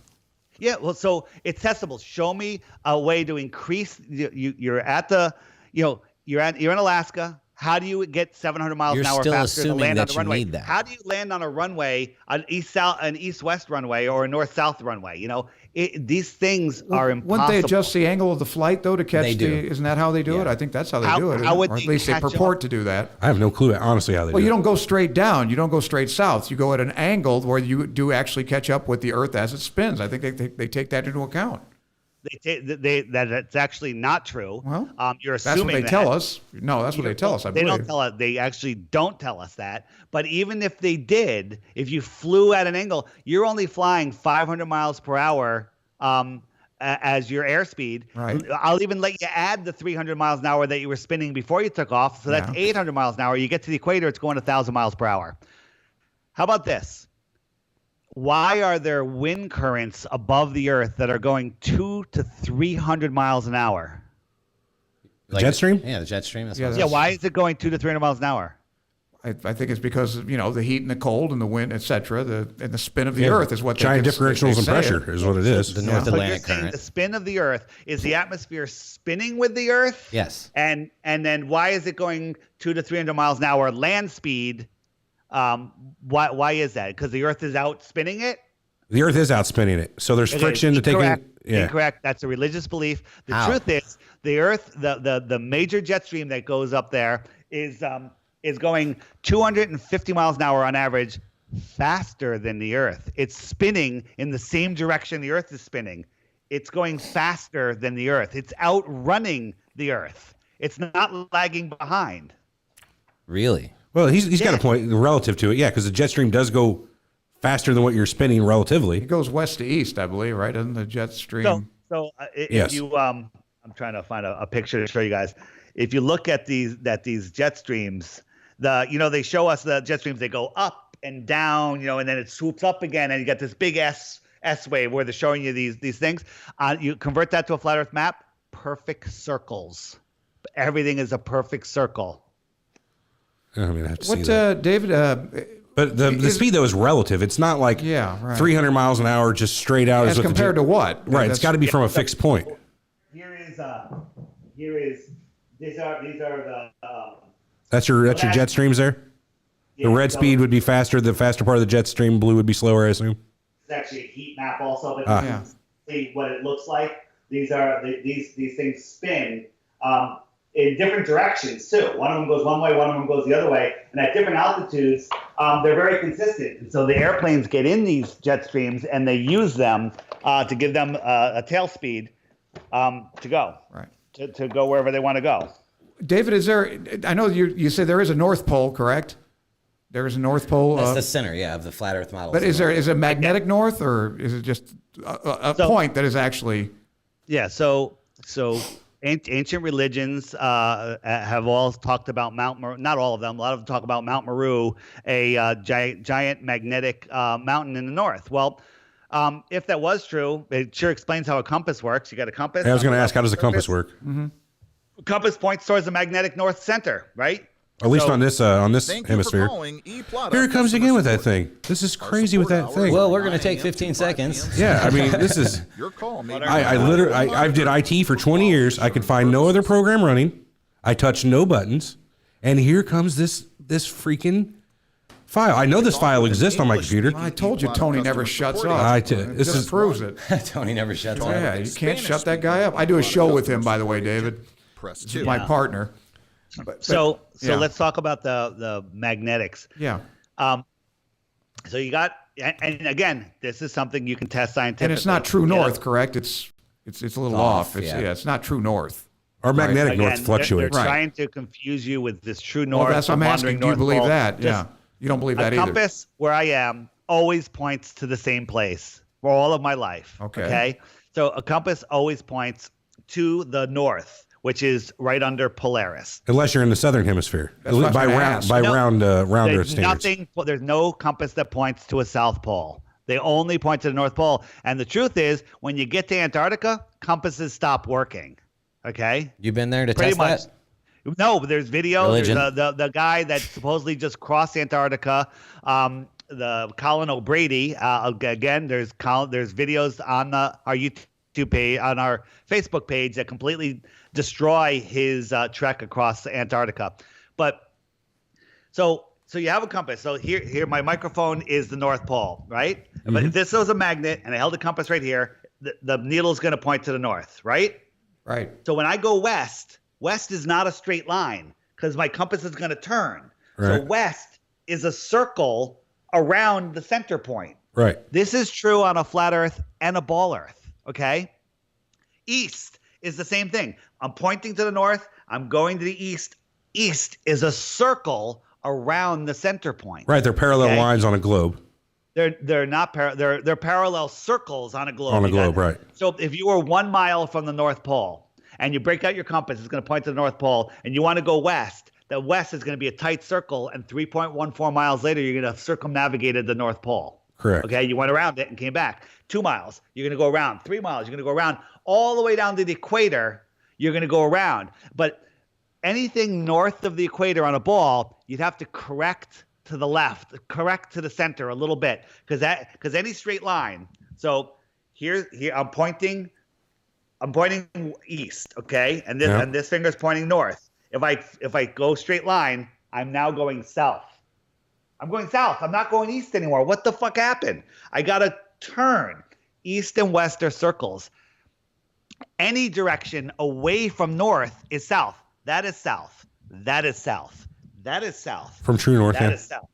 Yeah, well, so it's testable. Show me a way to increase. You're in Alaska. How do you get 700 miles You're an hour still faster to assuming land on that a you runway? need that. How do you land on a runway, an east-west runway, or a north-south runway? These things are impossible. Wouldn't they adjust the angle of the flight though to catch They do. Isn't that how they do it? I think that's how they do it. How would or at they least they catch purport up? to do that. I have no clue, honestly, how they Well, do you it. don't go straight down. You don't go straight south. You go at an angle where you do actually catch up with the Earth as it spins. I think they take that into account. That's actually not true. Well, you're that's assuming what they tell us. No, that's what they tell us. I They believe. don't tell us. They actually don't tell us that. But even if they did, if you flew at an angle, you're only flying 500 miles per hour as your airspeed. Right. I'll even let you add the 300 miles an hour that you were spinning before you took off. So that's Yeah. 800 miles an hour. You get to the equator, it's going 1,000 miles per hour. How about this? Why are there wind currents above the Earth that are going 200 to 300 miles an hour? Jet stream? Yeah, the jet stream. That's Yeah, what Yeah, why is it going 200 to 300 miles an hour? I think it's because the heat and the cold and the wind, etc. And the spin of the Earth is what giant they say differentials in it. pressure is what it is. the North So you're Atlantic saying current. the spin of the Earth is the atmosphere spinning with the Earth? Yes. And then why is it going 200 to 300 miles an hour land speed? Why is that? Because the Earth is out spinning it? The Earth is outspinning it, so there's friction to take Incorrect. it. Yeah. Incorrect. That's a religious belief. The How? truth is, the Earth, the major jet stream that goes up there is going 250 miles an hour on average, faster than the Earth. It's spinning in the same direction the Earth is spinning. It's going faster than the Earth. It's outrunning the Earth. It's not lagging behind. Really? Well, he's got a point relative to it, yeah, because the jet stream does go faster than what you're spinning relatively. It goes west to east, I believe, right? Doesn't the jet stream? If Yes. you I'm trying to find a picture to show you guys. If you look at these jet streams, they show us the jet streams. They go up and down, and then it swoops up again, and you got this big S wave where they're showing you these things. You convert that to a flat Earth map, perfect circles. Everything is a perfect circle. I mean, I have to see What, that. David? But the speed though is relative. It's not like 300 miles an hour just straight out. As compared to what? Right. It's got to be from a fixed point. Here is these are the That's your jet streams there. The red speed would be faster. The faster part of the jet stream, blue would be slower, I assume. It's actually a heat map also, but you can see what it looks like. These things spin in different directions too. One of them goes one way, one of them goes the other way, and at different altitudes, they're very consistent. And so the airplanes get in these jet streams and they use them to give them a tail speed to go, to go wherever they want to go. David, is there? I know you say there is a North Pole, correct? There is a North Pole. That's the center, of the flat Earth model. But is it magnetic north, or is it just a point that is actually? Yeah. So ancient religions have all talked about Mount Meru. Not all of them. A lot of them talk about Mount Meru, a giant magnetic mountain in the north. Well, if that was true, it sure explains how a compass works. You got a compass. I was going to ask, how does a compass work? Mm-hmm. Compass points towards the magnetic north center, right? At least on this Thank hemisphere. you for calling E-Plata Here it comes customer again with that support. thing. This is crazy with that thing. Well, we're going to take 15 seconds. Yeah, I mean, this is. Your call, maybe. I did IT for 20 years. I could find no other program running. I touched no buttons, and here comes this freaking file. I know this file exists on my computer. I told you Tony never shuts up. This proves it. Tony never shuts up. Yeah, you can't shut that guy up. I do a show with him, by the way, David. Press He's 2. my partner. So let's talk about the magnetics. Yeah. So you got, and again, this is something you can test scientifically. And it's not true north, correct? It's a little off. It's not true north. Our magnetic Again, north fluctuates. They're trying to confuse you with this true north. Well, that's what I'm asking. Do you believe that? Yeah. You don't believe that either. A compass where I am always points to the same place for all of my life. Okay. So a compass always points to the north, which is right under Polaris. Unless you're in the southern hemisphere, by round Earth standards. There's no compass that points to a south pole. They only point to the North Pole. And the truth is, when you get to Antarctica, compasses stop working. Okay. You been there to Pretty test much. that? No, but there's video. Religion. There's the guy that supposedly just crossed Antarctica. The Colin O'Brady. Again, there's videos on our YouTube page, on our Facebook page, that completely destroy his trek across Antarctica. But so you have a compass. So here my microphone is the North Pole, right? Mm-hmm. But if this was a magnet and I held a compass right here, the needle's going to point to the north, right? Right. So when I go west is not a straight line because my compass is going to turn. Right. So west is a circle around the center point. Right. This is true on a flat Earth and a ball Earth. Okay. East is the same thing. I'm pointing to the north. I'm going to the east. East is a circle around the center point. Right. They're parallel lines on a globe. They're not they're parallel circles on a globe. On a globe, right. So if you were 1 mile from the North Pole and you break out your compass, it's going to point to the North Pole, and you want to go west, the west is going to be a tight circle, and 3.14 miles later, you're going to have circumnavigated the North Pole. Correct. Okay, you went around it and came back. 2 miles, you're going to go around. 3 miles, you're going to go around. All the way down to the equator, you're going to go around. But anything north of the equator on a ball, you'd have to correct to the left, correct to the center a little bit, because any straight line. So here I'm pointing east, okay, and this finger's pointing north. If I go straight line, I'm now going south. I'm going south. I'm not going east anymore. What the fuck happened? I gotta turn. East and west are circles. Any direction away from north is south. That is south. That is south. That is south. From true north. That is south.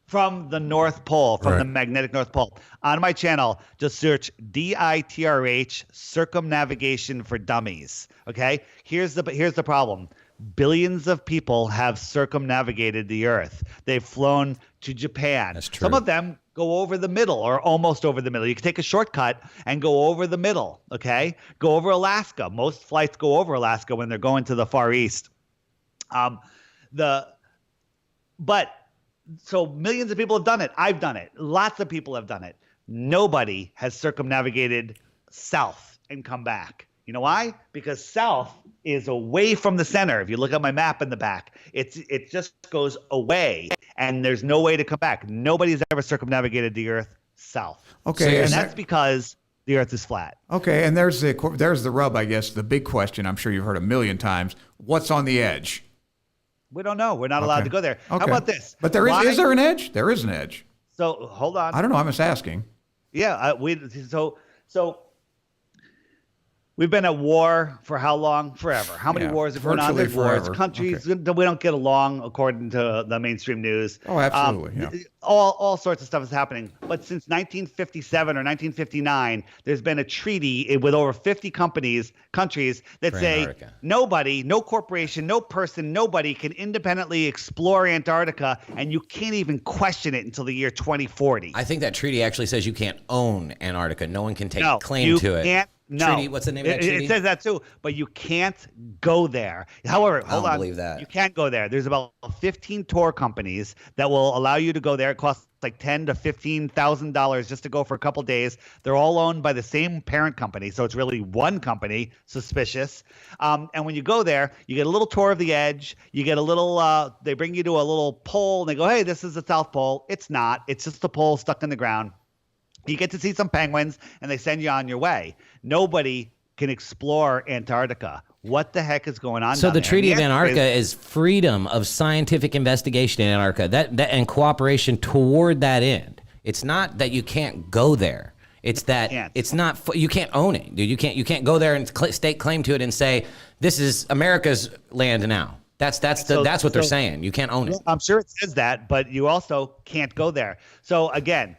From the North Pole, from the magnetic North Pole. On my channel, just search DITRH, circumnavigation for dummies. Okay? Here's the problem. Billions of people have circumnavigated the Earth. They've flown to Japan. That's true. Some of them go over the middle or almost over the middle. You can take a shortcut and go over the middle, okay? Go over Alaska. Most flights go over Alaska when they're going to the Far East. So millions of people have done it. I've done it. Lots of people have done it. Nobody has circumnavigated south and come back. You know why? Because south is away from the center. If you look at my map in the back, it just goes away, and there's no way to come back. Nobody's ever circumnavigated the Earth south. Okay, and that's because the Earth is flat. Okay, and there's the rub, I guess. The big question, I'm sure you've heard a million times. What's on the edge? We don't know. We're not allowed to go there. Okay. How about this? But is there an edge? There is an edge. So hold on. I don't know. I'm just asking. Yeah, so we've been at war for how long? Forever. How many wars have gone on? virtually There's wars. forever. Countries, we don't get along according to the mainstream news. Oh, absolutely. Yeah. All sorts of stuff is happening. But since 1957 or 1959, there's been a treaty with over 50 countries that For say Antarctica. nobody, no corporation, no person, nobody can independently explore Antarctica, and you can't even question it until the year 2040. I think that treaty actually says you can't own Antarctica. No one can take No, claim you to it. can't. No. Treaty, what's the name of that treaty? It says that too, but you can't go there. However, hold don't on. believe that. You can't go there. There's about 15 tour companies that will allow you to go there. It costs like $10,000 to $15,000 just to go for a couple days. They're all owned by the same parent company, so it's really one company. Suspicious. And when you go there, you get a little tour of the edge. You get a little. They bring you to a little pole, and they go, "Hey, this is the South Pole." It's not. It's just a pole stuck in the ground. You get to see some penguins, and they send you on your way. Nobody can explore Antarctica. What the heck is going on? So down the there? Treaty of And the answer Antarctica is freedom of scientific investigation in Antarctica, that and cooperation toward that end. It's not that you can't go there. It's that can't. it's not you can't own it, dude. You can't go there and stake claim to it and say this is America's land now. That's what they're saying. You can't own it. I'm sure it says that, but you also can't go there. So again,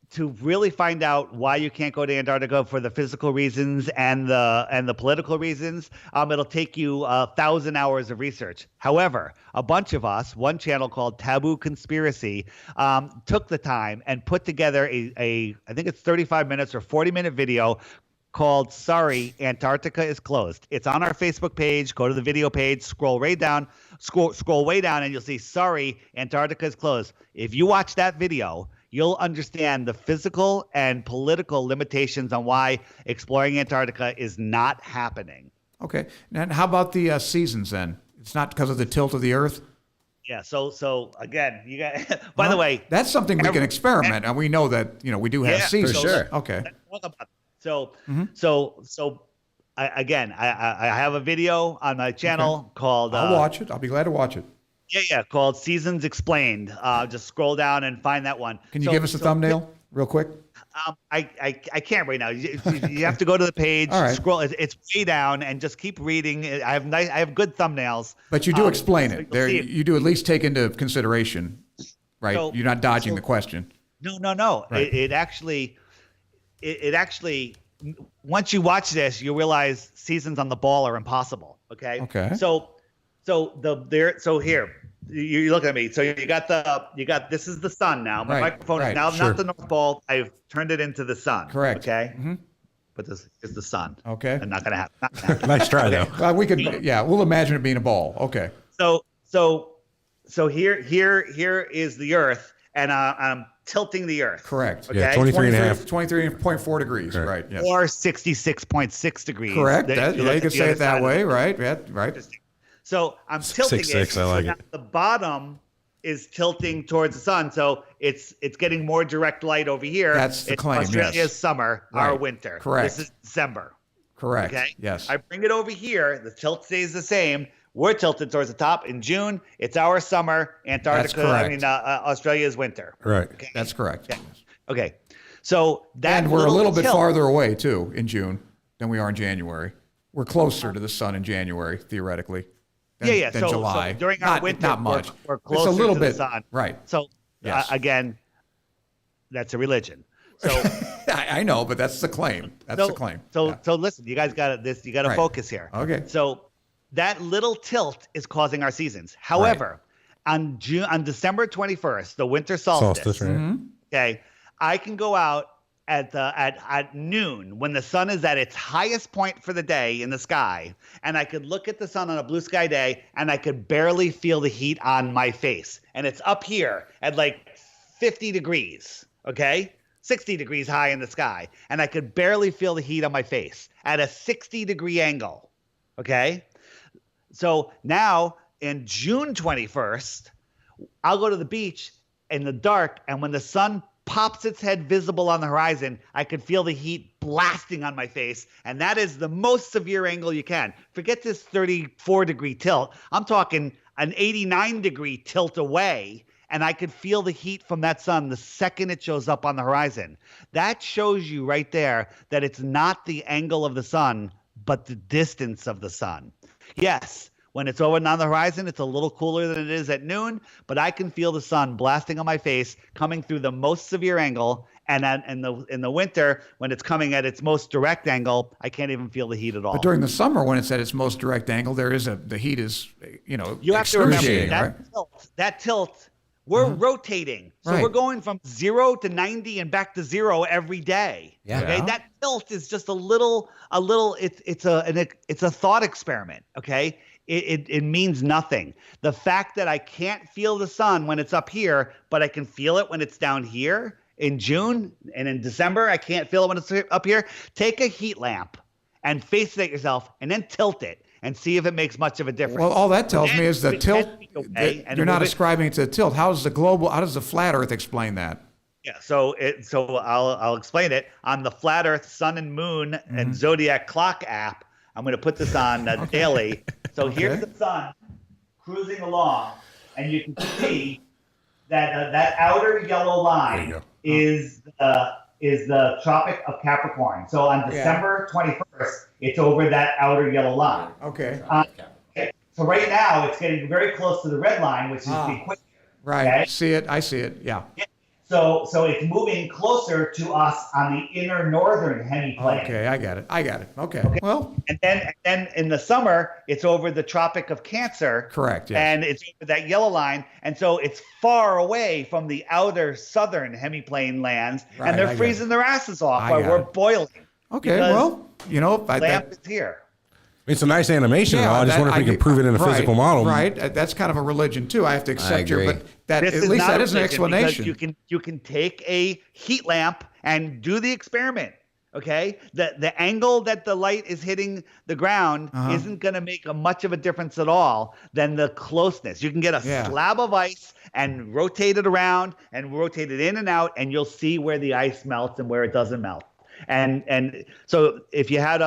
to really find out why you can't go to Antarctica for the physical reasons and the political reasons, it'll take you 1,000 hours of research. However, a bunch of us, one channel called Taboo Conspiracy, took the time and put together I think it's 35 minutes or 40-minute video called "Sorry, Antarctica is Closed." It's on our Facebook page. Go to the video page, scroll way down, and you'll see "Sorry, Antarctica is Closed." If you watch that video, you'll understand the physical and political limitations on why exploring Antarctica is not happening. Okay. And how about the seasons then? It's not because of the tilt of the Earth? Yeah. So again, you got. By the way, that's something we can experiment, and we know that we do have Yeah, seasons. for sure. Okay. let's talk about it. So I have a video on my channel called. I'll watch it. I'll be glad to watch it. Yeah, called Seasons Explained. Just scroll down and find that one. Can you give us a thumbnail real quick? I can't right now. You have to go to the page, All right. scroll. It's way down, and just keep reading. I have good thumbnails. But you do explain so it. you'll see it. You do at least take into consideration, right? So- You're not dodging the question. No. Right. It actually, once you watch this, you realize seasons on the ball are impossible. Okay. Okay. So here, you're looking at me. So you got this is the sun now. My Right, microphone right, is now sure. not the North Pole. I've turned it into the sun. Correct. Okay. Mm-hmm. But this is the sun. Okay. And not gonna happen. Nice try though. We could, we'll imagine it being a ball. Okay. So here is the Earth, and I'm tilting the Earth. Correct. Okay. Yeah, 23 and a half. 23.4 degrees. Right. Yes. Or 66.6 degrees. Correct. If You look can at the say other it that side. way. Right. Yeah, right. So I'm tilting 6'6", it. I like so it. now the bottom is tilting towards the sun, so it's getting more direct light over here. That's the It's claim, Australia's yes. summer, our Right. winter. Correct. This is December. Correct. Okay. Yes. I bring it over here. The tilt stays the same. We're tilted towards the top. In June, it's our summer. Antarctica. correct. Australia's winter. Right. Okay. That's correct. Okay. So that And we're a little bit tilt- farther away too in June than we are in January. We're closer to the sun in January, theoretically. Than So July. during our winter, not much. we're closer it's a little to bit, the sun. right? So Yes. again, that's a religion. So I know, but that's the claim. That's the claim. So Yeah. so listen, you guys got this. You got to Right. focus here. Okay. So that little tilt is causing our seasons. However, on December 21st, the winter solstice. Solstice, right? Mm-hmm. Okay, I can go out at noon when the sun is at its highest point for the day in the sky, and I could look at the sun on a blue sky day, and I could barely feel the heat on my face, and it's up here at like 50 degrees. Okay. 60 degrees high in the sky, and I could barely feel the heat on my face at a 60-degree angle. Okay. So now in June 21st, I'll go to the beach in the dark, and when the sun pops its head visible on the horizon, I could feel the heat blasting on my face, and that is the most severe angle you can. Forget this 34-degree tilt. I'm talking an 89-degree tilt away, and I could feel the heat from that sun the second it shows up on the horizon. That shows you right there that it's not the angle of the sun, but the distance of the sun. Yes, when it's over on the horizon, it's a little cooler than it is at noon, but I can feel the sun blasting on my face, coming through the most severe angle. And in the winter, when it's coming at its most direct angle, I can't even feel the heat at all. But during the summer, when it's at its most direct angle, the heat is, You have to remember excruciating, right? that tilt. We're rotating, so Right. we're going from 0 to 90 and back to 0 every day. Yeah. Okay, Yeah. that tilt is just a little. It's a thought experiment. Okay, it means nothing. The fact that I can't feel the sun when it's up here, but I can feel it when it's down here in June and in December, I can't feel it when it's up here. Take a heat lamp and face it at yourself, and then tilt it and see if it makes much of a difference. Well, all that tells me is the Then tilt. we go away, and You're not we'll be- ascribing it to the tilt. How does the flat Earth explain that? Yeah, so I'll explain it on the Flat Earth Sun and Moon and Zodiac Clock app. I'm going to put this on daily. So here's the sun cruising along, and you can see that that outer yellow line is the Tropic of Capricorn. So on December 21st, it's over that outer yellow line. Okay. Okay. So right now, it's getting very close to the red line, which is the equator. Right. Okay. See it. I see it. Yeah. So it's moving closer to us on the inner northern hemiplane. Okay. I got it. Okay. Well, And then in the summer, it's over the Tropic of Cancer. correct. Yes. And it's over that yellow line. And so it's far away from the outer southern hemiplane lands. Right, and they're I get freezing their asses off I while got we're it. boiling. Okay. because Well, Lamp is here. It's a nice animation. I just wonder if we can prove it in a physical model. Right. That's kind of a religion too. I have to accept agree. but that This at is least not that a is an religion because explanation. You can take a heat lamp and do the experiment. Okay, the angle that the light is hitting the ground isn't going to make much of a difference at all than the closeness. You can get a slab of ice and rotate it around and rotate it in and out, and you'll see where the ice melts and where it doesn't melt. And so if you had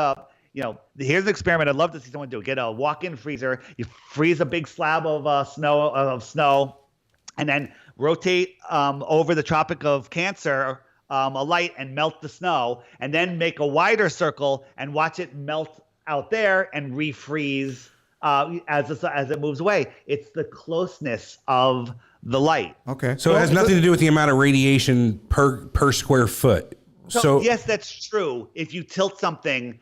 here's an experiment I'd love to see someone do. Get a walk-in freezer. You freeze a big slab of snow, and then rotate over the Tropic of Cancer a light and melt the snow, and then make a wider circle and watch it melt out there and refreeze as it moves away. It's the closeness of the light. Okay. So it has nothing to do with the amount of radiation per square foot. So yes, that's true. If you tilt something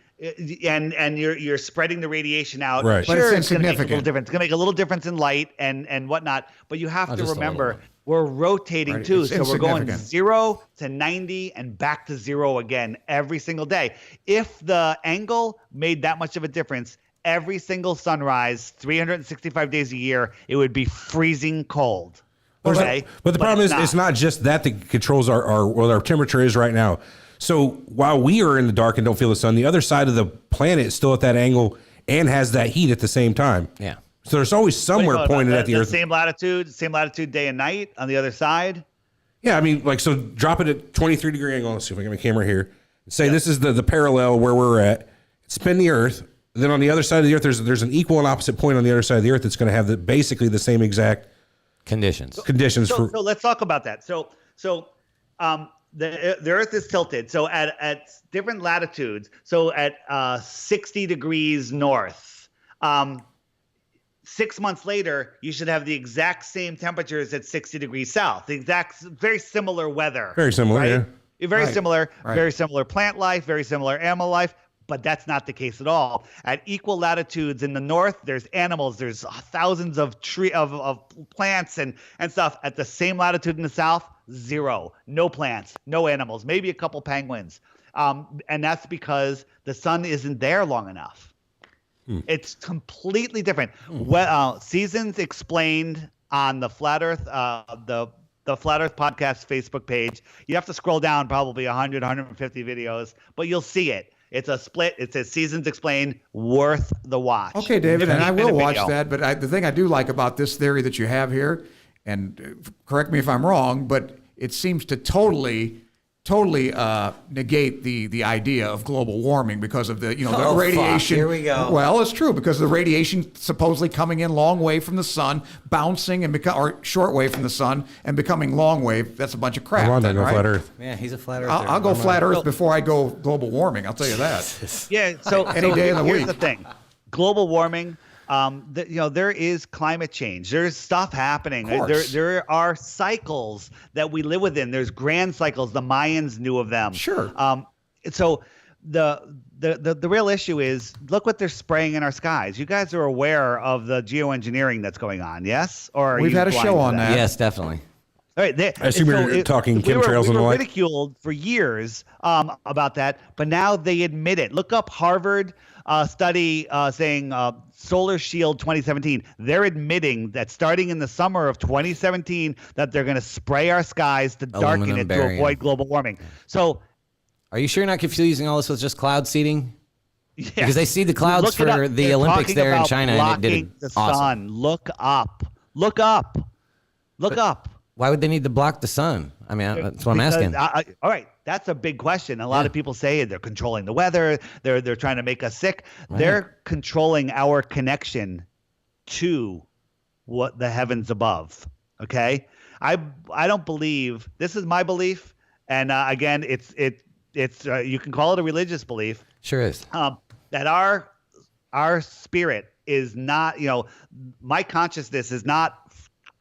and you're spreading the radiation out, Right. But sure, it's it's going to make a little insignificant. difference. It's going to make a little difference in light and whatnot. But you have to just a little remember, bit. we're rotating Right, too. it's So we're going insignificant. 0 to 90 and back to 0 again every single day. If the angle made that much of a difference, every single sunrise, 365 days a year, it would be freezing cold. Okay? But the problem is, it's not just that controls what our temperature is right now. So while we are in the dark and don't feel the sun, the other side of the planet is still at that angle and has that heat at the same time. Yeah. So there's always somewhere pointed at the Earth. Same latitude day and night on the other side. Yeah, I mean, so drop it at 23-degree angle. Let's see if I get my camera here. Say this is the parallel where we're at. Spin the Earth. Then on the other side of the Earth, there's an equal and opposite point on the other side of the Earth that's going to have basically the same exact Conditions. conditions So let's talk about that. So the Earth is tilted. So at different latitudes, so at 60 degrees north, 6 months later, you should have the exact same temperatures at 60 degrees south. The exact, very similar weather. Very similar, right? yeah. Very Right. similar, Right. very similar plant life, very similar animal life. But that's not the case at all. At equal latitudes in the north, there's animals, there's thousands of of plants and stuff. At the same latitude in the south, zero, no plants, no animals, maybe a couple penguins, and that's because the sun isn't there long enough. It's completely different. Seasons Explained on the Flat Earth, the Flat Earth Podcast Facebook page. You have to scroll down probably 100, 150 videos, but you'll see it. It's a split. It says Seasons Explained, worth the watch. Okay, David, and I will 15-minute watch video. that. But the thing I do like about this theory that you have here, and correct me if I'm wrong, but it seems to totally negate the idea of global warming because of the the Oh, fuck. radiation. Here we go. Well, it's true because of the radiation supposedly coming in long wave from the sun, bouncing and or short wave from the sun and becoming long wave. That's a bunch of crap. Come on, then, then, right? Flat Earth. Yeah, he's a flat earther. I'll go flat Earth before I go global warming. I'll tell you that. Yeah. So Any day of the here's week. the thing: global warming. There is climate change. There's stuff happening. Of course. There are cycles that we live within. There's grand cycles. The Mayans knew of them. Sure. So the real issue is look what they're spraying in our skies. You guys are aware of the geoengineering that's going on, yes? Or are We've you had a blind show to on that. Yes, definitely. All right, I assume you're talking chemtrails we and the were like. ridiculed for years about that, but now they admit it. Look up Harvard study saying Solar Shield 2017. They're admitting that starting in the summer of 2017 that they're going to spray our skies to darken Aluminum it barium. to avoid global warming. So, Are you sure you're not confusing all this with just cloud seeding? yeah. Because they seed the clouds Look it up. for the They're Olympics talking there in about China, and it blocking did the it awesome. sun. Look up. Look up. Look up. Why would they need to block the sun? I mean, that's what I'm asking. All right, that's a big question. A lot of people say they're controlling the weather. They're trying to make us sick. They're controlling our connection to what the heavens above. Okay, I don't believe this is my belief, and again, it's you can call it a religious belief. Sure is. That our spirit is not. My consciousness is not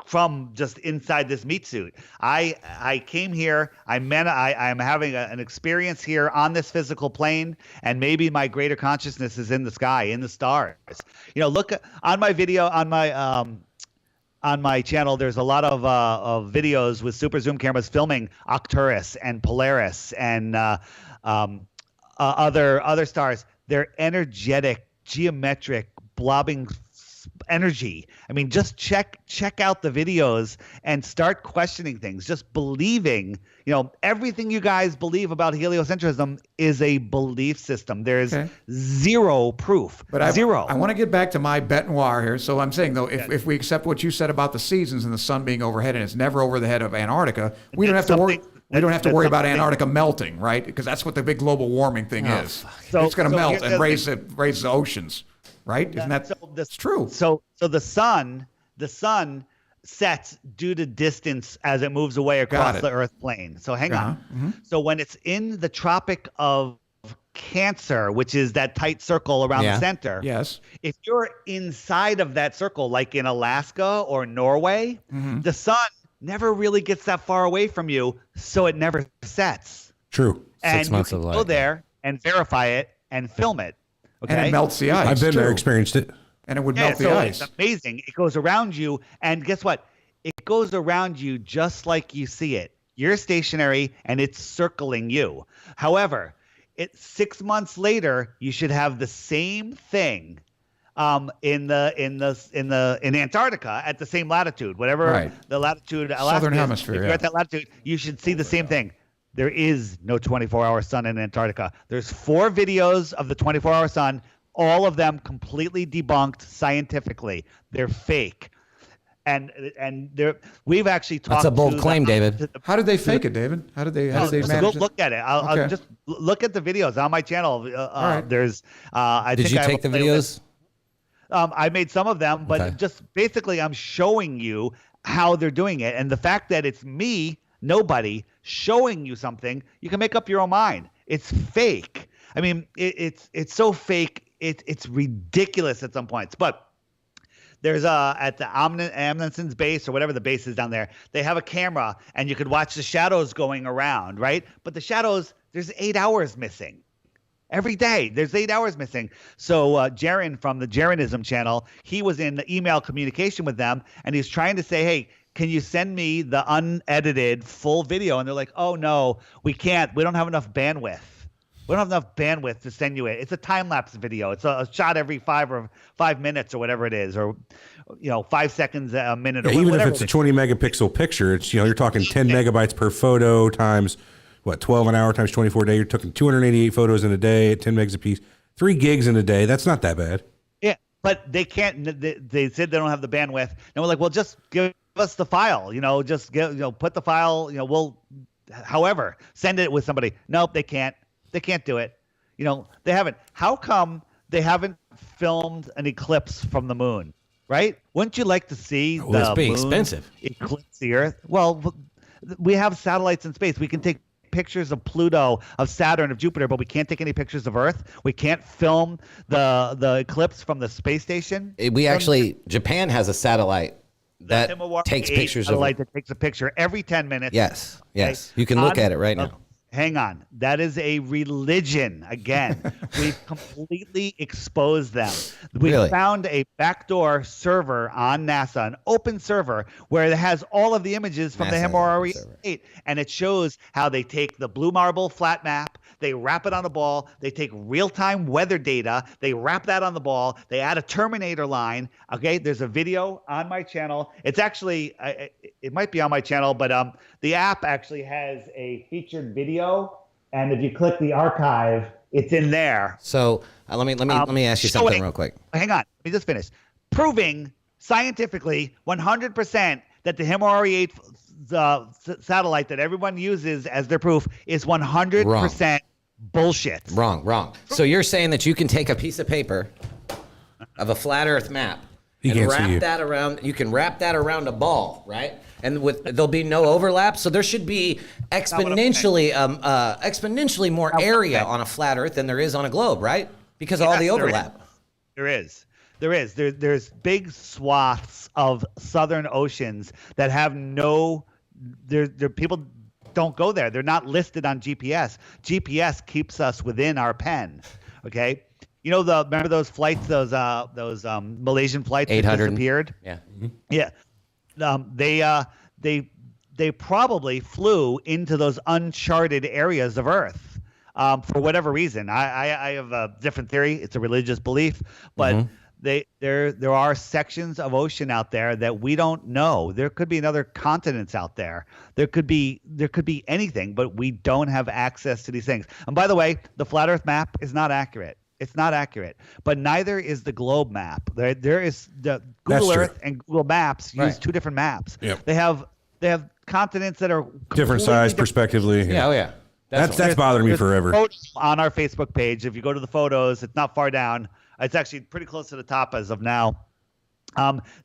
from just inside this meat suit. I came here. I'm having an experience here on this physical plane, and maybe my greater consciousness is in the sky, in the stars. Look on my video on my channel. There's a lot of videos with super zoom cameras filming Arcturus and Polaris and other stars. They're energetic, geometric, blobbing energy. I mean, just check out the videos and start questioning things. Just believing, everything you guys believe about heliocentrism is a belief system. There's zero proof. But zero. I want to get back to my bête noire here. So I'm saying, though, if we accept what you said about the seasons and the sun being overhead and it's never over the head of Antarctica, we don't have to worry. We don't have to worry about Antarctica melting, right? Because that's what the big global warming thing is. So- It's going to so melt here's and the raise the oceans, right? Isn't that that's true? So the sun sets due to distance as it moves away across it. the Earth plane. So hang on. Mm-hmm. So when it's in the Tropic of Cancer, which is that tight circle around the center, Yes. if you're inside of that circle, like in Alaska or Norway, Mm-hmm. the sun never really gets that far away from you, so it never sets. True. And 6 months you of can light. go there and verify it and film it. Okay? And it melts the ice. I've been there, too. experienced it. And it would Yeah, melt the so ice. it's amazing. It goes around you, and guess what? It goes around you just like you see it. You're stationary, and it's circling you. However, 6 months later, you should have the same thing in Antarctica at the same latitude, whatever Right. the latitude. Alaska Southern is. hemisphere, If you're yeah. at that latitude, you should see the same thing. There is no 24-hour sun in Antarctica. There's 4 videos of the 24-hour sun. All of them completely debunked scientifically. They're fake, and we've actually talked. That's a bold to claim, the- David. to the- How did they fake it, David? How did they so manage go it? look at it. I'll Okay. just look at the videos on my channel. right. There's. I Did think you I have take a the playlist. videos? I made some of them, but Okay. just basically, I'm showing you how they're doing it, and the fact that it's me nobody showing you something, you can make up your own mind. It's fake. I mean, it's so fake. It's ridiculous at some points. But there's at the Amundsen's base or whatever the base is down there, they have a camera and you could watch the shadows going around, right? But the shadows, there's 8 hours missing. Every day, there's 8 hours missing. So Jaron from the Jaronism channel, he was in email communication with them, and he's trying to say, hey, can you send me the unedited full video? And they're like, oh, no, we can't. We don't have enough bandwidth. We don't have enough bandwidth to send you it. It's a time-lapse video. It's a shot every 5 minutes or whatever it is, or 5 seconds a minute. Or even whatever. if it's a 20 megapixel picture, it's you're talking 10 megabytes per photo times 12 an hour times 24 a day. You're talking 288 photos in a day at 10 megs a piece. 3 gigs in a day. That's not that bad. Yeah, but they can't. They said they don't have the bandwidth, and we're like, well, just give us the file. Just put the file. We'll, however, send it with somebody. Nope, they can't. They can't do it. They haven't. How come they haven't filmed an eclipse from the moon? Right? Wouldn't you like to see the it's being moon expensive. eclipse the Earth? Well, we have satellites in space. We can take pictures of Pluto, of Saturn, of Jupiter, but we can't take any pictures of Earth. We can't film the eclipse from the space station. Japan has a satellite that takes pictures of satellite that takes a picture every 10 minutes. Yes. Okay? You can look at it right now. Hang on. That is a religion. Again, we've completely exposed them. We found a backdoor server on NASA, an open server, where it has all of the images from the MRE 8. And it shows how they take the blue marble flat map, they wrap it on a ball, they take real-time weather data, they wrap that on the ball, they add a Terminator line. Okay, there's a video on my channel. It's actually, it might be on my channel, but the app actually has a featured video, and if you click the archive, it's in there. So let me ask you something real quick. Hang on, let me just finish. Proving scientifically 100% that the MRE 8 satellite that everyone uses as their proof is 100% bullshit. Wrong. So you're saying that you can take a piece of paper of a flat Earth map and wrap that around. You can wrap that around a ball, right? And there'll be no overlap. So there should be exponentially more area on a flat Earth than there is on a globe, right? Because of all the overlap. There is. There's big swaths of southern oceans that have people don't go there. They're not listed on GPS. GPS keeps us within our pen. Okay. Remember those flights, those Malaysian flights that disappeared? Yeah. Mm-hmm. Yeah. They probably flew into those uncharted areas of Earth for whatever reason. I have a different theory. It's a religious belief, but there are sections of ocean out there that we don't know. There could be another continents out there. There could be anything, but we don't have access to these things. And by the way, the flat Earth map is not accurate. It's not accurate, but neither is the globe map. There is the Google Earth and Google Maps use two different maps. Yep. They have continents that are different size, perspectively. Yeah. Oh yeah. That's bothered me forever. On our Facebook page, if you go to the photos, it's not far down. It's actually pretty close to the top as of now.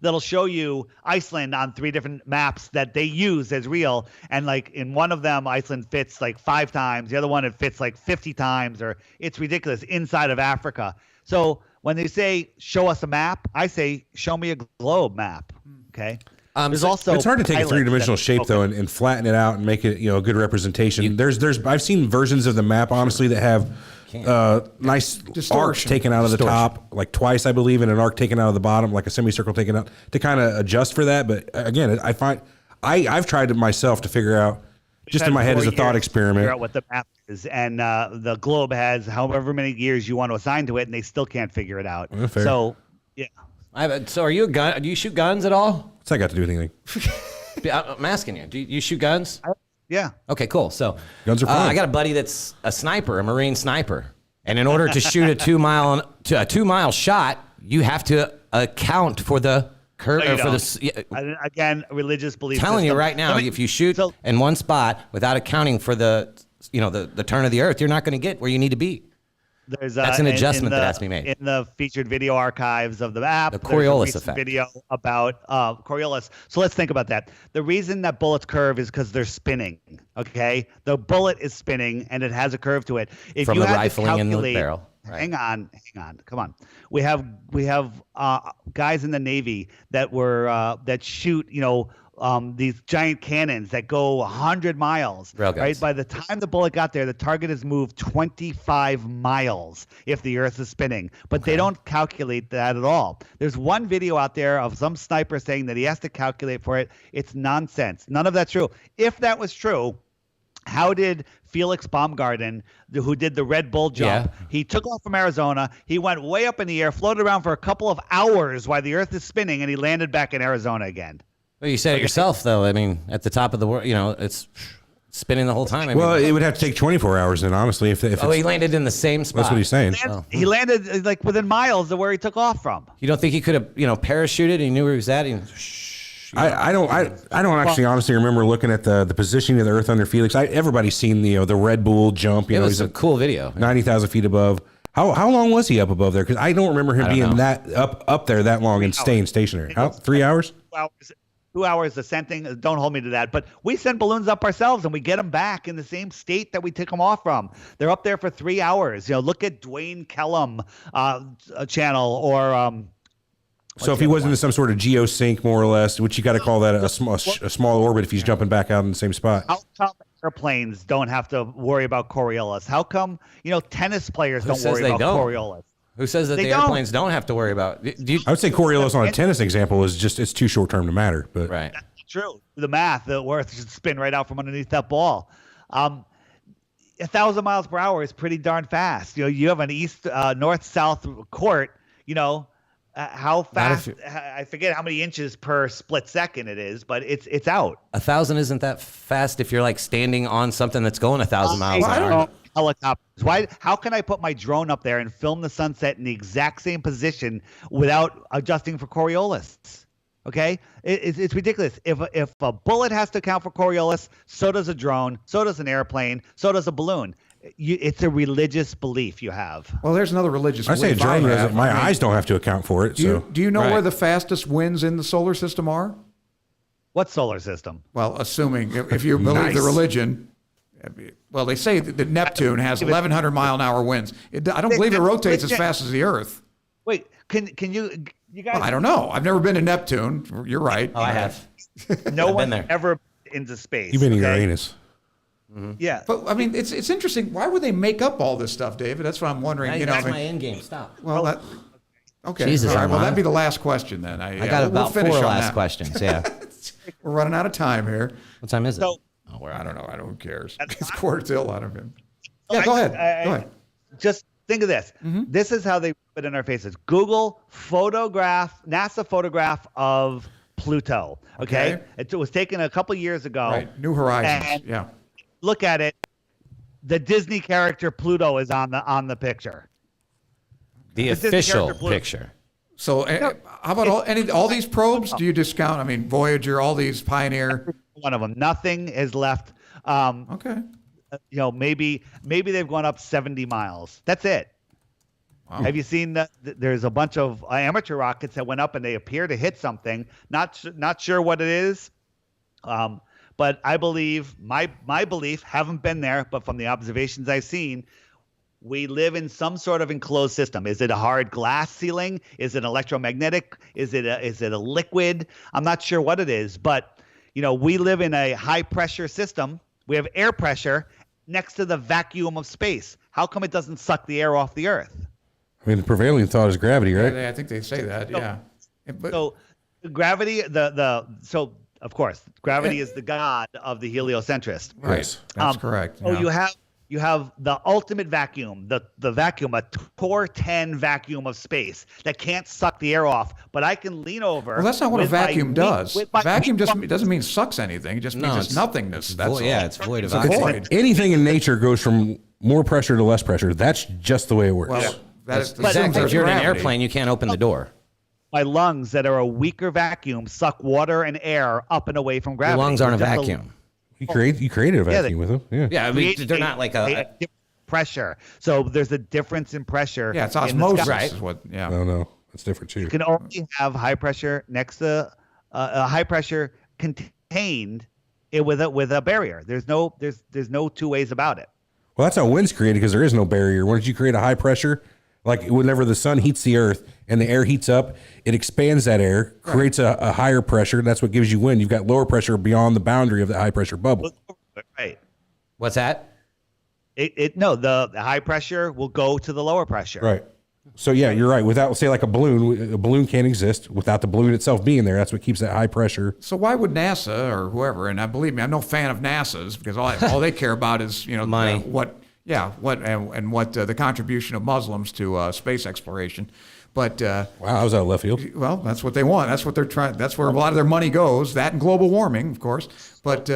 That'll show you Iceland on 3 different maps that they use as real. And like in one of them, Iceland fits like 5 times. The other one, it fits like 50 times, or it's ridiculous inside of Africa. So when they say, show us a map, I say, show me a globe map. Okay. There's also it's hard to take a 3-dimensional shape though and flatten it out and make it a good representation. I've seen versions of the map honestly that have nice arcs taken out of the top, like twice I believe, and an arc taken out of the bottom, like a semicircle taken out to kind of adjust for that. But again, I find I've tried it myself to figure out just in my head as a thought experiment. Figure out what the map is, and the globe has however many years you want to assign to it, and they still can't figure it out. Fair. So yeah. So are you a gun? Do you shoot guns at all? What's that got to do with anything? I'm asking you. Do you shoot guns? Yeah. Okay, cool. So guns are fun. I got a buddy that's a sniper, a Marine sniper, and in order to shoot a 2-mile shot, you have to account for the curve. Again, religious belief. Telling you right now, if you shoot in one spot without accounting for the turn of the Earth, you're not going to get where you need to be. There's That's an adjustment in that has to be made. in the featured video archives of the app. The there's a Coriolis recent effect. video about Coriolis. So let's think about that. The reason that bullets curve is because they're spinning. Okay, the bullet is spinning and it has a curve to it. If From you the had to rifling in the calculate- barrel. Right. Hang on, come on. We have guys in the Navy that were that shoot these giant cannons that go 100 miles. Railguns. Right. By the time the bullet got there, the target has moved 25 miles if the Earth is spinning. But they don't calculate that at all. There's one video out there of some sniper saying that he has to calculate for it. It's nonsense. None of that's true. If that was true, how did Felix Baumgarten, who did the Red Bull jump, he took off from Arizona, he went way up in the air, floated around for a couple of hours while the Earth is spinning, and he landed back in Arizona again? Well, you said it yourself, though. I mean, at the top of the world, it's spinning the whole time. I mean, Well, it would have to take 24 hours then, honestly. If he landed in the same spot. that's what he's saying. He landed like within miles of where he took off from. You don't think he could have, parachuted? He knew where he was at. I don't actually honestly remember looking at the positioning of the Earth under Felix. Everybody's seen the Red Bull jump. It was he's a cool video. 90,000 feet above. How long was he up above there? Because I don't remember him being that up there that long and staying stationary. 3 hours? 2 hours ascending. Don't hold me to that. But we send balloons up ourselves and we get them back in the same state that we took them off from. They're up there for 3 hours. Look at Dwayne Kellum channel or. So if he wasn't in some sort of geosync, more or less, which you got to call that a small orbit if he's jumping back out in the same spot. How come airplanes don't have to worry about Coriolis? How come tennis players don't worry about Coriolis? Who says that the airplanes don't have to worry about? I would say Coriolis on a tennis example is it's too short term to matter. But right, that's true. The math, the Earth should spin right out from underneath that ball. 1,000 miles per hour is pretty darn fast. You have an north-south court. How fast? I forget how many inches per split second it is, but it's out. 1,000 isn't that fast if you're like standing on something that's going 1,000 miles an hour. Helicopters. Why? How can I put my drone up there and film the sunset in the exact same position without adjusting for Coriolis? Okay, it's ridiculous. If a bullet has to account for Coriolis, so does a drone, so does an airplane, so does a balloon. It's a religious belief you have. Well, there's another religious I say a belief drone have. doesn't. My eyes don't have to account for it. Do you know Right. where the fastest winds in the solar system are? What solar system? Well, assuming if you believe the religion. Well, they say that Neptune has 1,100 mile an hour winds. I don't believe it rotates as fast as the Earth. Wait, can you guys? Well, I don't know. I've never been to Neptune. You're right. Oh, I have. No I've one been there. ever into space. You've been in okay? Uranus. Yeah. But I mean, it's interesting. Why would they make up all this stuff, David? That's what I'm wondering. That's my end game. Stop. Well, okay. Jesus, all right. Well, Armand. that'd be the last question then. I got about we'll 4 finish on last that. questions. Yeah. We're running out of time here. What time is it? So I don't know. Who cares? That's It's fine. quarter till. I don't know. Yeah, go ahead. Go ahead. Just think of this. Mm-hmm. This is how they put it in our faces. Google NASA photograph of Pluto. Okay. It was taken a couple years ago. Right. New Horizons. And Yeah. look at it. The Disney character Pluto is on the picture. The This is the official character Pluto. picture. So how about all these probes? Do you discount? I mean, Voyager, all these Pioneer. One of them. Nothing is left. Okay. Maybe they've gone up 70 miles. That's it. Wow. Have you seen that? There's a bunch of amateur rockets that went up and they appear to hit something. Not sure what it is. But I believe my belief, haven't been there, but from the observations I've seen, we live in some sort of enclosed system. Is it a hard glass ceiling? Is it electromagnetic? Is it a liquid? I'm not sure what it is, but we live in a high pressure system. We have air pressure next to the vacuum of space. How come it doesn't suck the air off the Earth? I mean, the prevailing thought is gravity, right? I think they say that. Yeah. But, So gravity, so of course, gravity is the god of the heliocentrist. right. Yes. That's correct. Oh, yeah. you have the ultimate vacuum, the vacuum, a Tor 10 vacuum of space that can't suck the air off, but I can lean over. Well, that's not what a with my vacuum weak- does. with my Vacuum weak- doesn't mean sucks anything. It just means it's nothingness. That's all. It's void of It's a oxygen. void. Anything in nature goes from more pressure to less pressure. That's just the way it works. Well, that's Exactly. If you're in an gravity. airplane, you can't open the door. My lungs that are a weaker vacuum suck water and air up and away from Your gravity. lungs aren't a Just vacuum. You created a vacuum with them. Yeah. Yeah, I mean, create they're not like a. different pressure. So there's a difference in pressure. Yeah, it's in the osmosis sky. is what. Yeah. No, that's different too. You can only have high pressure next to a high pressure contained it with a barrier. There's no two ways about it. Well, that's how wind's created because there is no barrier. Once you create a high pressure, like whenever the sun heats the earth and the air heats up, it expands that air, creates a higher pressure. That's what gives you wind. You've got lower pressure beyond the boundary of the high pressure bubble. Right. What's that? The high pressure will go to the lower pressure. Right. So yeah, you're right. Without, say, like a balloon can't exist without the balloon itself being there. That's what keeps that high pressure. So why would NASA or whoever, and believe me, I'm no fan of NASA's because all they care about is money. What the contribution of Muslims to space exploration. But Wow, I was out of left field. well, that's what they want. That's what they're trying. That's where a lot of their money goes. That and global warming, of course. But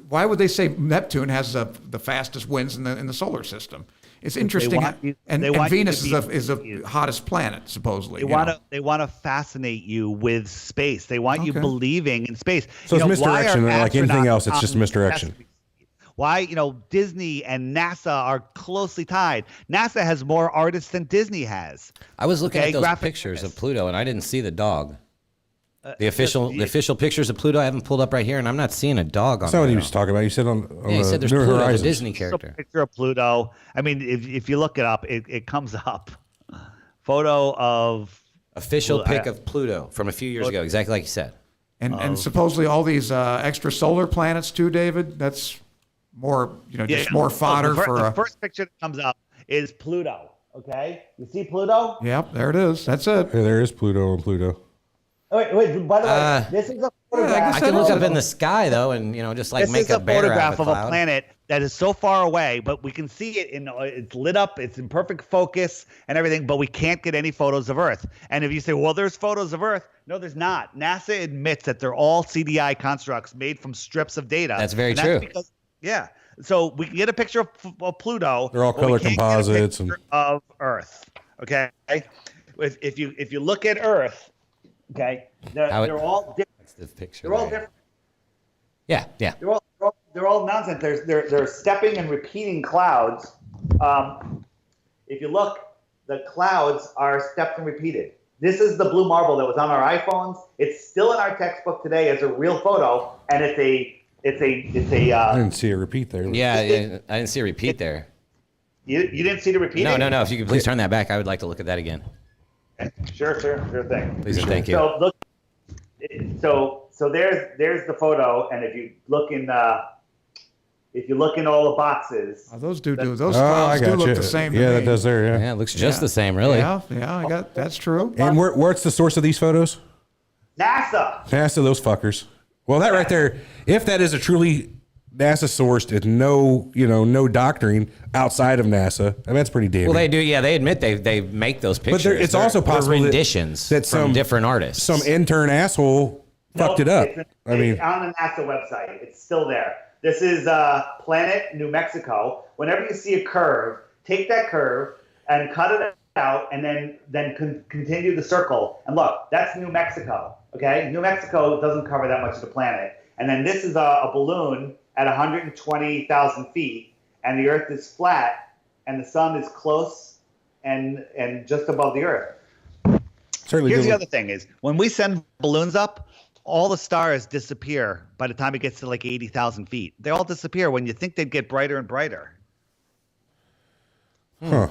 why would they say Neptune has the fastest winds in the solar system? It's interesting. And Venus is the hottest planet, supposedly. They want to fascinate you with space. They want you believing in space. So it's misdirection, like anything else. It's just misdirection. Why, Disney and NASA are closely tied. NASA has more artists than Disney has. I was looking at those graphic pictures artists. of Pluto, and I didn't see the dog. The official pictures of Pluto I haven't pulled up right here, and I'm not seeing a dog on That's not what there. he was talking about. He said on He said there's New Pluto, the Horizons. Disney It's character. a picture of Pluto. I mean, if you look it up, it comes up. Photo of Official pic of Pluto from a few years ago, exactly like you said. And supposedly all these extra solar planets too, David. That's more, just more fodder for. The first picture that comes up is Pluto. Okay, you see Pluto? Yep, there it is. That's it. Yeah, there is Pluto and Pluto. Oh, wait. By the way, this is a photograph. I can look up in the sky though, and just like This make is a a bear photograph out of of a a cloud. planet that is so far away, but we can see it it's lit up, it's in perfect focus and everything, but we can't get any photos of Earth. And if you say, well, there's photos of Earth, no, there's not. NASA admits that they're all CDI constructs made from strips of data. That's very And true. Because, yeah. So we can get a picture of Pluto. They're all but we color can't get a composites picture of Earth. Okay. If you look at Earth, okay, they're all different. That's the picture. They're all there. different. Yeah. They're all nonsense. They're stepping and repeating clouds. If you look, the clouds are stepped and repeated. This is the blue marble that was on our iPhones. It's still in our textbook today as a real photo, and it's a. I didn't see a repeat there. Yeah, I didn't see a repeat there. You didn't see the repeating? No. If you could please turn that back, I would like to look at that again. Sure thing. Please and thank you. So look, so there's the photo, and if you look in all the boxes, Those those I clouds do got look you. the same. to Yeah, me. that does there. Yeah. Yeah, it looks just the same, really. Yeah, I got that's true. And what's the source of these photos? NASA. NASA, those fuckers. Well, that right there, if that is a truly NASA sourced, it's no doctoring outside of NASA. I mean, that's pretty damning. Well, they do. Yeah, they admit they make those pictures. But it's also They're possible that- renditions that from different artists. Some intern asshole fucked it up. It's I mean, on the NASA website. It's still there. This is Planet New Mexico. Whenever you see a curve, take that curve and cut it out, and then continue the circle. And look, that's New Mexico. Okay, New Mexico doesn't cover that much of the planet. And then this is a balloon at 120,000 feet, and the Earth is flat, and the sun is close and just above the Earth. certainly Here's good the look. other thing is when we send balloons up, all the stars disappear by the time it gets to like 80,000 feet. They all disappear when you think they'd get brighter and brighter. Huh.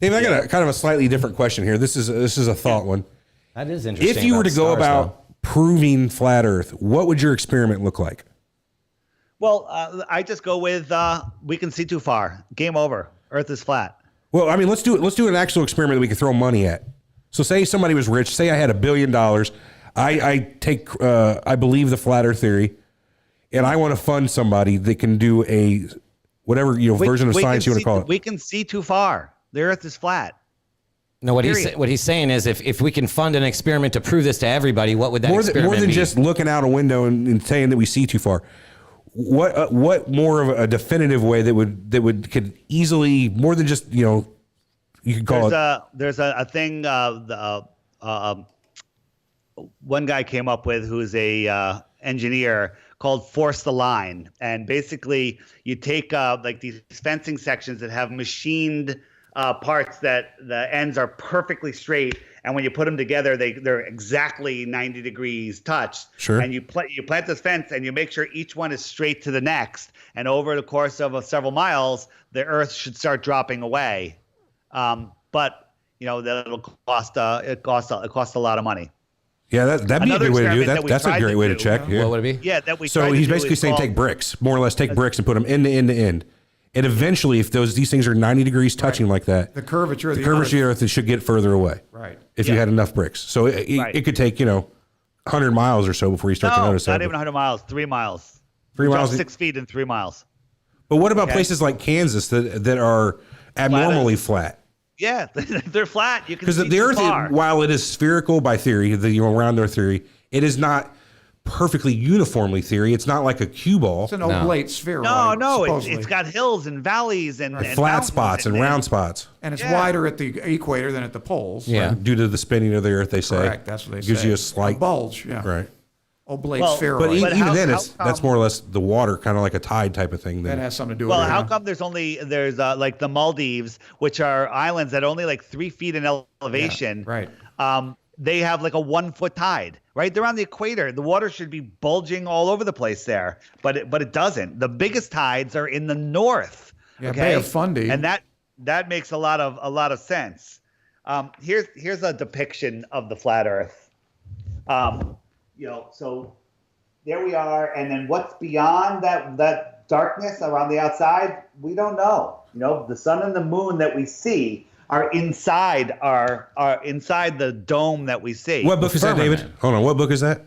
Dave, I got a kind of a slightly different question here. This is a thought one. That is interesting. If you were about to go stars, about proving flat Earth, what would your experiment look like? Well, I just go with we can see too far. Game over. Earth is flat. Well, I mean, let's do an actual experiment that we can throw money at. So, say somebody was rich. Say I had $1 billion. I believe the flat Earth theory, and I want to fund somebody that can do a whatever version of science you want to call it. We can see too far. The Earth is flat. No, what Period. he's saying is if we can fund an experiment to prove this to everybody, what would that experiment more than be? just looking out a window and saying that we see too far. What more of a definitive way that could easily more than just you could call it. There's a thing. One guy came up with who's a engineer called Force the Line. And basically, you take like these fencing sections that have machined parts that the ends are perfectly straight. And when you put them together, they're exactly 90 degrees touched. Sure. And you plant this fence and you make sure each one is straight to the next. And over the course of several miles, the Earth should start dropping away. But that'll cost it costs a lot of money. Yeah, that'd be a good way to do Another that. That's a great way to check. Yeah. What would it be? Yeah, that we. So tried to he's do basically is saying called- take bricks, more or less take bricks and put them end to end to end. And eventually, if these things are 90 degrees touching like that, The curvature of the the curvature Earth. of the Earth should get further away. Right. If you had enough bricks. So it could take, 100 miles or so before you start to notice not that. even 100 miles. 3 miles. 3 Drop miles. 6 feet in 3 miles. But what about places like Kansas that are abnormally flat? Yeah, they're flat. You can Because see the too Earth, far. while it is spherical by theory, the round Earth theory, it is not perfectly uniformly theory. It's not like a cue ball. It's an oblate sphere. No, supposedly. it's got hills and valleys and Flat mountains spots and round spots. And it's Yeah. wider at the equator than at the poles. Yeah. Due to the spinning of the Earth, they say. Correct. That's what they say. Gives you a slight bulge. Yeah. right. Oblate Well, spheroid. But even how- then, how that's come- more or less the water, kind of like a tide type of thing. that Then has something to do Well, with it. how come there's like the Maldives, which are islands that are only like 3 feet in elevation. right. They have like a 1 foot tide, right? They're on the equator. The water should be bulging all over the place there, but it doesn't. The biggest tides are in the north. Yeah, okay? Bay of Fundy. And that makes a lot of sense. Here's a depiction of the flat Earth. So there we are, and then what's beyond that darkness around the outside, we don't know. The sun and the moon that we see are inside inside the dome that we see. what book is that, David? Hold on, what book is that?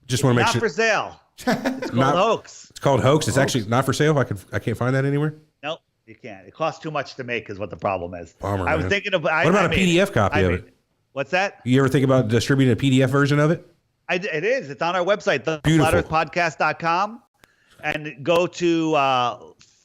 Just want to make Not sure. for sale. It's called Not- Hoax. It's called Hoax. It's actually not for sale. I can't find that anywhere. Nope, you can't. It costs too much to make, is what the problem is. Bummer, I was man. thinking of. What about a PDF copy of it? What's that? You ever think about distributing a PDF version of it? It is. It's on our website, Beautiful. theflatearthpodcast.com, and go to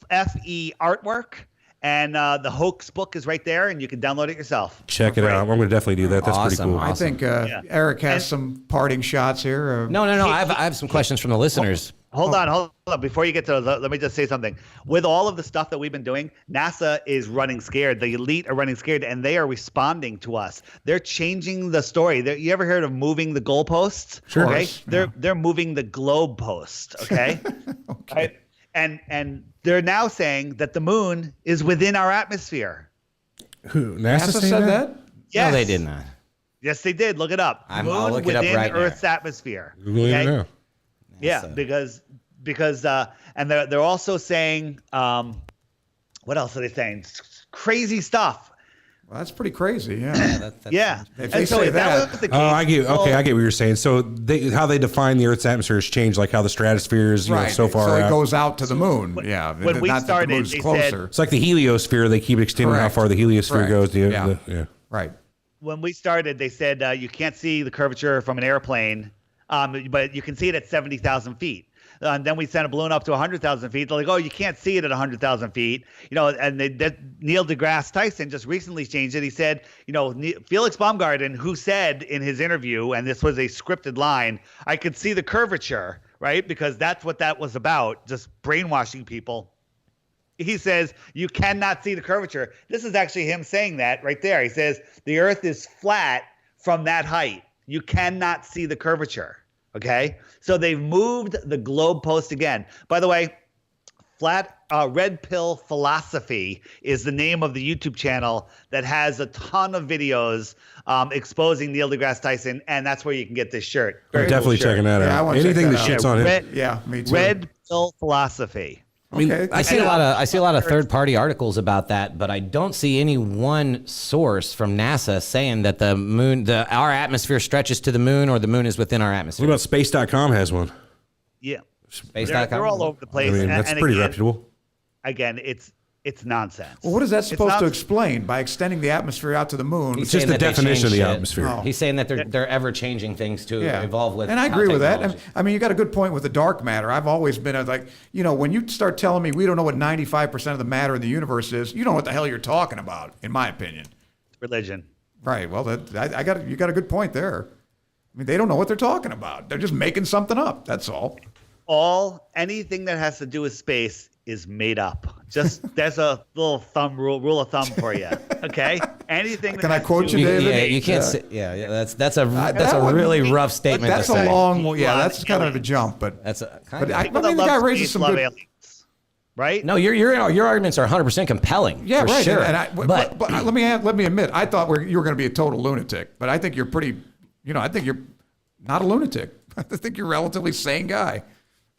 FE Artwork, and the Hoax book is right there, and you can download it yourself. Check it out. I'm going to definitely do that. That's pretty Awesome. cool. I think Eric has some parting shots here. No. I have some questions from the listeners. Hold on. Before you get to those, let me just say something. With all of the stuff that we've been doing, NASA is running scared. The elite are running scared, and they are responding to us. They're changing the story. You ever heard of moving the goalposts? Sure. Okay. Of course, They're moving the globe post. Okay. Okay. Right? And they're now saying that the moon is within our atmosphere. Who, NASA say said that? Yes. No, they did not. Yes, they did. Look it up. I'll Moon look it up within right now. Earth's atmosphere. Googling it now. Yeah, NASA. because and they're also saying what else are they saying? Crazy stuff. Well, that's pretty crazy. Yeah. Yeah. If And they so say if that that- was the case, Oh, I get. well, Okay, I get what you're saying. So how they define the Earth's atmosphere has changed, like how the stratosphere is, right. so far So out. it goes out to the moon. Yeah. when we Not that started, the moon's they closer. It's like the heliosphere. They keep extending Correct. how far the heliosphere Correct. goes. Yeah. Yeah. Right. when we started, they said you can't see the curvature from an airplane, but you can see it at 70,000 feet. And then we sent a balloon up to 100,000 feet. They're like, oh, you can't see it at 100,000 feet. And Neil deGrasse Tyson just recently changed it. He said, Felix Baumgarten, who said in his interview, and this was a scripted line, I could see the curvature, right? Because that's what that was about, just brainwashing people. He says, you cannot see the curvature. This is actually him saying that right there. He says, the Earth is flat from that height. You cannot see the curvature. Okay, so they've moved the globe post again. By the way, Red Pill Philosophy is the name of the YouTube channel that has a ton of videos exposing Neil deGrasse Tyson, and that's where you can get this shirt. I'm Very definitely cool shirt. checking that Yeah, I out. wanna check Anything that that out. shits on him. Red, Me too. Red Pill Philosophy. I mean, Okay. I see a lot of third-party articles about that, but I don't see any one source from NASA saying that the moon, our atmosphere stretches to the moon, or the moon is within our what atmosphere. about space.com has one? Yeah, Space.com? they're all over the I place. mean, and, that's and pretty again, reputable. Again, it's nonsense. Well, what is that It's supposed to not- explain by extending the atmosphere out to the moon? He's It's just saying the that they definition of the changed it. atmosphere. Oh. He's saying that they're ever changing things to Yeah. evolve with. And I agree with that. technology. I mean, you got a good point with the dark matter. I've always been when you start telling me we don't know what 95% of the matter in the universe is, you don't know what the hell you're talking about, in my opinion. religion. Right. Well, you got a good point there. I mean, they don't know what they're talking about. They're just making something up. That's all. anything that has to do with space is made up. Just there's a little rule of thumb for you. Okay, anything. Can I quote you, David? Yeah, you can't say. Yeah, that's a really rough statement. That's to a say. long. Yeah, that's kind of a jump, but That's a kind but of. I People mean, that the guy love raises space some love good. aliens, right? No, your arguments are 100% compelling. Yeah, for right. Sure. But let me admit, I thought you were going to be a total lunatic, but I think you're pretty. I think you're not a lunatic. I think you're a relatively sane guy.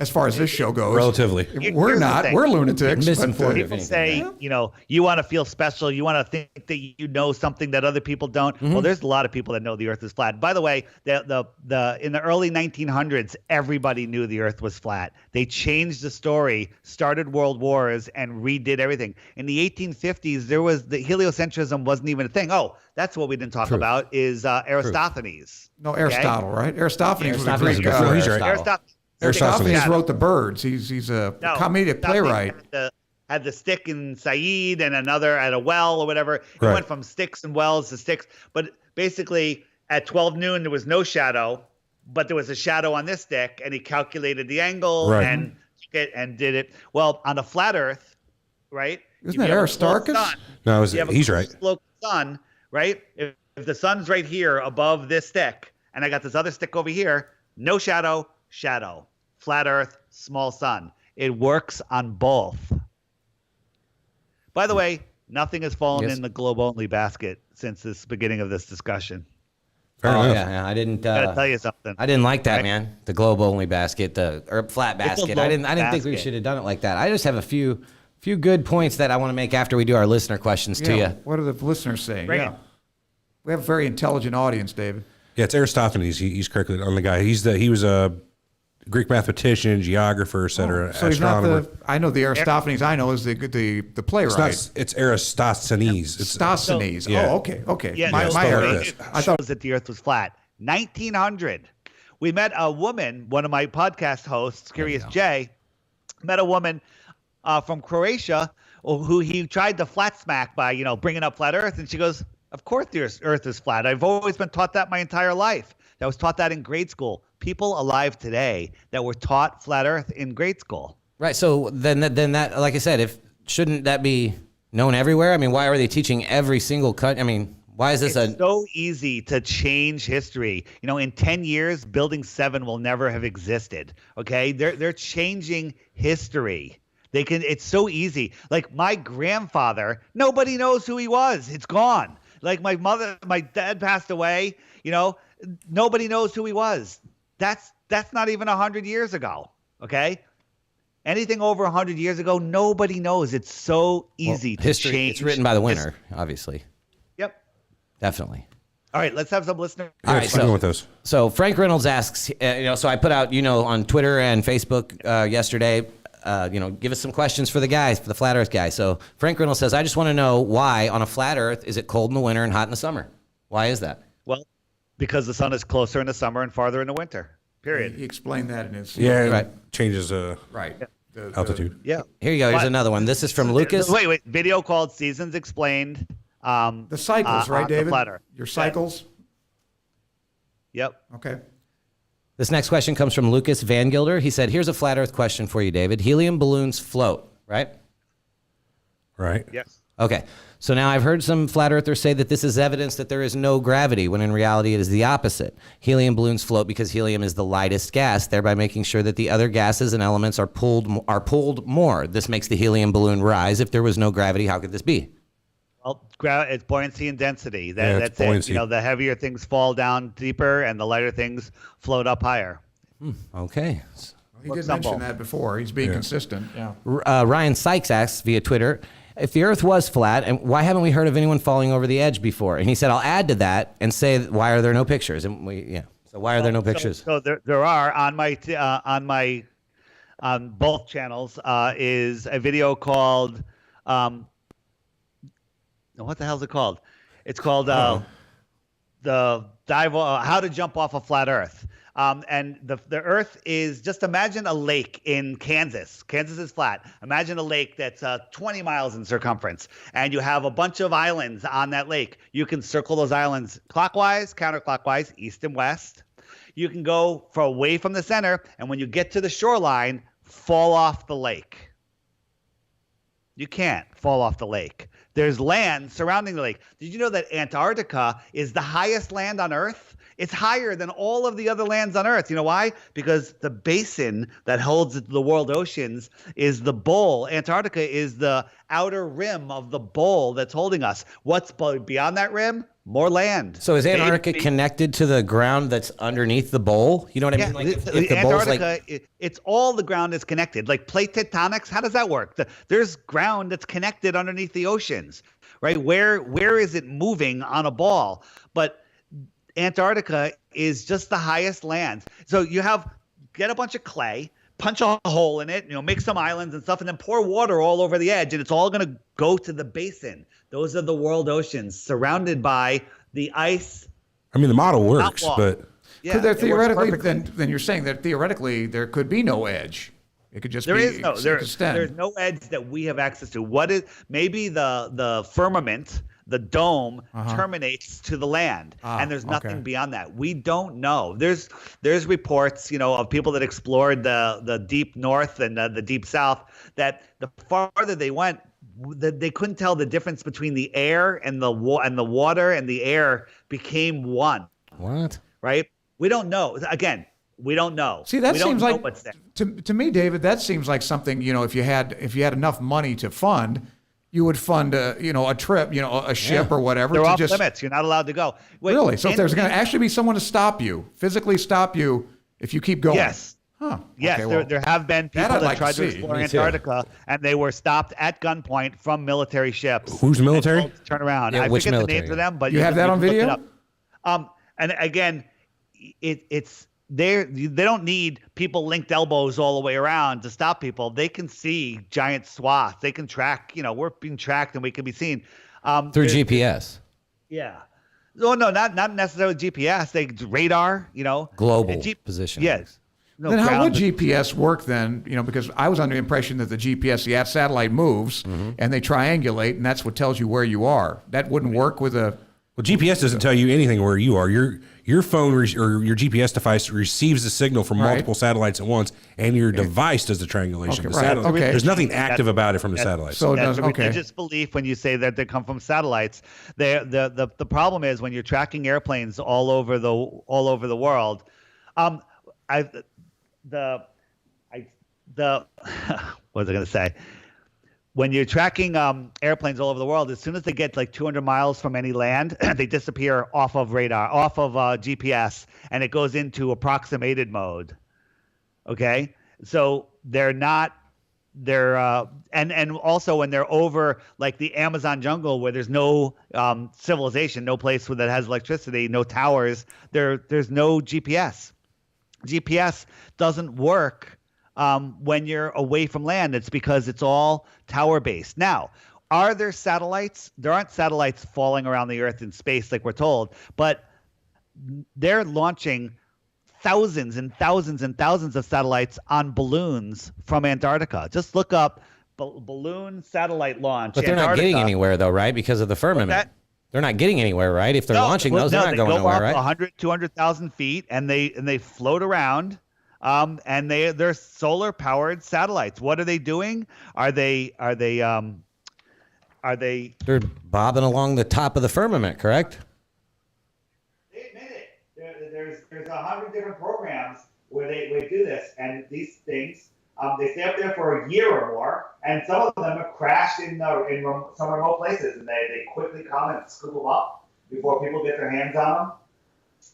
As far as this show goes, Relatively. we're Here's the not. thing. We're lunatics. Misinformed. People say, you want to feel special. You want to think that you know something that other people don't. Well, there's a lot of people that know the Earth is flat. By the way, the in the early 1900s, everybody knew the Earth was flat. They changed the story, started world wars, and redid everything. In the 1850s, the heliocentrism wasn't even a thing. Oh, that's what we didn't talk about is Aristophanes. No, Aristotle, right? Aristophanes was a Aristophanes Greek was guy. before he's right. Aristotle. Aristophanes wrote the Birds. He's a comedic playwright. Had the stick in Said and another at a well or whatever. It Right. went from sticks and wells to sticks. But basically, at 12 noon, there was no shadow, but there was a shadow on this stick, and he calculated the angle Right. and did it. Well, on a flat Earth, right? Isn't if that you have a close Aristarchus? sun- No, you have a he's close right. sloped sun, right? If the sun's right here above this stick, and I got this other stick over here, no shadow, shadow. Flat Earth, small sun. It works on both. By the way, nothing has fallen in the globe-only basket since this beginning of this discussion. Fair enough. Yeah, I didn't. Gotta tell you something. I didn't like that, Right? man. The globe only basket, or flat basket. I didn't think we basket. should have done it like that. I just have a few good points that I want to make after we do our listener questions to you. What are the listeners saying? Bring Yeah. it. We have a very intelligent audience, David. Yeah, it's Aristophanes. He's correctly on the guy. He was a Greek mathematician, geographer, et cetera, So he's not astronomer. I know the Aristophanes I know is the playwright. It's Eratosthenes. It's Aristophanes. yeah. Oh, okay. Yeah, my no, spell error. like this. I thought shows that the Earth was flat. 1900. We met a woman, one of my podcast hosts, Curious Jay, met a woman from Croatia who he tried to flat smack by, bringing up flat Earth. And she goes, of course the Earth is flat. I've always been taught that my entire life. I was taught that in grade school. People alive today that were taught flat Earth in grade school. Right. So then that, like I said, shouldn't that be known everywhere? I mean, why are they teaching every single cut? I mean, why is this It's so easy to change history. In 10 years, Building 7 will never have existed. Okay, they're changing history. They can. It's so easy. Like my grandfather, nobody knows who he was. It's gone. Like my dad passed away. Nobody knows who he was. That's not even 100 years ago. Okay. Anything over 100 years ago, nobody knows. It's so easy to history? change. It's written by the winner, obviously. Yep. Definitely. All right, let's have some listeners. All right, let's go with those. So Frank Reynolds asks, so I put out, on Twitter and Facebook yesterday, give us some questions for the guys, for the flat Earth guy. So Frank Reynolds says, I just want to know why on a flat Earth is it cold in the winter and hot in the summer? Why is that? Well, because the sun is closer in the summer and farther in the winter. Period. he explained that in his Yeah, Right. it changes right. altitude. Yeah. Here you go. Here's But- another one. This is from Lucas. Wait. Video called Seasons Explained. The cycles, right, on the David? flat Earth. Your cycles. Yep. Okay. This next question comes from Lucas Van Gilder. He said, here's a flat Earth question for you, David. Helium balloons float, right? Right. Yes. Okay. So now I've heard some flat earthers say that this is evidence that there is no gravity, when in reality it is the opposite. Helium balloons float because helium is the lightest gas, thereby making sure that the other gases and elements are pulled more. This makes the helium balloon rise. If there was no gravity, how could this be? Well, it's buoyancy and density. Yeah, it's That's buoyancy. it. The heavier things fall down deeper, and the lighter things float up higher. Okay. He Works did on mention both. that before. He's being consistent. Yeah. Ryan Sykes asks via Twitter, if the Earth was flat, and why haven't we heard of anyone falling over the edge before? And he said, I'll add to that and say, why are there no pictures? And so why are there no pictures? So there are on both channels is a video called what the hell is it called? It's called the dive how to jump off a flat Earth. And the Earth is, just imagine a lake in Kansas. Kansas is flat. Imagine a lake that's 20 miles in circumference, and you have a bunch of islands on that lake. You can circle those islands clockwise, counterclockwise, east and west. you can go for away from the center, and when you get to the shoreline, fall off the lake. You can't fall off the lake. There's land surrounding the lake. Did you know that Antarctica is the highest land on Earth? It's higher than all of the other lands on Earth. You know why? Because the basin that holds the world oceans is the bowl. Antarctica is the outer rim of the bowl that's holding us. What's beyond that rim? More land. So is Antarctica connected to the ground that's underneath the bowl? You know what I mean? Like if the bowl's Antarctica, it's all the ground is connected. Like plate tectonics, how does that work? There's ground that's connected underneath the oceans, right? Where is it moving on a ball? But Antarctica is just the highest land. So get a bunch of clay, punch a hole in it, make some islands and stuff, and then pour water all over the edge, and it's all going to go to the basin. Those are the world oceans surrounded by the ice. I mean, the model works, but could there theoretically then you're saying that theoretically there could be no edge. It could just there's no edge that we have access to. What is maybe the firmament, the dome terminates to the land, and there's nothing beyond that. We don't know. There's reports, of people that explored the deep north and the deep south, that the farther they went, they couldn't tell the difference between the air and the water, and the air became one. What? Right? We don't know. Again, we don't know. See, that seems like to me, David. That seems like something. If you had enough money to fund, you would fund a trip, a ship or whatever. They're off limits. You're not allowed to go. Really? So if there's going to actually be someone to stop you, physically stop you, if you keep going. Yes. Huh. Yes, Okay, there have been people that tried to explore Antarctica, and they were stopped at gunpoint from military ships. Who's military? Turn around. Yeah, I which forget military? the names of them, but You have that on video? And again, it's they don't need people linked elbows all the way around to stop people. They can see giant swaths. They can track. We're being tracked, and we can be seen Through GPS. Yeah. Oh no, not necessarily GPS. They radar. Global position. Yes. No, then how would GPS work then? Because I was under the impression that the GPS, the satellite moves and they triangulate, and that's what tells you where you are. That wouldn't work with a. Well, GPS doesn't tell you anything where you are. Your phone or your GPS device receives a signal from multiple satellites at once, and your device does the triangulation. There's nothing active about it from the satellites. So that's a religious belief when you say that they come from satellites. The problem is when you're tracking airplanes all over the world. What was I going to say? When you're tracking airplanes all over the world, as soon as they get like 200 miles from any land, they disappear off of radar, off of GPS, and it goes into approximated mode. Okay, so and also when they're over like the Amazon jungle where there's no civilization, no place that has electricity, no towers, there's no GPS. GPS doesn't work when you're away from land. It's because it's all tower based. Now, are there satellites? There aren't satellites falling around the Earth in space like we're told, but they're launching thousands and thousands and thousands of satellites on balloons from Antarctica. Just look up balloon satellite launch. But they're not getting anywhere though, right? Because of the firmament. They're not getting anywhere, right? If they're launching those, they're not going nowhere, right? 100, 200,000 feet, and they float around, and they're solar powered satellites. What are they doing? They're bobbing along the top of the firmament, correct? They admit it. There's 100 different programs where they do this, and these things they stay up there for a year or more, and some of them have crashed in some remote places, and they quickly come and scoop them up before people get their hands on them.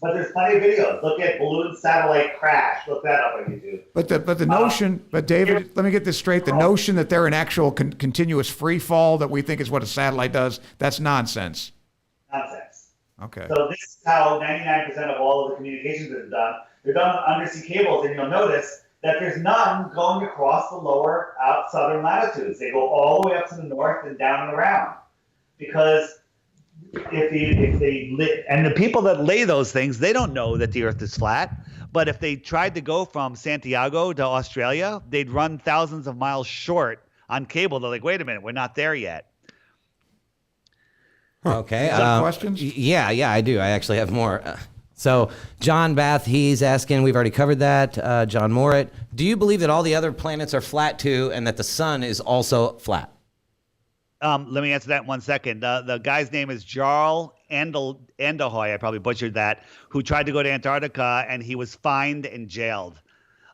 But there's plenty of videos. Look at balloon satellite crash. Look that up on YouTube. But the notion, but David, let me get this straight. The notion that they're an actual continuous free fall that we think is what a satellite does, that's nonsense. Nonsense. Okay. So this is how 99% of all of the communications are done. They're done on undersea cables, and you'll notice that there's none going across the lower southern latitudes. They go all the way up to the north and down and around. Because and the people that lay those things, they don't know that the Earth is flat. But if they tried to go from Santiago to Australia, they'd run thousands of miles short on cable. They're like, wait a minute, we're not there yet. Okay. Is that questions? Yeah, I do. I actually have more. So John Bath, he's asking, we've already covered that. John Morit, do you believe that all the other planets are flat too and that the sun is also flat? Let me answer that in 1 second. The guy's name is Jarl Andahoy, I probably butchered that, who tried to go to Antarctica and he was fined and jailed.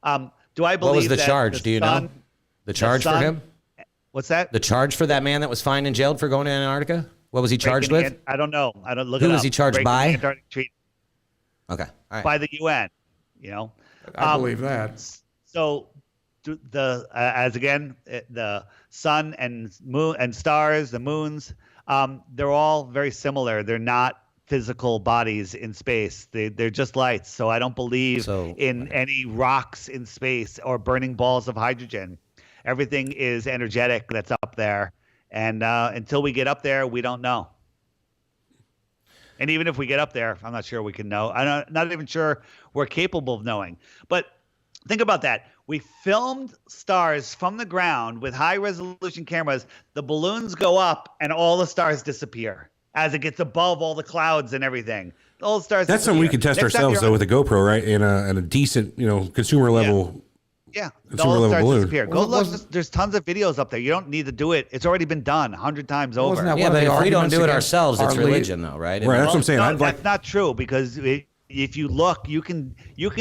Do I believe What was the that charge? Do you know? The charge for him? What's that? The charge for that man that was fined and jailed for going to Antarctica? What was he charged with? I don't know. I don't look Who it up. was he charged Breaking by? the Antarctic Treaty. Okay. All right. By the UN, you know. I believe that. So the sun and moon and stars, the moons, they're all very similar. They're not physical bodies in space. They're just lights. So I don't believe in any rocks in space or burning balls of hydrogen. Everything is energetic that's up there. And until we get up there, we don't know. And even if we get up there, I'm not sure we can know. I'm not even sure we're capable of knowing. But think about that. We filmed stars from the ground with high-resolution cameras. The balloons go up, and all the stars disappear as it gets above all the clouds and everything. All the stars That's something we can test ourselves, though, with a GoPro, right? In a decent, consumer level. Yeah, Consumer all the level stars balloon. disappear. Go look. There's tons of videos up there. You don't need to do it. It's already been done 100 times over. Wasn't that Yeah, one of but the if we don't arguments do it against ourselves, it's our lead? religion, though, right? Right, that's what I'm saying. No, that's not true because if you look, you can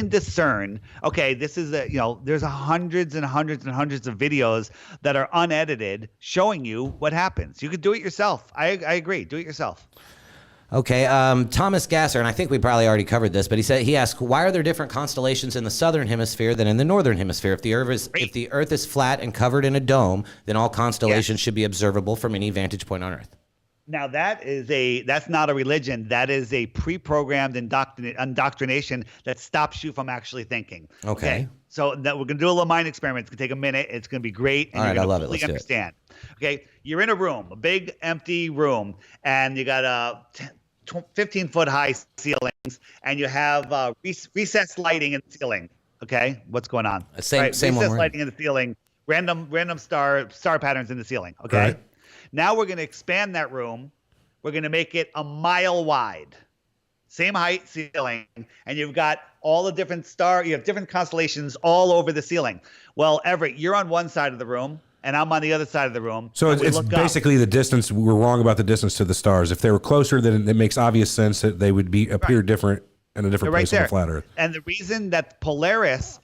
discern. Okay, this is there's hundreds and hundreds and hundreds of videos that are unedited showing you what happens. You could do it yourself. I agree. Do it yourself. Okay, Thomas Gasser, and I think we probably already covered this, but he asked, why are there different constellations in the southern hemisphere than in the northern hemisphere? If the Earth is flat and covered in a dome, then all constellations should be observable from any vantage point on Earth. Now that's not a religion. That is a pre-programmed indoctrination that stops you from actually thinking. Okay. So that we're gonna do a little mind experiment. It's gonna take a minute. It's gonna be great. And All right, you're I gonna love it. fully Let's do it. understand. Okay, you're in a room, a big empty room, and you got a 15-foot high ceilings, and you have recessed lighting in the ceiling. Okay, what's going on? Same one. Recessed lighting in the ceiling, random star patterns in the ceiling. Okay. Right. Now we're going to expand that room. We're going to make it a mile wide. Same height ceiling. And you've got all the different you have different constellations all over the ceiling. Well, Everett, you're on one side of the room, and I'm on the other side of the room. So it's basically the distance. We're wrong about the distance to the stars. If they were closer, then it makes obvious sense that they would appear different in a different place on the flat Earth. And the reason that Polaris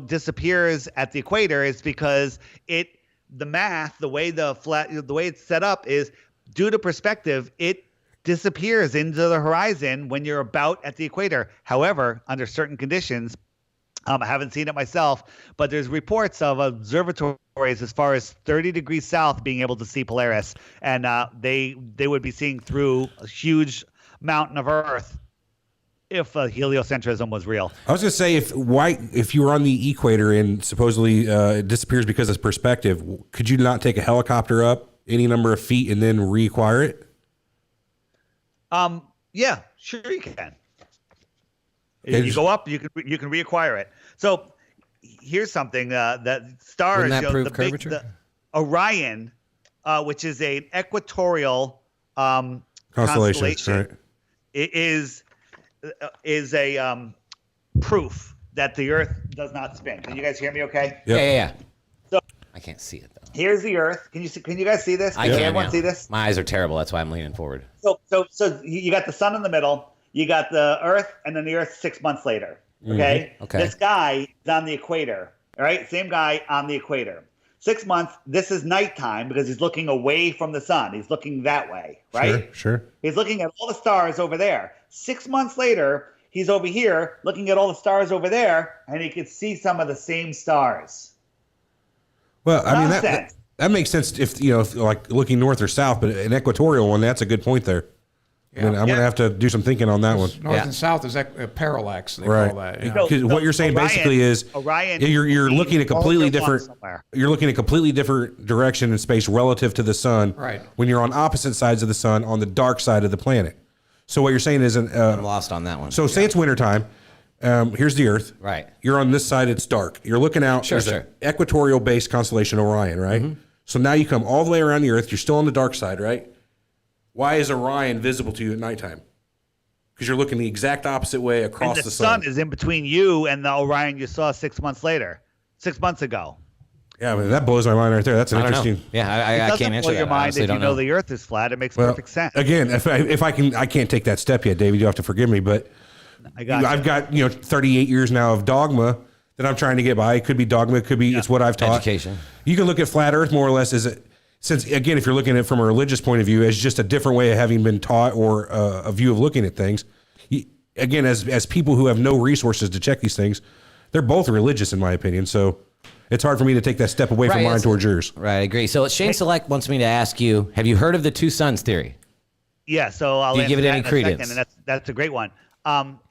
disappears at the equator is because the math, the way it's set up is due to perspective, it disappears into the horizon when you're about at the equator. However, under certain conditions, I haven't seen it myself, but there's reports of observatories as far as 30 degrees south being able to see Polaris, and they would be seeing through a huge mountain of Earth if heliocentrism was real. I was going to say, if you were on the equator and supposedly it disappears because of perspective, could you not take a helicopter up any number of feet and then reacquire it? Yeah, sure you can. You go up, you can reacquire it. So here's something that stars. Wouldn't that prove curvature? The Orion, which is an equatorial constellation, right? It is a proof that the Earth does not spin. Can you guys hear me? Okay. Yep. Yeah. So I can't see it though. here's the Earth. Can you guys see this? I can. Everyone see this? My eyes are terrible. That's why I'm leaning forward. So you got the sun in the middle. You got the Earth, and then the Earth 6 months later. Okay. Mm-hmm. Okay. This guy is on the equator. All right. Same guy on the equator. 6 months. This is nighttime because he's looking away from the sun. He's looking that way. Right. Sure. He's looking at all the stars over there. 6 months later, he's over here looking at all the stars over there, and he could see some of the same stars. Well, I mean that makes sense if like looking north or south, but an equatorial one, that's a good point there. I mean, I'm going to have to do some thinking on that one. North and south is parallax. They Right. call that. Because what you're saying basically is Orion, you're looking at completely different. somewhere. You're looking at completely different direction in space relative to the sun. Right. When you're on opposite sides of the sun, on the dark side of the planet. So what you're saying is, I'm lost on that one. so say it's wintertime. Here's the Earth. Right. You're on this side. It's dark. You're looking out. Sure, There's an equatorial-based constellation Orion, right? Mm-hmm. So now you come all the way around the Earth. You're still on the dark side, right? Why is Orion visible to you at nighttime? because you're looking the exact opposite way across And the the sun is in between you and the Orion you saw 6 months ago. Yeah, I mean, that blows my mind right there. That's an I don't know. interesting. Yeah, It I doesn't can't answer blow that. your I mind honestly if you don't know know. the Earth is flat. It makes Well, perfect sense. Again, if I can, I can't take that step yet, David. You have to forgive me, but I've got 38 years now of dogma that I'm trying to get by. It could be dogma, it could be it's what I've taught. Education. You can look at flat Earth more or less as since again, if you're looking at it from a religious point of view, as just a different way of having been taught or a view of looking at things. Again, as people who have no resources to check these things, they're both religious in my opinion. So it's hard for me to take that step away from mine towards yours. Right, I agree. So Shane Select wants me to ask you: have you heard of the two suns theory? Yeah, so I'll Do you answer give it that any in a credence? second, and that's a great one.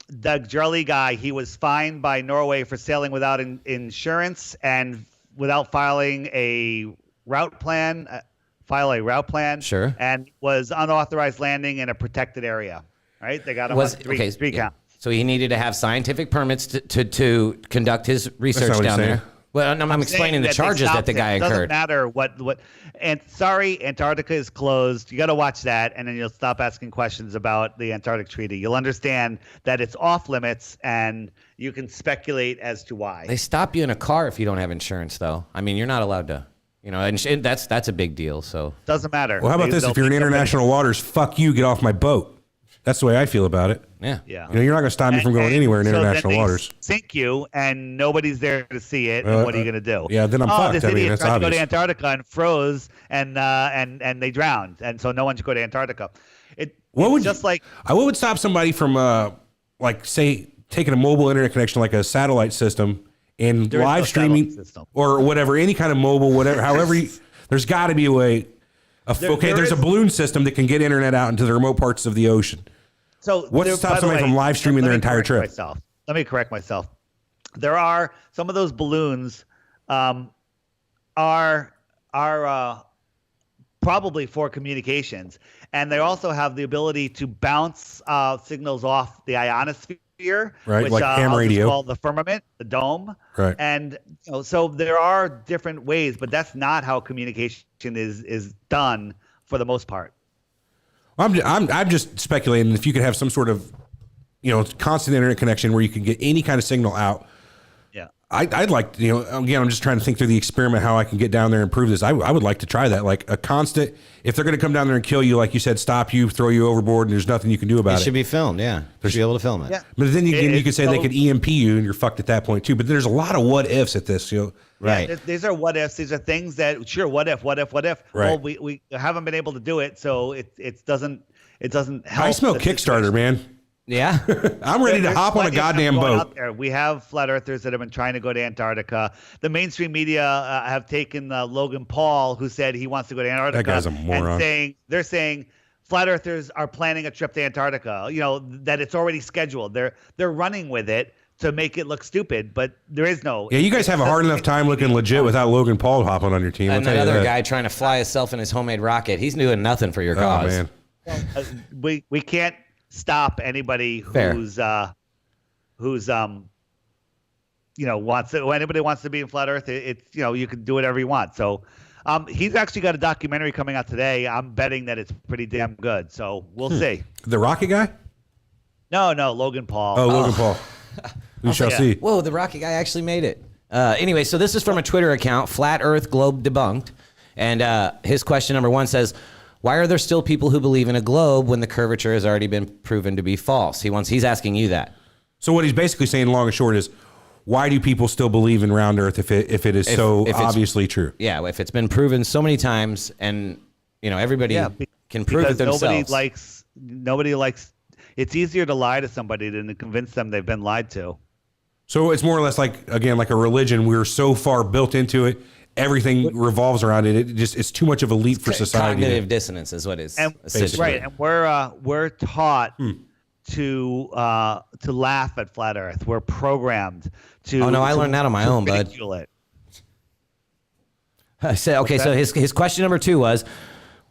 The Jolly guy, he was fined by Norway for sailing without insurance and without filing a route plan. Sure. And was unauthorized landing in a protected area. Right? They got him on three counts. So he needed to have scientific permits to conduct his research what he's down saying. there. Well, I'm explaining the charges that the guy It doesn't incurred. matter what. And sorry, Antarctica is closed. You got to watch that, and then you'll stop asking questions about the Antarctic Treaty. You'll understand that it's off limits, and you can speculate as to why. They stop you in a car if you don't have insurance, though. I mean, you're not allowed to. And that's a big deal. So Doesn't matter. Well, how about this? If you're in international waters, fuck you, get off my boat. That's the way I feel about it. yeah. Yeah. You're not going to stop me from going anywhere in so then international they waters. Sink you, and nobody's there to see it. And what are you going to do? Yeah, then I'm fucked. This I mean, idiot that's tried to go obvious. to Antarctica and froze, and they drowned, and so no one should go to Antarctica. What would what would stop somebody from say taking a mobile internet connection like a satellite system and There is no live streaming satellite system. or whatever, any kind of mobile, whatever, however, there's got to be a way. There's a balloon system that can get internet out into the remote parts of the ocean. So What's to stop somebody from live streaming their entire trip? Let me correct myself. There are some of those balloons are probably for communications, and they also have the ability to bounce signals off the ionosphere, Right, which like ham I'll just radio. call the firmament, the dome. Right. And so there are different ways, but that's not how communication is done for the most part. I'm just speculating if you could have some sort of constant internet connection where you can get any kind of signal out. Yeah. I'd like to, again, I'm just trying to think through the experiment, how I can get down there and prove this. I would like to try that, like a constant, if they're going to come down there and kill you, like you said, stop you, throw you overboard, and there's nothing you can do about It it. should be filmed, yeah. They should be able to film it. Yeah. But then you could say they so- could EMP you and you're fucked at that point too. But there's a lot of what ifs at this, Right. Yeah, these are what ifs. These are things that what if. Right. Well, we haven't been able to do it, so it doesn't help. I smell the Kickstarter, situation. man. Yeah. I'm ready to There's hop on a plenty of stuff goddamn going boat. out there. We have flat earthers that have been trying to go to Antarctica. The mainstream media have taken Logan Paul, who said he wants to go to Antarctica. That guy's a moron. And they're saying flat earthers are planning a trip to Antarctica. That it's already scheduled. They're running with it to make it look stupid, but there is no. Yeah, you guys have a hard enough time looking legit without Logan Paul hopping on your team. I'll And tell you another that. guy trying to fly himself in his homemade rocket. He's doing nothing for your Oh cause. man. We can't stop anybody Fair. who's wants to. When anybody wants to be in flat Earth, it's you can do whatever you want. So he's actually got a documentary coming out today. I'm betting that it's pretty damn good. So we'll see. The Rocket guy? No, Logan Paul. Oh, Logan Paul. We shall yeah. see. Whoa, the Rocky guy actually made it. Anyway, so this is from a Twitter account, Flat Earth Globe Debunked. And his question number 1 says, why are there still people who believe in a globe when the curvature has already been proven to be false? He's asking you that. So what he's basically saying, long and short, is why do people still believe in round Earth if it is so if it's- obviously true? Yeah, if it's been proven so many times and, everybody can prove it because themselves. nobody likes. It's easier to lie to somebody than to convince them they've been lied to. So it's more or less like a religion. We're so far built into it. Everything revolves around it. It's too much of a leap for society. Cognitive dissonance is what it's And essentially. right, and we're taught to laugh at flat Earth. We're programmed to. Oh, no, I to- learned that on my to own, bud. ridicule it. So his question number 2 was,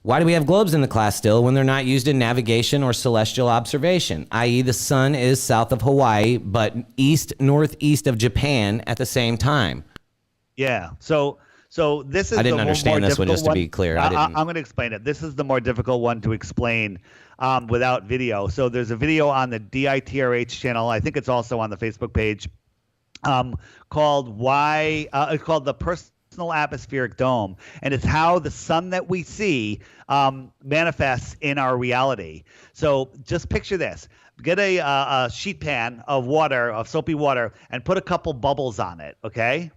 why do we have globes in the class still when they're not used in navigation or celestial observation? I.e., the sun is south of Hawaii, but northeast of Japan at the same time. Yeah. So So this is I didn't the understand more this one, difficult just to be clear. I'm going to explain it. This is the more difficult one to explain without video. So there's a video on the DITRH channel. I think it's also on the Facebook page called it's called the Personal Atmospheric Dome, and it's how the sun that we see manifests in our reality. So just picture this. Get a sheet pan of water, of soapy water, and put a couple bubbles on it, okay?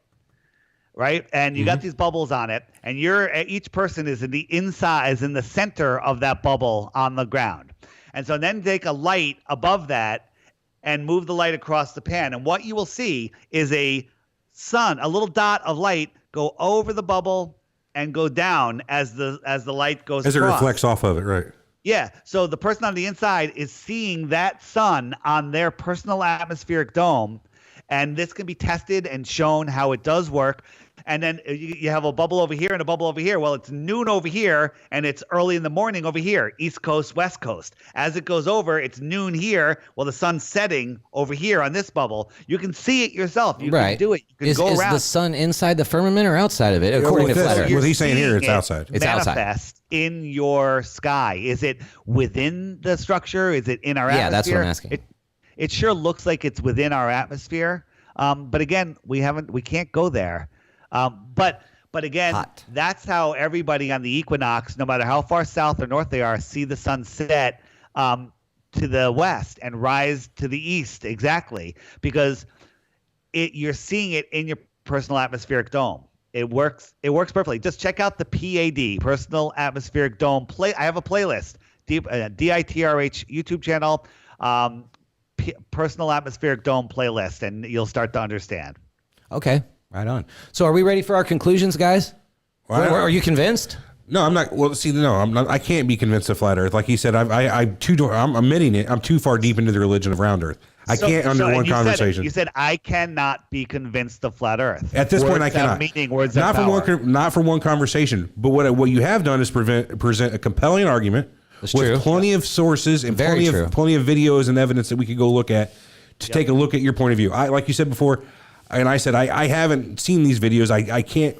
Right? And you got these bubbles on it, and each person is in the inside, is in the center of that bubble on the ground. And so then take a light above that and move the light across the pan. And what you will see is a little dot of light go over the bubble and go down as the light goes As across. it reflects off of it, right? Yeah. So the person on the inside is seeing that sun on their personal atmospheric dome. And this can be tested and shown how it does work. And then you have a bubble over here and a bubble over here. Well, it's noon over here and it's early in the morning over here, East Coast, West Coast. As it goes over, it's noon here. Well, the sun's setting over here on this bubble. You can see it yourself. You can do it. You can go around. Is the sun inside the firmament or outside of it? According to flat Earth. What he's saying here, it's outside. It's outside. Manifest in your sky. Is it within the structure? Is it in our atmosphere? Yeah, that's what I'm asking. It sure looks like it's within our atmosphere. But again, we can't go there. But again, that's how everybody on the equinox, no matter how far south or north they are, see the sun set to the west and rise to the east. Exactly, because you're seeing it in your personal atmospheric dome. It works perfectly. Just check out the PAD, Personal Atmospheric Dome. I have a playlist, DITRH YouTube channel, Personal Atmospheric Dome playlist, and you'll start to understand. Okay, right on. So are we ready for our conclusions, guys? Are you convinced? No, I'm not. Well, see, no, I'm not. I can't be convinced of flat Earth. Like he said, I'm admitting it. I'm too far deep into the religion of round Earth. I can't under one conversation. You said I cannot be convinced of flat Earth. At this point, I cannot. Words not from power. Not from one conversation. But what you have done is present a compelling argument with plenty of sources and plenty of videos and evidence that we could go look at to take a look at your point of view. Like you said before, and I said I haven't seen these videos. I can't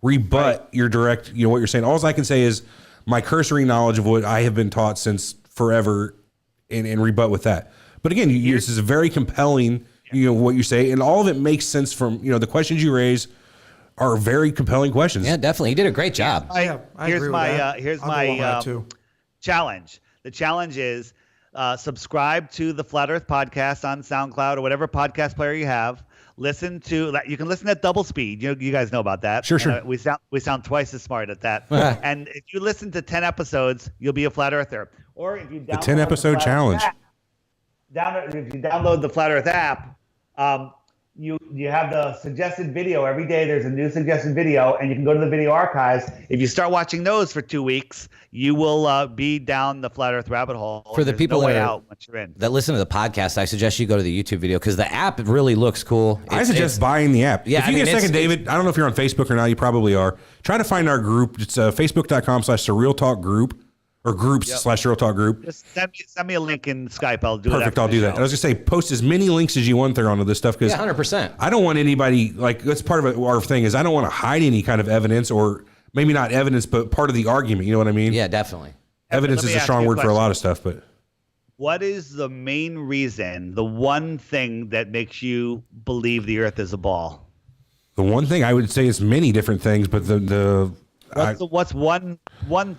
rebut your direct, what you're saying. All I can say is my cursory knowledge of what I have been taught since forever, and rebut with that. But again, this is a very compelling, what you say, and all of it makes sense from, the questions you raise are very compelling questions. Yeah, definitely. You did a great job. Here's my challenge. The challenge is subscribe to the Flat Earth Podcast on SoundCloud or whatever podcast player you have. You can listen at double speed. You guys know about that. Sure. We sound twice as smart at that. And if you listen to 10 episodes, you'll be a flat earther. Or if you download the 10 episode challenge. If you download the Flat Earth app, you have the suggested video every day. There's a new suggested video, and you can go to the video archives. If you start watching those for 2 weeks, you will be down the Flat Earth rabbit hole. For the people that listen to the podcast, I suggest you go to the YouTube video because the app really looks cool. I suggest buying the app. Yeah, if you get a second, David, I don't know if you're on Facebook or not. You probably are. Try to find our group. It's facebook.com/Surreal Talk group. Or groups/Surreal Talk group. Just send me a link in Skype. I'll do it. Perfect. I'll do that. I was going to say, post as many links as you want there onto this stuff because 100%. I don't want anybody, that's part of our thing is I don't want to hide any kind of evidence, or maybe not evidence, but part of the argument. You know what I mean? Yeah, definitely. Evidence is a strong word for a lot of stuff, but what is the main reason, the one thing that makes you believe the Earth is a ball? The one thing I would say is many different things, but what's one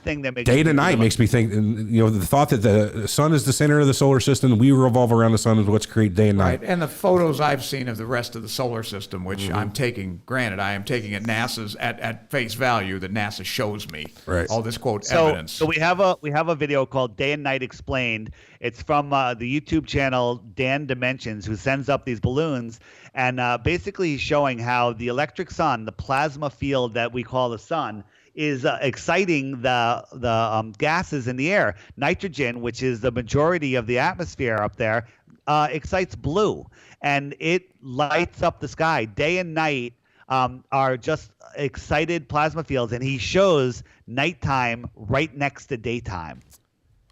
thing that makes day to night makes me think, the thought that the sun is the center of the solar system, we revolve around the sun, is what's create day and night. Right. And the photos I've seen of the rest of the solar system, which I'm taking, granted, I am taking at NASA's at face value that NASA shows me. Right. All this evidence. So we have a video called Day and Night Explained. It's from the YouTube channel Dan Dimensions, who sends up these balloons, and basically he's showing how the electric sun, the plasma field that we call the sun, is exciting the gases in the air. Nitrogen, which is the majority of the atmosphere up there, excites blue, and it lights up the sky. Day and night are just excited plasma fields, and he shows nighttime right next to daytime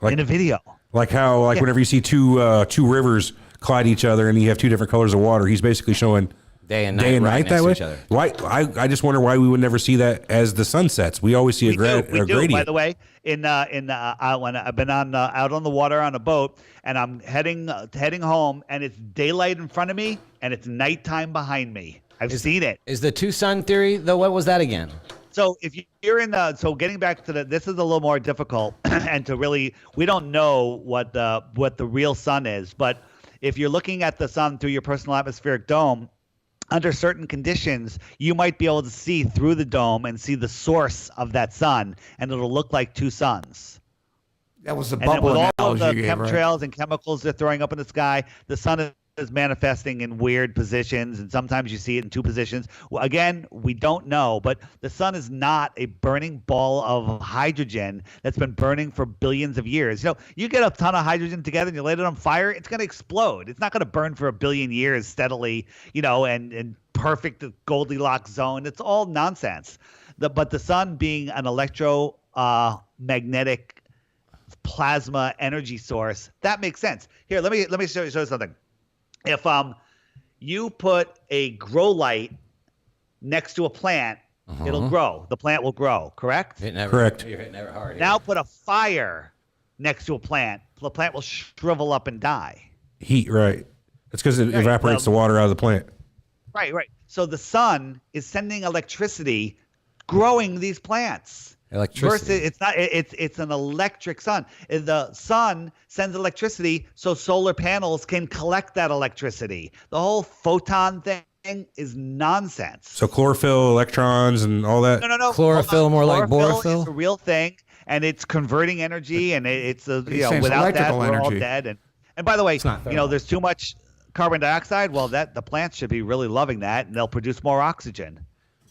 in a video. Like whenever you see two rivers collide each other and you have two different colors of water, he's basically showing Day and night, day and right night next that to way. each other. Why? I just wonder why we would never see that as the sun sets. We always see a We do, gradient. by the way, when I've been on out on the water on a boat, and I'm heading home, and it's daylight in front of me, and it's nighttime behind me. I've seen it. Is the two sun theory though? What was that again? So if you're in so getting back to this is a little more difficult, and we don't know what the real sun is, but if you're looking at the sun through your personal atmospheric dome, under certain conditions, you might be able to see through the dome and see the source of that sun, and it'll look like two suns. That was the And bubble with all of analogy the you gave, right? chemtrails and chemicals they're throwing up in the sky, the sun is manifesting in weird positions, and sometimes you see it in two positions. Well, again, we don't know, but the sun is not a burning ball of hydrogen that's been burning for billions of years. You get a ton of hydrogen together and you light it on fire, it's going to explode. It's not going to burn for a billion years steadily, and perfect Goldilocks zone. It's all nonsense. But the sun being an electromagnetic plasma energy source, that makes sense. Here, let me show you something. If you put a grow light next to a plant, it'll grow. The plant will grow, correct? Correct. You're hitting it hard here. Now put a fire next to a plant. The plant will shrivel up and die. Heat, right? That's because it evaporates the water out of the plant. Right. So the sun is sending electricity, growing these plants. Electricity. Versus, it's not. It's an electric sun. The sun sends electricity, so solar panels can collect that electricity. The whole photon thing is nonsense. So chlorophyll, electrons, and all that. No. Chlorophyll, more like Chlorophyll borophyll? is a real thing, and it's converting energy, and it's saying it's without that electrical we're all energy. dead. And by the way, not thermal. there's too much carbon dioxide. Well, the plants should be really loving that, and they'll produce more oxygen.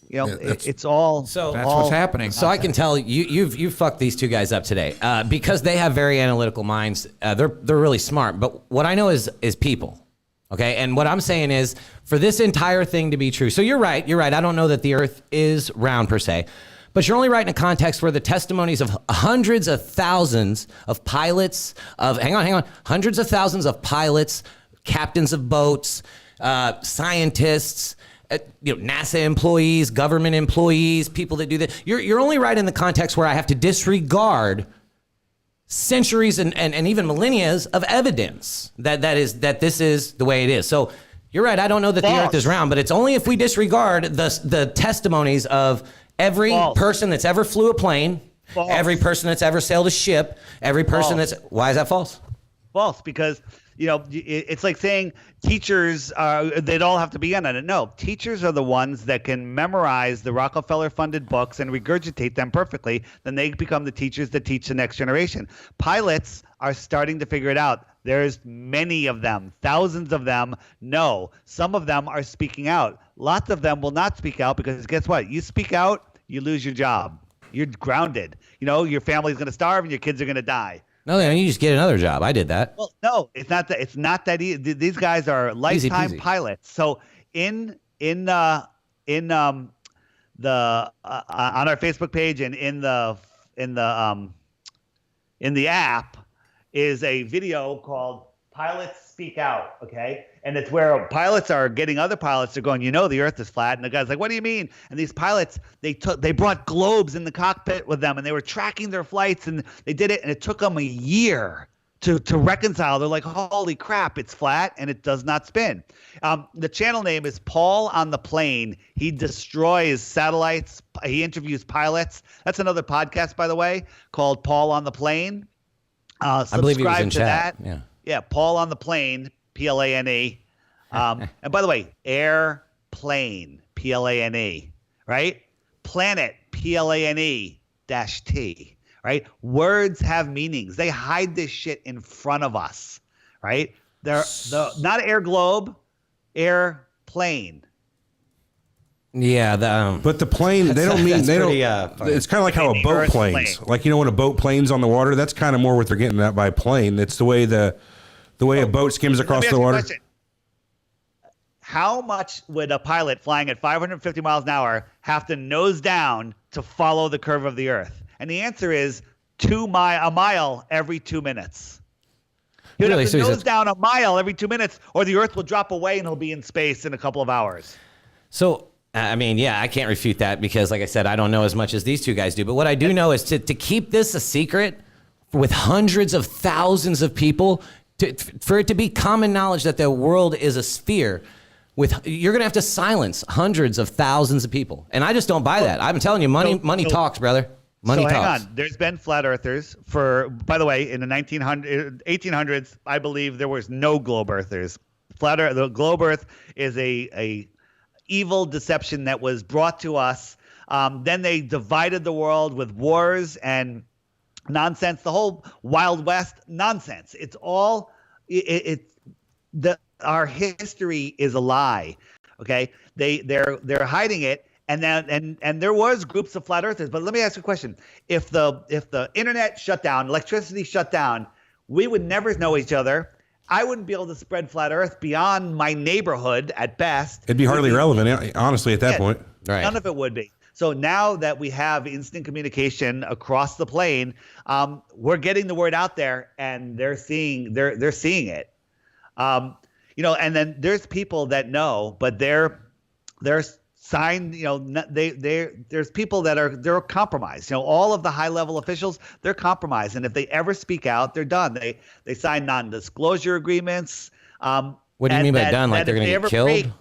It's all. So That's what's happening. So I can tell you've fucked these two guys up today because they have very analytical minds. They're really smart. But what I know is people. Okay, and what I'm saying is for this entire thing to be true. So you're right. I don't know that the Earth is round per se, but you're only right in a context where the testimonies of hundreds of thousands of pilots hundreds of thousands of pilots, captains of boats, scientists. NASA employees, government employees, people that do that. You're only right in the context where I have to disregard centuries and even millennia of evidence that this is the way it is. So you're right. I don't know that the Earth is round, but it's only if we disregard the testimonies of every person that's ever flew a plane, every person that's ever sailed a ship, every person that's. Why is that false? False, because it's like saying teachers they'd all have to be in on it. No, teachers are the ones that can memorize the Rockefeller-funded books and regurgitate them perfectly. Then they become the teachers that teach the next generation. Pilots are starting to figure it out. There's many of them, thousands of them. No, some of them are speaking out. Lots of them will not speak out because guess what? You speak out, you lose your job. You're grounded. Your family's going to starve and your kids are going to die. No, you just get another job. I did that. Well, no, it's not that. It's not that easy. These guys are lifetime peasy. pilots. So on our Facebook page and in the app is a video called "Pilots Speak Out." Okay, and it's where pilots are getting other pilots. They're going, the Earth is flat, and the guy's like, "What do you mean?" And these pilots, they brought globes in the cockpit with them, and they were tracking their flights, and they did it, and it took them a year to reconcile. They're like, "Holy crap, it's flat and it does not spin." The channel name is Paul on the Plane. He destroys satellites. He interviews pilots. That's another podcast, by the way, called Paul on the Plane. I believe he was in to chat. that. Yeah, Paul on the Plane, Plane. And by the way, airplane, Plane, right? Planet, Plane -T, right? Words have meanings. They hide this shit in front of us, right? They're not air globe, airplane. Yeah, But the plane, they don't mean they don't. funny. It's kind of like how a boat Earth planes, plane. like when a boat planes on the water. That's kind of more what they're getting at by plane. It's the way a boat skims Let across me ask the you a water. question. How much would a pilot flying at 550 miles an hour have to nose down to follow the curve of the Earth? And the answer is a mile every 2 minutes. He'll Really? have to So he's nose down a mile every 2 minutes, or the Earth will drop away and he'll be in space in a couple of hours. So, I mean, yeah, I can't refute that because, like I said, I don't know as much as these two guys do. But what I do know is to keep this a secret with hundreds of thousands of people, for it to be common knowledge that the world is a sphere, you're going to have to silence hundreds of thousands of people. And I just don't buy that. I'm telling you, money talks, brother. Money talks. Hang on. There's been flat earthers by the way, in the 1800s, I believe there was no globe earthers. The globe earth is a evil deception that was brought to us. Then they divided the world with wars and nonsense, the whole Wild West nonsense. It's all our history is a lie. Okay, they're hiding it. And there was groups of flat earthers. But let me ask you a question. If the internet shut down, electricity shut down, we would never know each other. I wouldn't be able to spread flat earth beyond my neighborhood at best. It'd be hardly relevant, honestly, at that point. Right. None of it would be. So now that we have instant communication across the plane, we're getting the word out there, and they're seeing it. And then there's people that know, but they're signed, there's people they're compromised. All of the high level officials, they're compromised. And if they ever speak out, they're done. They sign non-disclosure agreements. What do you mean by done? Like they're going to get killed?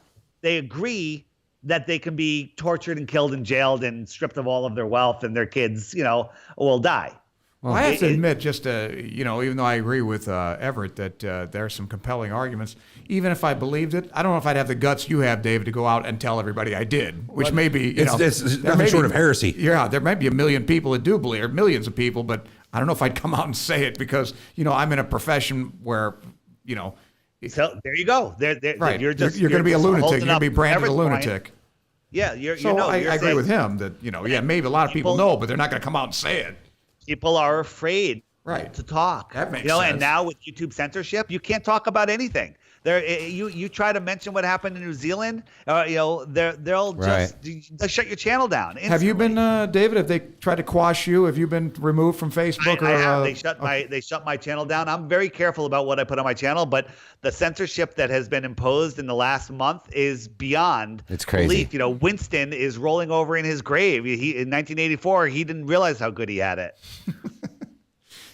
They agree that they can be tortured and killed and jailed and stripped of all of their wealth, and their kids, will die. Well, I have to admit, even though I agree with Everett that there are some compelling arguments, even if I believed it, I don't know if I'd have the guts you have, David, to go out and tell everybody I did, which may be, it's nothing short of heresy. Yeah, there might be a million people that do believe, or millions of people, but I don't know if I'd come out and say it because, I'm in a profession where, So there you go. Right. You're going to be a lunatic. You're going to be branded a lunatic. Yeah, I agree with him that, maybe a lot of people know, but they're not going to come out and say it. People are afraid to talk. That makes sense. And now with YouTube censorship, you can't talk about anything. You try to mention what happened in New Zealand, they'll shut your channel down instantly. Have you been, David? Have they tried to quash you? Have you been removed from Facebook? I have. They shut my channel down. I'm very careful about what I put on my channel, but the censorship that has been imposed in the last month is beyond belief. Winston is rolling over in his grave. In 1984, he didn't realize how good he had it.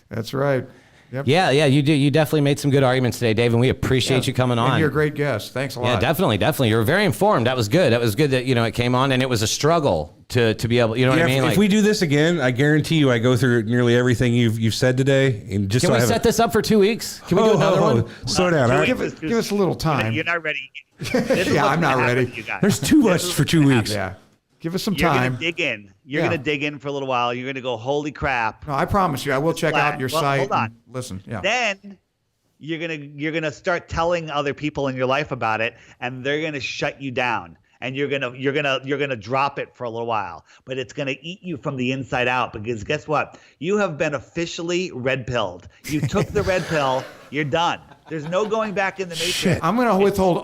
That's right. Yep. Yeah, you do. You definitely made some good arguments today, Dave, and we appreciate you coming on. And you're a great guest. Thanks a lot. Yeah, definitely. You were very informed. That was good. That was good that it came on, and it was a struggle to be able. You know what I mean? If we do this again, I guarantee you, I go through nearly everything you've said today, and just can we set this up for 2 weeks? Can we do another one? Slow down. All right? Give us a little time. You're not ready. Yeah, I'm not ready. There's too much for 2 weeks. Yeah. Give us some You're time. Gonna dig in. You're gonna dig in for a little while. You're gonna go, holy crap. No, I promise you, I will check out your site. Hold on. Listen. Yeah. Then you're gonna start telling other people in your life about it, and they're gonna shut you down. And you're gonna drop it for a little while, but it's gonna eat you from the inside out, because guess what? You have been officially red pilled. You took the red pill. You're done. There's no going back in the matrix. I'm going to withhold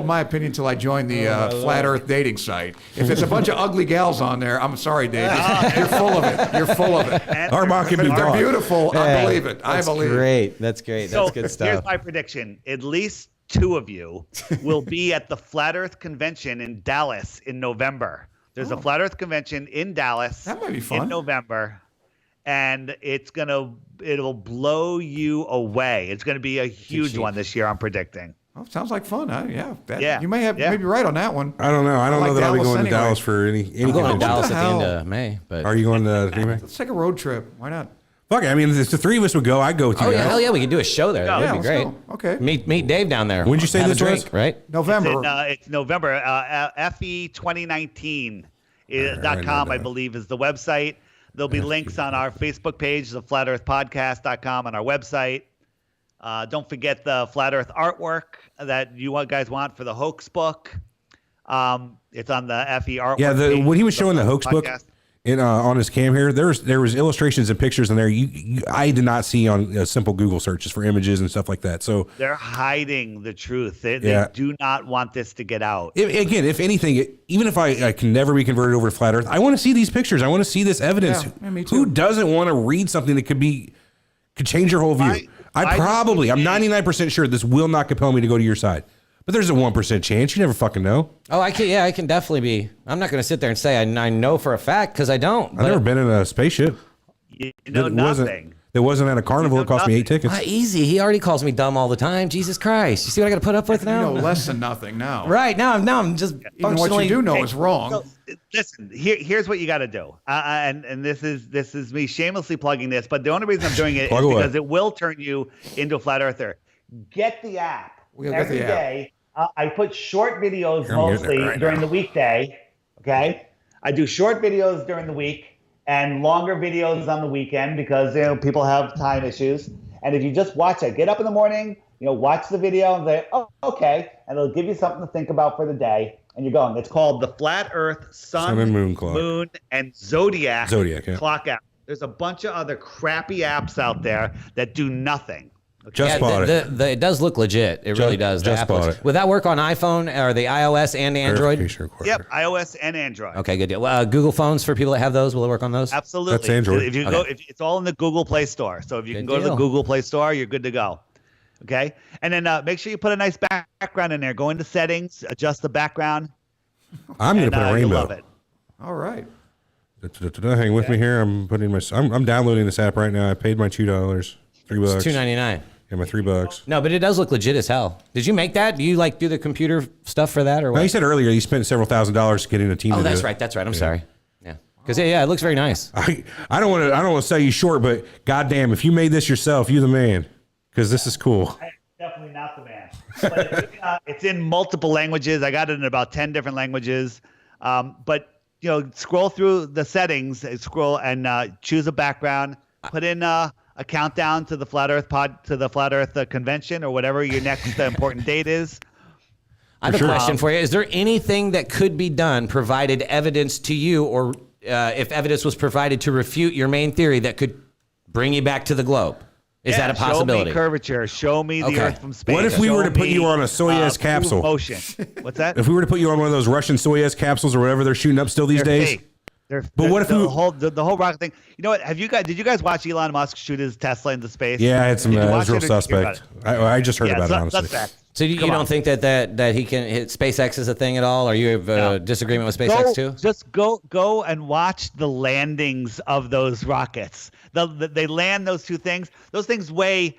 my opinion until I join the Flat Earth dating site. If there's a bunch of ugly gals on there, I'm sorry, David. You're full of it. You're full of it. Armand can be They're gone. beautiful. I believe it. I believe it. Great. That's great. That's good stuff. Here's my prediction. At least 2 of you will be at the Flat Earth Convention in Dallas in November. There's a Flat Earth Convention in Dallas. That might be fun. In November. And it'll blow you away. It's going to be a huge one this year, I'm predicting. Oh, sounds like fun. Yeah. You may be right on that one. I don't know. I don't know that I'll be going to Dallas for any I'm going to convention. Dallas at the end of May. But Are you going to May? Let's take a road trip. Why not? Fuck it. I mean, if the 3 of us would go, I'd go with you Oh, yeah, guys. hell yeah, we could do a show there. That would be great. Go. Okay. Meet Dave down there. When'd you say Have this a drink, was? right? November. It's November. FE 2019.com, I believe, is the website. There'll be links on our Facebook page, the flatearthpodcast.com, on our website. Don't forget the Flat Earth artwork that you guys want for the hoax book. It's on the FE artwork. Yeah, when he was showing the hoax book podcast. on his cam here, there was illustrations and pictures in there I did not see on simple Google searches for images and stuff like that. So They're hiding the truth. They do not want this to get out. Again, if anything, even if I can never be converted over to Flat Earth, I want to see these pictures. I want to see this evidence. Yeah, me too. Who doesn't want to read something that could change your whole view? I'm 99% sure this will not compel me to go to your side. But there's a 1% chance. You never fucking know. Oh, I can definitely be. I'm not going to sit there and say I know for a fact because I don't. I've never been in a spaceship. You know Wasn't, nothing. it wasn't at a carnival. It cost me 8 tickets. Easy. He already calls me dumb all the time. Jesus Christ. You see what I got to put up with You now? know less than nothing now. Right. Now I'm just Even what you do know is wrong. So, listen, here's what you got to do, and this is me shamelessly plugging this, but the only reason I'm doing it is Plug away. because it will turn you into a flat earther. Get the app. We'll get Every the app. day. I put short videos You're muting mostly it right during now. the weekday. Okay, I do short videos during the week and longer videos on the weekend because people have time issues. And if you just watch it, get up in the morning, watch the video and say, oh, okay, and it'll give you something to think about for the day. And you're going. It's called the Flat Earth Sun and Moon Clock. Moon and Zodiac Yeah. Clock app. There's a bunch of other crappy apps out there that do nothing. Just bought it. It does look legit. It really does. The just app bought looks- it. Would that work on iPhone or the iOS and Android? Verification required. Yep, iOS and Android. Okay, good deal. Google phones for people that have those. Will it work on those? Absolutely. That's Android. If you go, it's all in the Google Play Store. So if you can Good go to the deal. Google Play Store, you're good to go. Okay, and then make sure you put a nice background in there. Go into settings, adjust the background. I'm going to put a You'll rainbow. love it. All right. Hang with me here. I'm downloading this app right now. I paid my $2, $3. It's $2.99. Yeah, my $3. No, but it does look legit as hell. Did you make that? Do you do the computer stuff for that or what? Now, you said earlier you spent several $1,000s getting a team to Oh, do that's it. right. That's right. I'm sorry. Yeah. Because it looks very nice. I don't want to sell you short, but goddamn, if you made this yourself, you the man. Because this is cool. Definitely not the man. But it's in multiple languages. I got it in about 10 different languages. But scroll through the settings, scroll and choose a background. Put in a countdown to the Flat Earth convention or whatever your next important date is. I have a question for you. Is there anything that could be done, provided evidence to you, or if evidence was provided to refute your main theory that could bring you back to the globe? Is that a possibility? Show me curvature. Show me the Okay. Earth from space. What if we were to Show put you me, on a Soyuz capsule? Motion. What's that? If we were to put you on one of those Russian Soyuz capsules or whatever they're shooting up still these They're days. fake. But what if the we- whole rocket thing? You know what? Did you guys watch Elon Musk shoot his Tesla into space? Yeah, I had some Did you it watch was real it or did you hear about suspect. it? I just heard Yeah, about it, honestly. suspect. So you Come don't on. think that he can hit SpaceX is a thing at all? Or you have No. disagreement with SpaceX too? Just go and watch the landings of those rockets. They land those two things. Those things weigh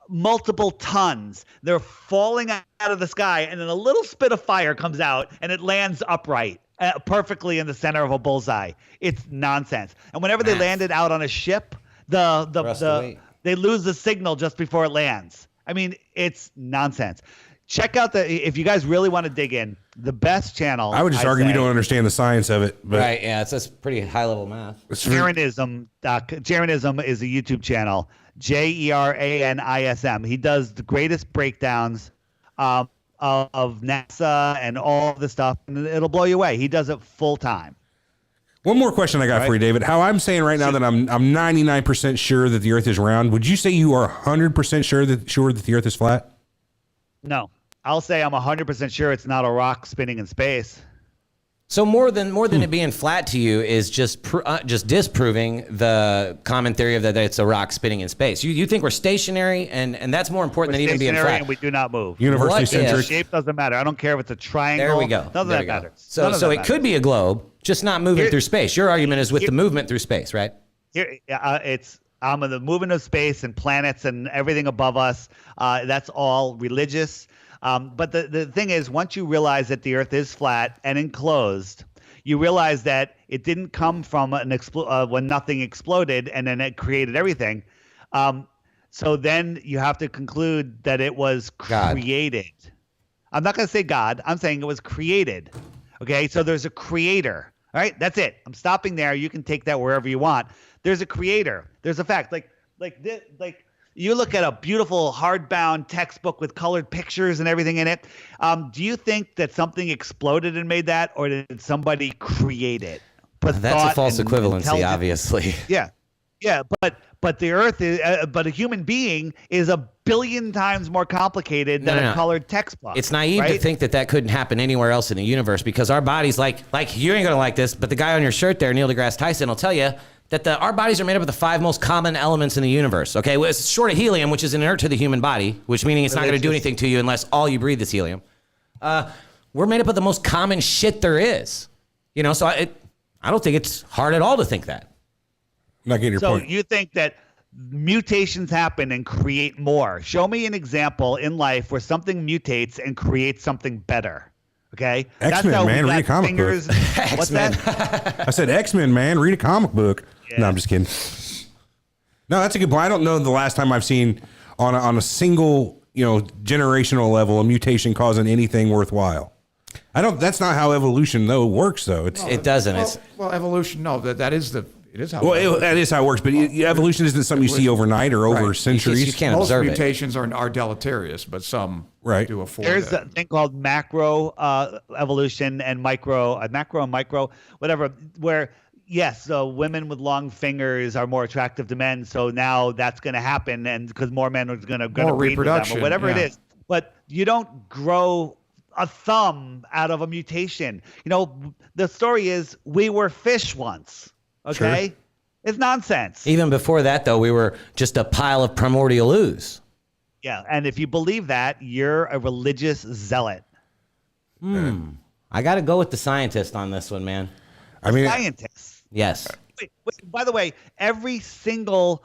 multiple tons. They're falling out of the sky, and then a little spit of fire comes out, and it lands upright, perfectly in the center of a bullseye. It's nonsense. And whenever they landed out on a ship, they lose the signal just before it lands. I mean, it's nonsense. Check out if you guys really want to dig in, the best channel. I would just argue we say, don't understand the science of it. But Right, yeah, it's pretty high level math. Jeranism. Jeranism is a YouTube channel. Jeranism. He does the greatest breakdowns of NASA and all the stuff, and it'll blow you away. He does it full time. One more question I got for you, David. How I'm saying right now that I'm 99% sure that the Earth is round. Would you say you are 100% sure that the Earth is flat? No, I'll say I'm 100% sure it's not a rock spinning in space. So more than it being flat to you is just disproving the common theory of that it's a rock spinning in space. You think we're stationary, and that's more important than even being Stationary flat. and we do not move. Universally What if- centric. The shape doesn't matter. I don't care if it's a triangle. There we go. None of There that we go. matters. So None of that it could be a globe, just not moving Here- through space. Your argument is with the movement through space, right? Here, I'm in the movement of space and planets and everything above us. That's all religious. But the thing is, once you realize that the Earth is flat and enclosed, you realize that it didn't come from when nothing exploded and then it created everything. So then you have to conclude that it was God. created. I'm not going to say God. I'm saying it was created. Okay, so there's a creator. All right, that's it. I'm stopping there. You can take that wherever you want. There's a creator. There's a fact. Like you look at a beautiful hardbound textbook with colored pictures and everything in it. Do you think that something exploded and made that, or did somebody create it? Put That's a thought false and equivalency, intelligence- obviously. Yeah, but the Earth is, but a human being is a billion times more complicated than No. a colored textbook. It's naive to right? think that couldn't happen anywhere else in the universe because our bodies, like you ain't gonna like this, but the guy on your shirt there, Neil deGrasse Tyson, will tell you that our bodies are made up of the 5 most common elements in the universe. Okay, well, it's short of helium, which is inert to the human body, which meaning it's not going to do anything to you unless all you breathe is helium. We're made up of the most common shit there is. You know, so I don't think it's hard at all to think that. I'm not getting your So point. you think that mutations happen and create more? Show me an example in life where something mutates and creates something better. Okay, X-Men, man, read a comic book. What's that? I said X-Men, man, read a comic book. No, I'm just kidding. No, that's a good point. I don't know the last time I've seen on a single, generational level a mutation causing anything worthwhile. That's not how evolution though works though. It doesn't. Well, evolution. No, that is how. That is how it works. But evolution isn't something you see overnight or over centuries. You can't Most observe mutations are deleterious, but some do afford There's that. a thing called macro evolution and macro and micro, whatever, where, yes, so women with long fingers are more attractive to men. So now that's going to happen, and because more men are going to breed with them reproduction, or whatever it yeah. is. But you don't grow a thumb out of a mutation. The story is we were fish once. Okay? Sure. It's nonsense. Even before that, though, we were just a pile of primordial ooze. Yeah, and if you believe that, you're a religious zealot. I got to go with the scientist on this one, man. I mean, Scientists. Yes. Wait, by the way, every single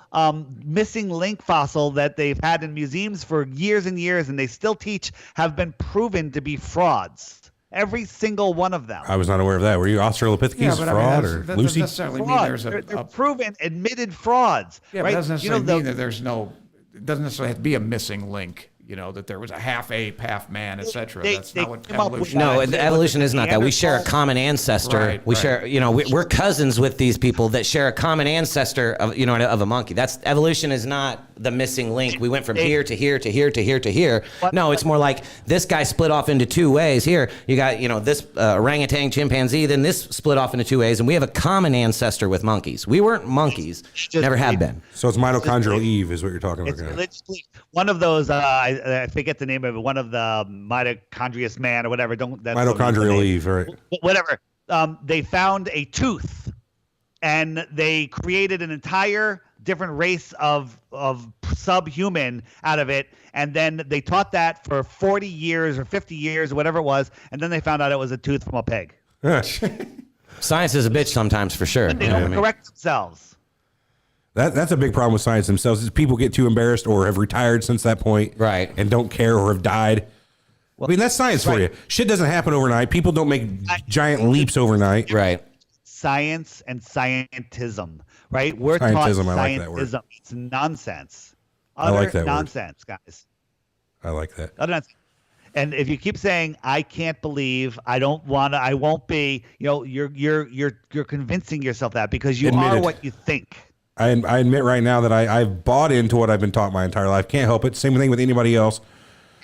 missing link fossil that they've had in museums for years and years, and they still teach, have been proven to be frauds. Every single one of them. I was not aware of that. Were you Australopithecus fraud or that Lucy? doesn't necessarily mean Fraud. there's They're proven, admitted frauds. Yeah, right? but it doesn't necessarily mean that there's no. It doesn't necessarily have to be a missing link. That there was a half ape, half man, etc. That's not what came up with evolution. No, Right. evolution is not that. We share a common ancestor. Right, we right. share, we're cousins with these people that share a common ancestor of, of a monkey. That's evolution is not the missing link. We went from here to here to here to here to here. No, it's more like this guy split off into two ways. Here you got, this orangutan, chimpanzee, then this split off into two ways, and we have a common ancestor with monkeys. We weren't monkeys, never have been. So it's mitochondrial Eve is what you're talking about. It's guys. religiously one of those. I forget the name of it. One of the mitochondrious man or whatever. That's Mitochondrial Eve, right? Whatever. They found a tooth, and they created an entire different race of subhuman out of it, and then they taught that for 40 years or 50 years or whatever it was, and then they found out it was a tooth from a pig. Science is a bitch sometimes, for sure. They don't correct themselves. That's a big problem with science themselves. Is people get too embarrassed or have retired since that point, Right. And don't care or have died. I mean, that's science for you. Shit doesn't happen overnight. People don't make giant leaps overnight. Right. Science and scientism, right? We're Scientism, taught I like that word. scientism. It's nonsense. I like that word. nonsense, guys. I like that. Utter nonsense. And if you keep saying, "I can't believe," "I don't want to," "I won't be," you're convincing yourself that because you Admit are it. what you think. I admit right now that I've bought into what I've been taught my entire life. Can't help it. Same thing with anybody else.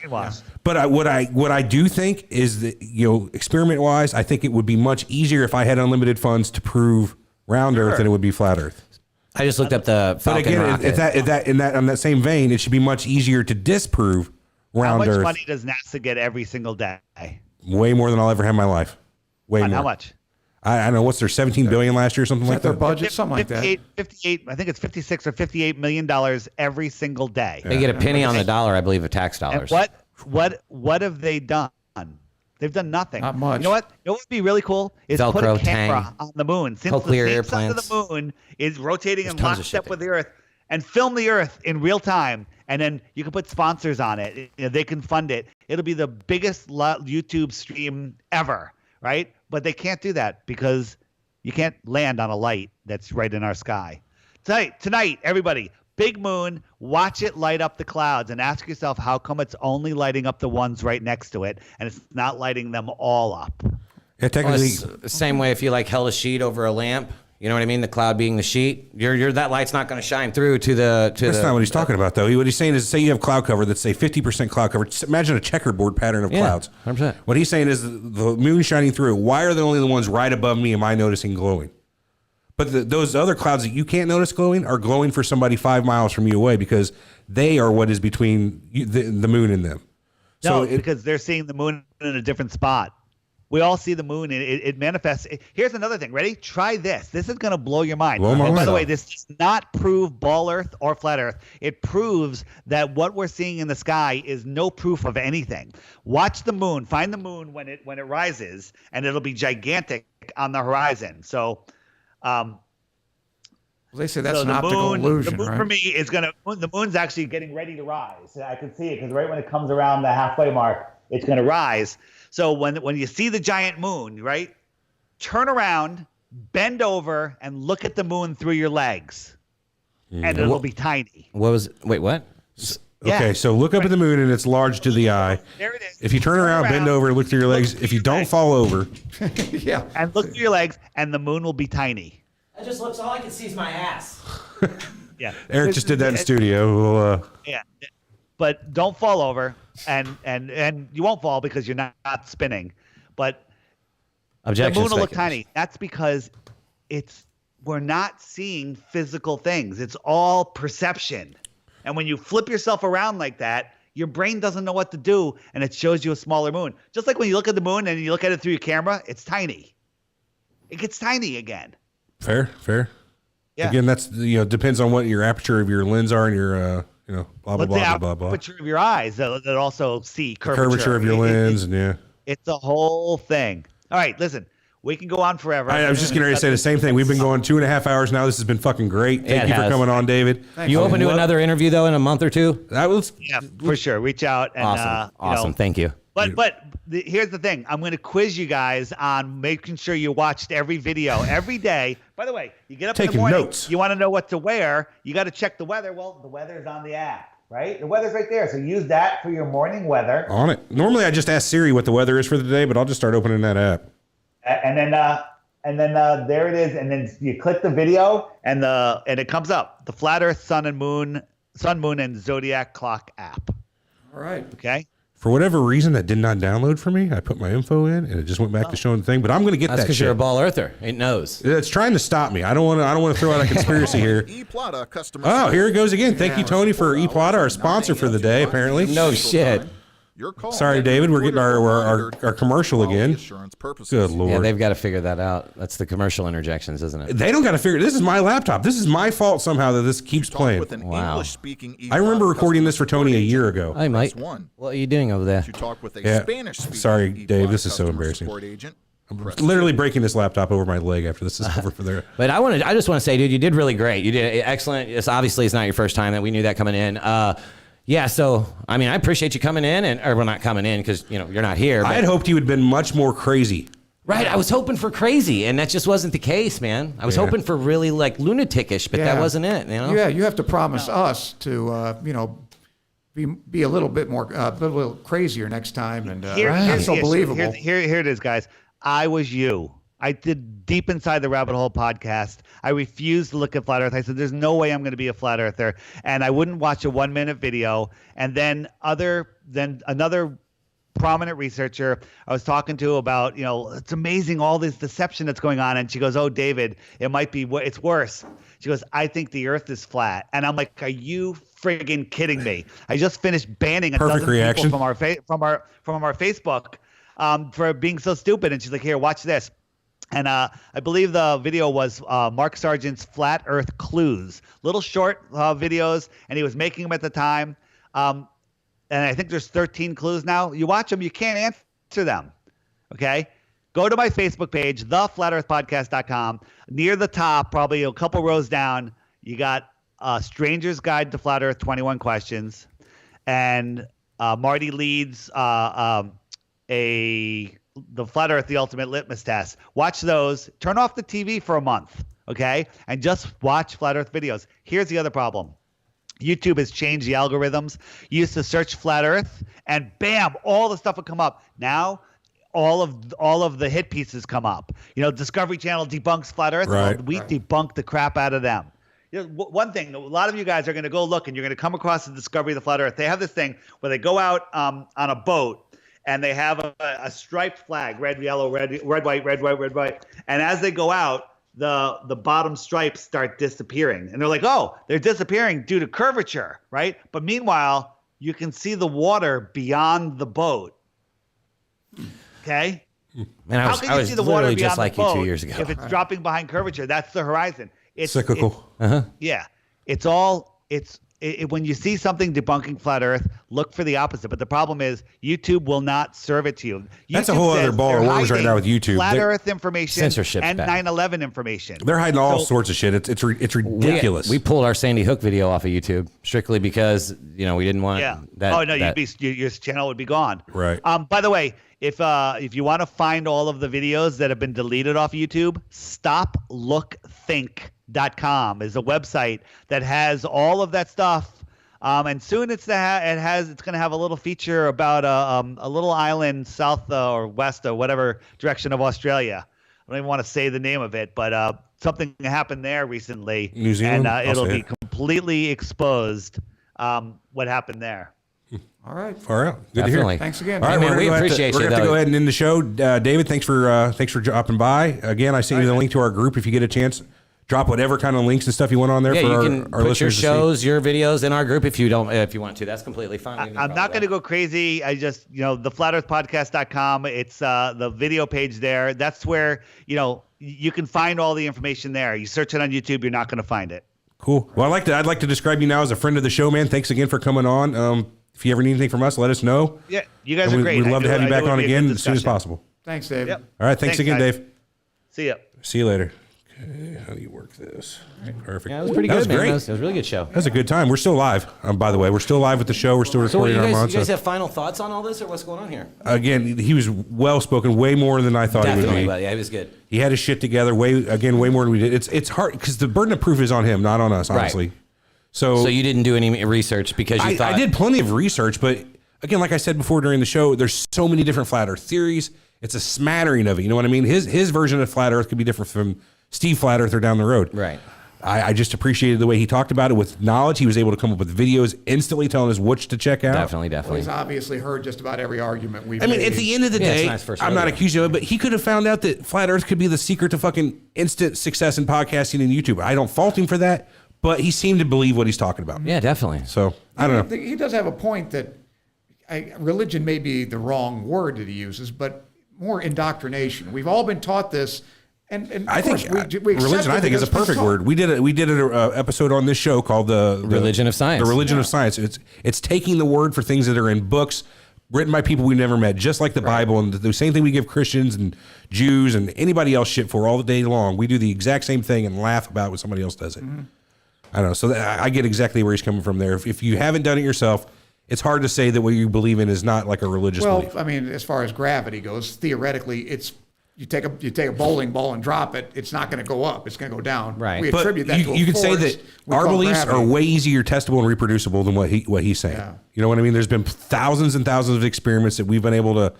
But what I do think is that experiment wise, I think it would be much easier if I had unlimited funds to prove round Earth than it would be flat Earth. I just looked up the Falcon But again, rocket. on that same vein, it should be much easier to disprove How round much Earth. money does NASA get every single day? Way more than I'll ever have in my life. Way more. How much? I don't know. What's their 17 billion last year or something Is like that their that? budget? Something like that. 58. I think it's 56 or 58 million dollars every single day. They get a penny on the dollar, I believe, of tax And dollars. what have they done? They've done nothing. Not much. You know what? What would be really cool is put Velcro, a camera Tang. on the moon. Since Cochlear the same side of earplants. the moon is rotating in tons of lockstep shit with the Earth, and film the Earth in real time, and then you can put sponsors on it. They can fund it. It'll be the biggest YouTube stream ever, right? But they can't do that because you can't land on a light that's right in our sky. Tonight, everybody, big moon, watch it light up the clouds and ask yourself how come it's only lighting up the ones right next to it and it's not lighting them all up. Yeah, Well, technically, it's the same way if you held a sheet over a lamp. You know what I mean? The cloud being the sheet. That light's not going to shine through to the. that's not what he's talking about, though. What he's saying is, say you have cloud cover that's, say, 50% cloud cover. Just imagine a checkerboard pattern of Yeah, clouds. 100%. What he's saying is the moon shining through. Why are they only the ones right above me am I noticing glowing? But those other clouds that you can't notice glowing are glowing for somebody 5 miles from you away because they are what is between the moon and them. No, because they're seeing the moon in a different spot. We all see the moon, and it manifests. Here's another thing. Ready? Try this. This is going to blow your mind. Blow my And by mind the way, off. this does not prove ball Earth or flat Earth. It proves that what we're seeing in the sky is no proof of anything. Watch the moon. Find the moon when it rises, and it'll be gigantic on the horizon. So, They say that's so an the optical moon, illusion, the moon right? for me is the moon's actually getting ready to rise. I can see it because right when it comes around the halfway mark, it's going to rise. So when you see the giant moon, right, turn around, bend over, and look at the moon through your legs, and it'll be tiny. Wait, what? Okay, Yeah. so look up at the moon and it's large to the eye. There it is. If you turn around, bend over, look through your legs. If you don't fall over, Yeah. and look through your legs, and the moon will be tiny. That just looks. All I can see is my ass. Yeah. Eric just did that in studio. We'll, Yeah, but don't fall over, and you won't fall because you're not spinning. But Objection. the moon will look speculation. tiny. That's because we're not seeing physical things. It's all perception. And when you flip yourself around like that, your brain doesn't know what to do, and it shows you a smaller moon. Just like when you look at the moon and you look at it through your camera, it's tiny. It gets tiny again. fair. Yeah. Again, that's depends on what your aperture of your lens are and your blah blah But blah the blah blah blah. aperture of your eyes that also see The curvature of your lens and yeah. It's a whole thing. All right, listen. We can go on forever. I was just getting ready to say the same thing. We've been going 2.5 hours now. This has been fucking great. Thank it you for has. coming on, David. You open to another interview though in a month or two? That was Yeah, for sure. Reach out and Awesome. Thank you. But here's the thing. I'm going to quiz you guys on making sure you watched every video every day. By the way, you get up in Taking the morning. notes. You want to know what to wear. You got to check the weather. Well, the weather's on the app, right? The weather's right there. So use that for your morning weather. on it. Normally, I just ask Siri what the weather is for the day, but I'll just start opening that app. And then there it is. And then you click the video and it comes up. The Flat Earth, Sun, Moon, and Zodiac Clock app. All right. Okay? For whatever reason, that did not download for me. I put my info in, and it just went back to showing the thing. But I'm going to get That's that because shit. you're a ball earther. It knows. It's trying to stop me. I don't want to throw out a conspiracy here. E-Plata customer Oh, service. here it goes again. Thank you, Tony, for ePlot, our sponsor for the day, apparently. No shit. Your call Sorry, David, we're getting our commercial quality again. assurance purposes. Good Lord. Yeah, they've got to figure that out. That's the commercial interjections, isn't it? They don't got to figure. This is my laptop. This is my fault somehow that this keeps Talk playing. with an Wow. English-speaking I remember E-Plata recording this for customer Tony a support year agent. ago. Hi, Mike. Press 1. What are you doing over there? To talk with a Yeah. Spanish-speaking Sorry, E-Plata Dave, this is so customer embarrassing. support agent. Literally breaking this laptop over my leg after this is over for there. But I just want to say, dude, you did really great. You did excellent. It's obviously it's not your first time that we knew that coming in. Yeah, so I mean, I appreciate you coming in, or well, not coming in because you're not here. I But, had hoped you would have been much more crazy. right, I was hoping for crazy, and that just wasn't the case, man. I was Yeah. hoping for really like lunaticish, but that Yeah. wasn't it. Yeah, you have to promise us to, be a little bit more, a little crazier next time, and not so believable. Here it is, guys. I was you. I did Deep Inside the Rabbit Hole podcast. I refused to look at Flat Earth. I said, there's no way I'm going to be a flat earther. And I wouldn't watch a 1-minute video. And then another prominent researcher I was talking to about, it's amazing all this deception that's going on. And she goes, oh, David, it's worse. She goes, I think the earth is flat. And I'm like, are you friggin' kidding me? I just finished banning a Perfect dozen reaction. people from our Facebook for being so stupid. And she's like, here, watch this. And I believe the video was Mark Sargent's Flat Earth Clues, little short videos, and he was making them at the time. And I think there's 13 clues now. You watch them, you can't answer them. Okay? Go to my Facebook page, theflatearthpodcast.com. Near the top, probably a couple rows down, you got Stranger's Guide to Flat Earth, 21 questions. And Marty leads the Flat Earth, the Ultimate Litmus Test. Watch those. Turn off the TV for a month, okay? And just watch Flat Earth videos. Here's the other problem. YouTube has changed the algorithms. You used to search Flat Earth, and bam, all the stuff would come up. Now, all of the hit pieces come up. Discovery Channel debunks Flat Earth. Right. Well, we debunk the crap out of them. One thing, a lot of you guys are going to go look, and you're going to come across the Discovery of the Flat Earth. They have this thing where they go out on a boat, and they have a striped flag, red, yellow, red, white, red, white, red, white. And as they go out, the bottom stripes start disappearing. And they're like, oh, they're disappearing due to curvature, right? But meanwhile, you can see the water beyond the boat. Okay? Man, How can I you was see the water literally beyond just like the you boat 2 years ago. if it's dropping behind curvature? That's the horizon. It's Cyclical. Yeah, it's when you see something debunking flat Earth, look for the opposite. But the problem is YouTube will not serve it to you. That's a YouTube whole other says ball of they're worms right now with hiding YouTube. Flat They're- Earth information Censorship's and bad. 9/11 information. They're hiding all So- sorts of shit. It's ridiculous. We pulled our Sandy Hook video off of YouTube strictly because we didn't want Yeah. that. Oh no, that, your channel would be gone. Right. By the way, if you want to find all of the videos that have been deleted off YouTube, stoplookthink.com is a website that has all of that stuff. And soon it's going to have a little feature about a little island south or west or whatever direction of Australia. I don't even want to say the name of it, but something happened there recently, New Zealand? and I'll it'll say be it. completely exposed. What happened there? All right. Far out. Good Definitely. to hear. Thanks again. All right, man, we're we gonna have to- appreciate We're you, going to though. go ahead and end the show. David, thanks for dropping by. Again, I sent you the link to our group if you get a chance. Drop whatever kind of links and stuff you want on there Yeah, for you our can put your listeners to see. shows, your videos in our group if you want to. That's completely fine. We have no I'm problem not with going to go crazy. I just, the flatearthpodcast.com. It's the video page there. That's where, you can find all the information there. You search it on YouTube, you're not going to find it. Cool. Well, I'd like to describe you now as a friend of the show, man. Thanks again for coming on. If you ever need anything from us, let us know. Yeah, you guys And are great. We'd love to have you I back knew it on would be a again good as soon as discussion. possible. Thanks, Dave. Yep. All right. Thanks again, guys. Dave. See ya. See you later. Okay, how do you work this? Perfect. Yeah, it was pretty That good, was man. great. It was a really good show. That was a good time. We're still live. By the way, we're still live with the show. We're still So, what, recording you our guys months. have final thoughts on all this, or what's going on here? Again, he was well spoken, way more than I thought he Definitely, would but be. yeah, it was good. He had his shit together way more than we did. It's hard because the burden of proof is on him, not on us, honestly. Right. So So you didn't do any research because you thought I did plenty of research, but again, like I said before during the show, there's so many different flat Earth theories. It's a smattering of it. You know what I mean? His version of flat Earth could be different from Steve Flat Earther down the road. Right. I just appreciated the way he talked about it with knowledge. He was able to come up with videos instantly telling us which to check out. Definitely. Well, he's obviously heard just about every argument we've I mean, made. at the end of the Yeah, it's day, not his first I'm not rodeo. accusing him, but he could have found out that flat Earth could be the secret to fucking instant success in podcasting and YouTube. I don't fault him for that, but he seemed to believe what he's talking about. Yeah, definitely. So I don't know. He does have a point that religion may be the wrong word that he uses, but more indoctrination. We've all been taught this. And I of think course, we accept religion. it I think is a because it's been perfect taught. word. We did an episode on this show called the Religion of Science. The religion of science. It's taking the word for things that are in books written by people we never met, just like the Bible, and the same thing we give Christians and Jews and anybody else shit for all the day long. We do the exact same thing and laugh about when somebody else does it. I don't know. So I get exactly where he's coming from there. If you haven't done it yourself, it's hard to say that what you believe in is not like a religious belief. Well, I mean, as far as gravity goes, theoretically, it's you take a bowling ball and drop it, it's not going to go up; it's going to go down. Right. We But attribute that to a you could say force that we our call beliefs gravity. are way easier testable and reproducible than what he's saying. Yeah. You know what I mean? There's been thousands and thousands of experiments that we've been able to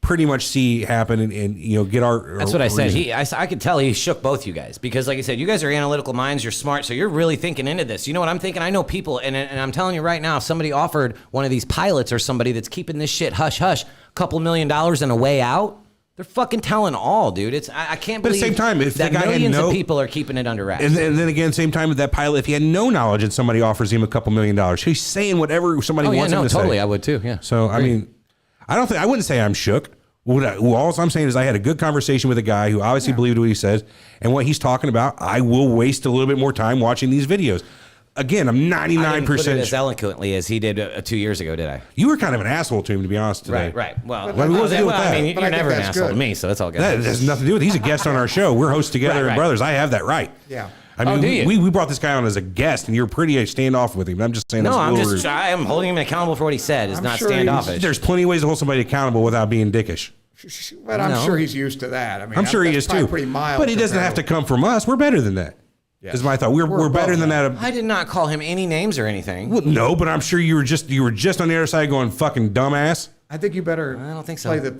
pretty much see happen and get our. That's what I said. reason. I could tell he shook both you guys because, like I said, you guys are analytical minds. You're smart, so you're really thinking into this. You know what I'm thinking? I know people, and I'm telling you right now, if somebody offered one of these pilots or somebody that's keeping this shit hush hush, $2 million and a way out, they're fucking telling all, dude. I can't But at the believe same time, if that the guy had millions no- of people are keeping it under wraps. And then again, same time with that pilot, if he had no knowledge and somebody offers him $2 million, he's saying whatever somebody oh yeah, wants him no, to totally, say. I would too. Yeah. So I mean, I wouldn't say I'm shook. All I'm saying is I had a good conversation with a guy who obviously believed what he says and what he's talking about. I will waste a little bit more time watching these videos. Again, I'm 99%. I didn't put it as eloquently as he did 2 years ago, did I? You were kind of an asshole to him, to be honest. Today. Right. Well, Well, what's the deal with I that? mean, But you're I think never an that's asshole to good. me, so that's all good. That has nothing to do with it. He's a guest on our show. We're hosts together Right. and brothers. I have that right. Yeah. I mean, Oh, do you? we brought this guy on as a guest, and you're pretty standoff with him. I'm just saying that's No, a I'm little just rude. I am holding him accountable for what he said. It's I'm not sure he's- standoffish. There's plenty of ways to hold somebody accountable without being dickish. But I'm No. sure he's used to that. I mean, I'm sure he that's is probably too. Pretty mild. But he doesn't have to come from us. We're better than that. Yes. Is my thought. We're We're better above than that. that. I did not call him any names or anything. Well, no, but I'm sure you were just on the other side going fucking dumbass. I think you better. I don't think so. Play the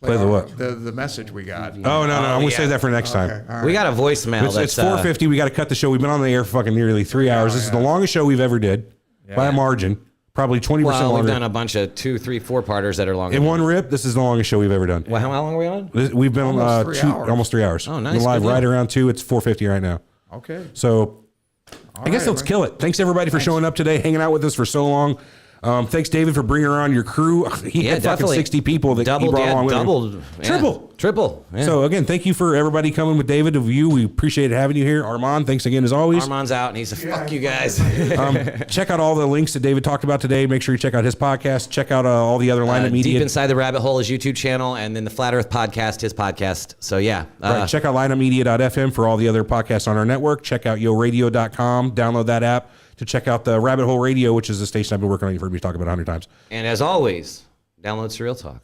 Play the what? The message we got. Oh no, I'm gonna yeah. save that for next time. Okay, all right. We got a voicemail It's that's 4:50. We got to cut the show. We've been on the air for fucking nearly 3 hours. This is the longest show we've ever did by a margin. Probably 20% well, we've longer. done a bunch of 2, 3, 4 parters that are longer. In one rip, this is the longest show we've ever done. Well, how long are we on? We've been on Almost 3 hours. almost 3 hours. Oh, nice. We're live Good right deal. around 2. It's 4:50 right now. Okay. So I guess right, let's Rick. kill it. Thanks everybody for showing up today, hanging out with us for so long. Thanks, David, for bringing around your crew. He had fucking 60 people that he brought along with him. Triple. Yeah. So again, thank you for everybody coming with David. Of you, we appreciate having you here. Armand, thanks again as always. Armand's out, and he's a fuck you guys. Check out all the links that David talked about today. Make sure you check out his podcast. Check out all the other Lineup Media. Deep Inside the Rabbit Hole, his YouTube channel, and then the Flat Earth podcast, his podcast. So yeah, right, check out lineupmedia.fm for all the other podcasts on our network. Check out yoradio.com. Download that app to check out the Rabbit Hole Radio, which is the station I've been working on. You've heard me talk about 100 times. And as always, download Surreal Talk.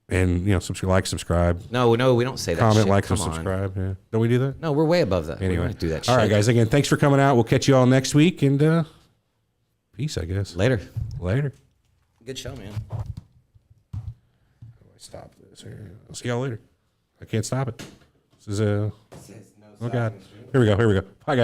And, subscribe. No, we don't say that. Comment, shit. like, and subscribe. Yeah. Don't we do that? No, we're way above that. Anyway. We don't do that shit. All right, guys. Again, thanks for coming out. We'll catch you all next week. And peace, I guess. Later. Good show, man. How do I stop this here? I'll see y'all later. I can't stop it. This is oh, God. Here we go. Bye, guys.